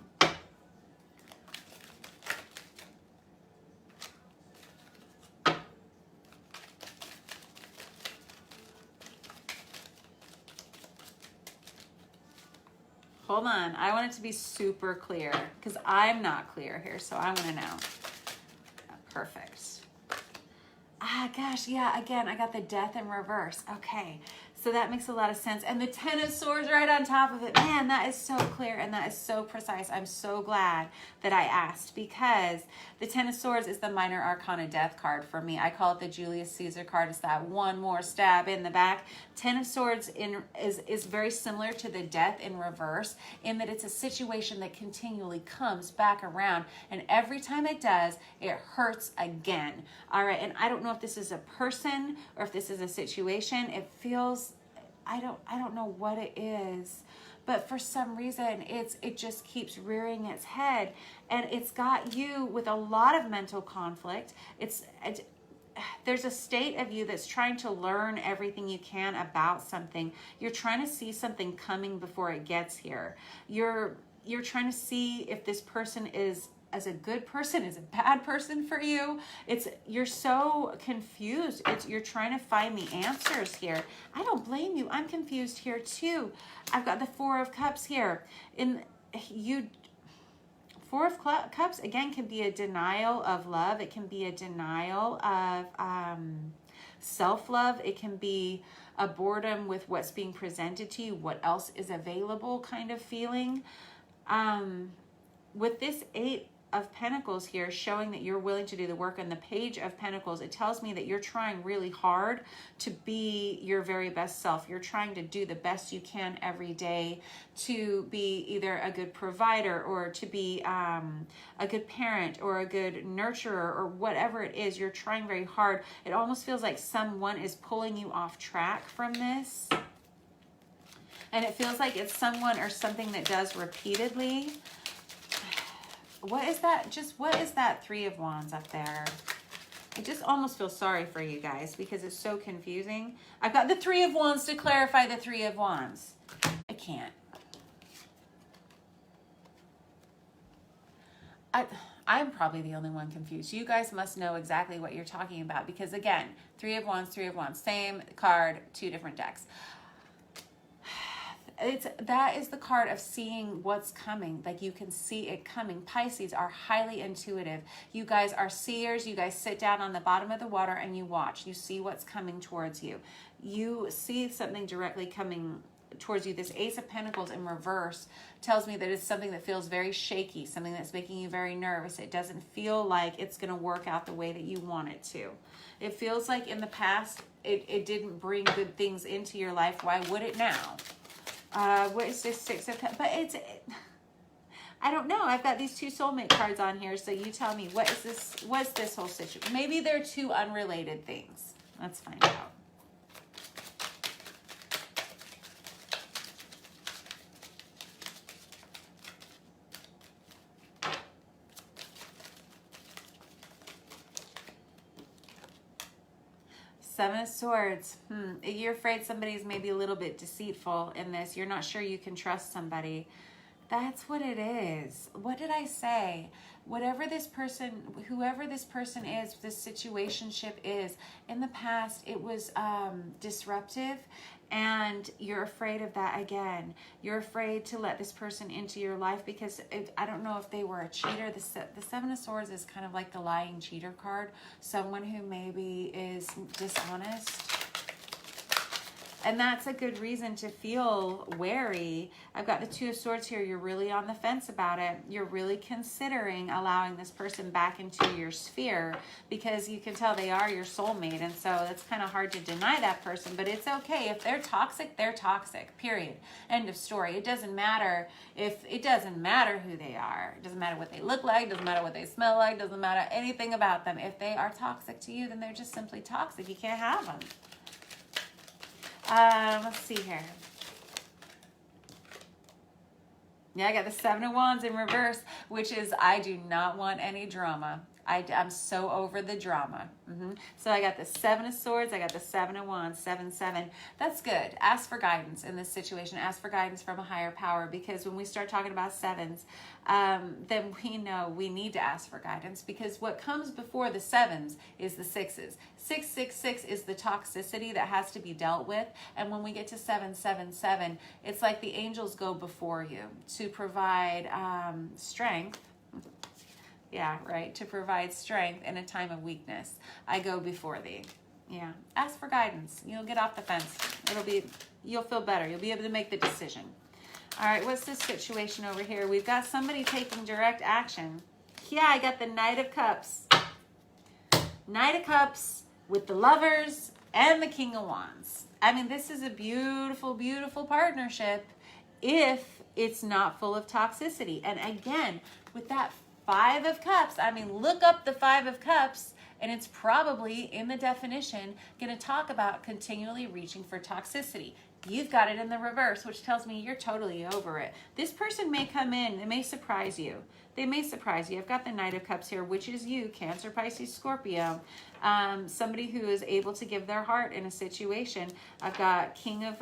Hold on. I want it to be super clear because I'm not clear here, so I want to know. Perfect. Ah, gosh, yeah, again, I got the Death in reverse. Okay, so that makes a lot of sense. And the Ten of Swords right on top of it. Man, that is so clear and that is so precise. I'm so glad that I asked, because the Ten of Swords is the minor arcana death card for me. I call it the Julius Caesar card. It's that one more stab in the back. Ten of Swords is very similar to the Death in reverse in that it's a situation that continually comes back around, and every time it does, it hurts again. All right, and I don't know if this is a person or if this is a situation. It feels, I don't know what it is, but for some reason it just keeps rearing its head, and it's got you with a lot of mental conflict. There's a state of you that's trying to learn everything you can about something. You're trying to see something coming before it gets here. You're trying to see if this person is as a good person, is a bad person for you. You're so confused. You're trying to find the answers here. I don't blame you. I'm confused here too. I've got the Four of Cups here. Four of Cups, again, can be a denial of love. It can be a denial of self-love. It can be a boredom with what's being presented to you, what else is available kind of feeling. With this Eight of Pentacles here showing that you're willing to do the work, on the Page of Pentacles, it tells me that you're trying really hard to be your very best self. You're trying to do the best you can every day to be either a good provider or to be a good parent or a good nurturer or whatever it is. You're trying very hard. It almost feels like someone is pulling you off track from this. And it feels like it's someone or something that does repeatedly. What is that? What is that Three of Wands up there? I just almost feel sorry for you guys because it's so confusing. I've got the Three of Wands to clarify the Three of Wands. I can't. I'm probably the only one confused. You guys must know exactly what you're talking about because, again, Three of Wands, same card, two different decks. That is the card of seeing what's coming. Like you can see it coming. Pisces are highly intuitive. You guys are seers. You guys sit down on the bottom of the water and you watch. You see what's coming towards you. You see something directly coming towards you. This Ace of Pentacles in reverse tells me that it's something that feels very shaky, something that's making you very nervous. It doesn't feel like it's going to work out the way that you want it to. It feels like in the past it didn't bring good things into your life. Why would it now? What is this Six of Cups? But I don't know. I've got these two soulmate cards on here, so you tell me, what is this? What's this whole situation? Maybe they're two unrelated things. Let's find out. Seven of Swords. You're afraid somebody's maybe a little bit deceitful in this. You're not sure you can trust somebody. That's what it is. What did I say? Whatever this person, whoever this person is, this situationship is, in the past it was disruptive, and you're afraid of that again. You're afraid to let this person into your life because I don't know if they were a cheater. The Seven of Swords is kind of like the lying cheater card. Someone who maybe is dishonest. And that's a good reason to feel wary. I've got the Two of Swords here. You're really on the fence about it. You're really considering allowing this person back into your sphere because you can tell they are your soulmate. And so it's kind of hard to deny that person, but it's okay. If they're toxic, period. End of story. It doesn't matter who they are. It doesn't matter what they look like. Doesn't matter what they smell like. Doesn't matter anything about them. If they are toxic to you, then they're just simply toxic. You can't have them. Let's see here. Yeah, I got the Seven of Wands in reverse, which is I do not want any drama. I'm so over the drama. So I got the Seven of Swords. I got the Seven of Wands, 7-7. That's good. Ask for guidance in this situation. Ask for guidance from a higher power, because when we start talking about sevens, then we know we need to ask for guidance, because what comes before the sevens is the sixes. 666 is the toxicity that has to be dealt with. And when we get to 777, it's like the angels go before you to provide strength. Yeah, right. To provide strength in a time of weakness. I go before thee. Yeah. Ask for guidance. You'll get off the fence. You'll feel better. You'll be able to make the decision. All right. What's this situation over here? We've got somebody taking direct action. Yeah, I got the Knight of Cups. Knight of Cups with the Lovers and the King of Wands. I mean, this is a beautiful, beautiful partnership if it's not full of toxicity. And again, with that Five of Cups, I mean, look up the Five of Cups, and it's probably in the definition going to talk about continually reaching for toxicity. You've got it in the reverse, which tells me you're totally over it. This person may come in, they may surprise you. They may surprise you. I've got the Knight of Cups here, which is you, Cancer, Pisces, Scorpio. Somebody who is able to give their heart in a situation. I've got King of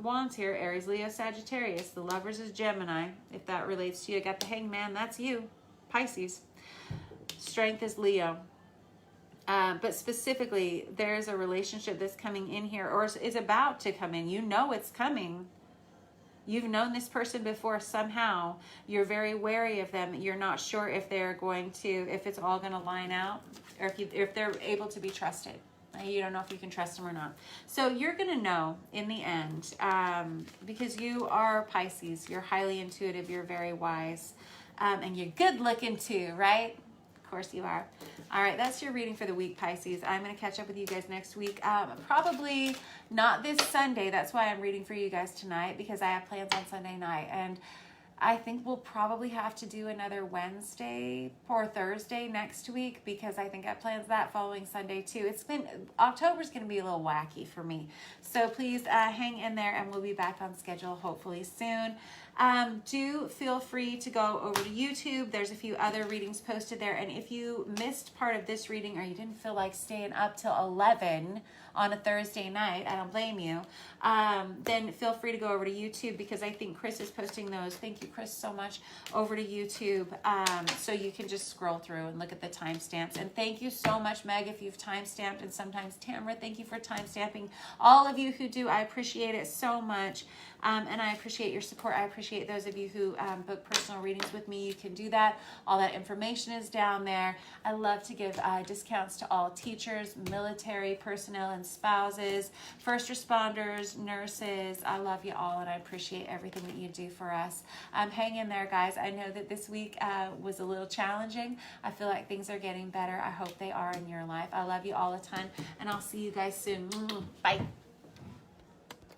Wands here, Aries, Leo, Sagittarius. The Lovers is Gemini, if that relates to you. I got the Hangman, that's you, Pisces. Strength is Leo. But specifically, there's a relationship that's coming in here, or is about to come in. You know it's coming. You've known this person before somehow. You're very wary of them. You're not sure if they're going to, if it's all going to line out, or if they're able to be trusted. You don't know if you can trust them or not. So you're going to know in the end, because you are Pisces. You're highly intuitive. You're very wise. And you're good looking too, right? Of course you are. All right, that's your reading for the week, Pisces. I'm going to catch up with you guys next week. Probably not this Sunday. That's why I'm reading for you guys tonight, because I have plans on Sunday night. And I think we'll probably have to do another Wednesday or Thursday next week, because I think I have plans that following Sunday too. October's going to be a little wacky for me. So please hang in there, and we'll be back on schedule hopefully soon. Do feel free to go over to YouTube. There's a few other readings posted there. And if you missed part of this reading, or you didn't feel like staying up till 11 on a Thursday night, I don't blame you, then feel free to go over to YouTube, because I think Chris is posting those. Thank you, Chris, so much, over to YouTube. So you can just scroll through and look at the timestamps. And thank you so much, Meg, if you've timestamped, and sometimes Tamara, thank you for timestamping. All of you who do, I appreciate it so much. And I appreciate your support. I appreciate those of you who book personal readings with me. You can do that. All that information is down there. I love to give discounts to all teachers, military personnel and spouses, first responders, nurses. I love you all, and I appreciate everything that you do for us. Hang in there, guys. I know that this week was a little challenging. I feel like things are getting better. I hope they are in your life. I love you all a ton, and I'll see you guys soon. Bye.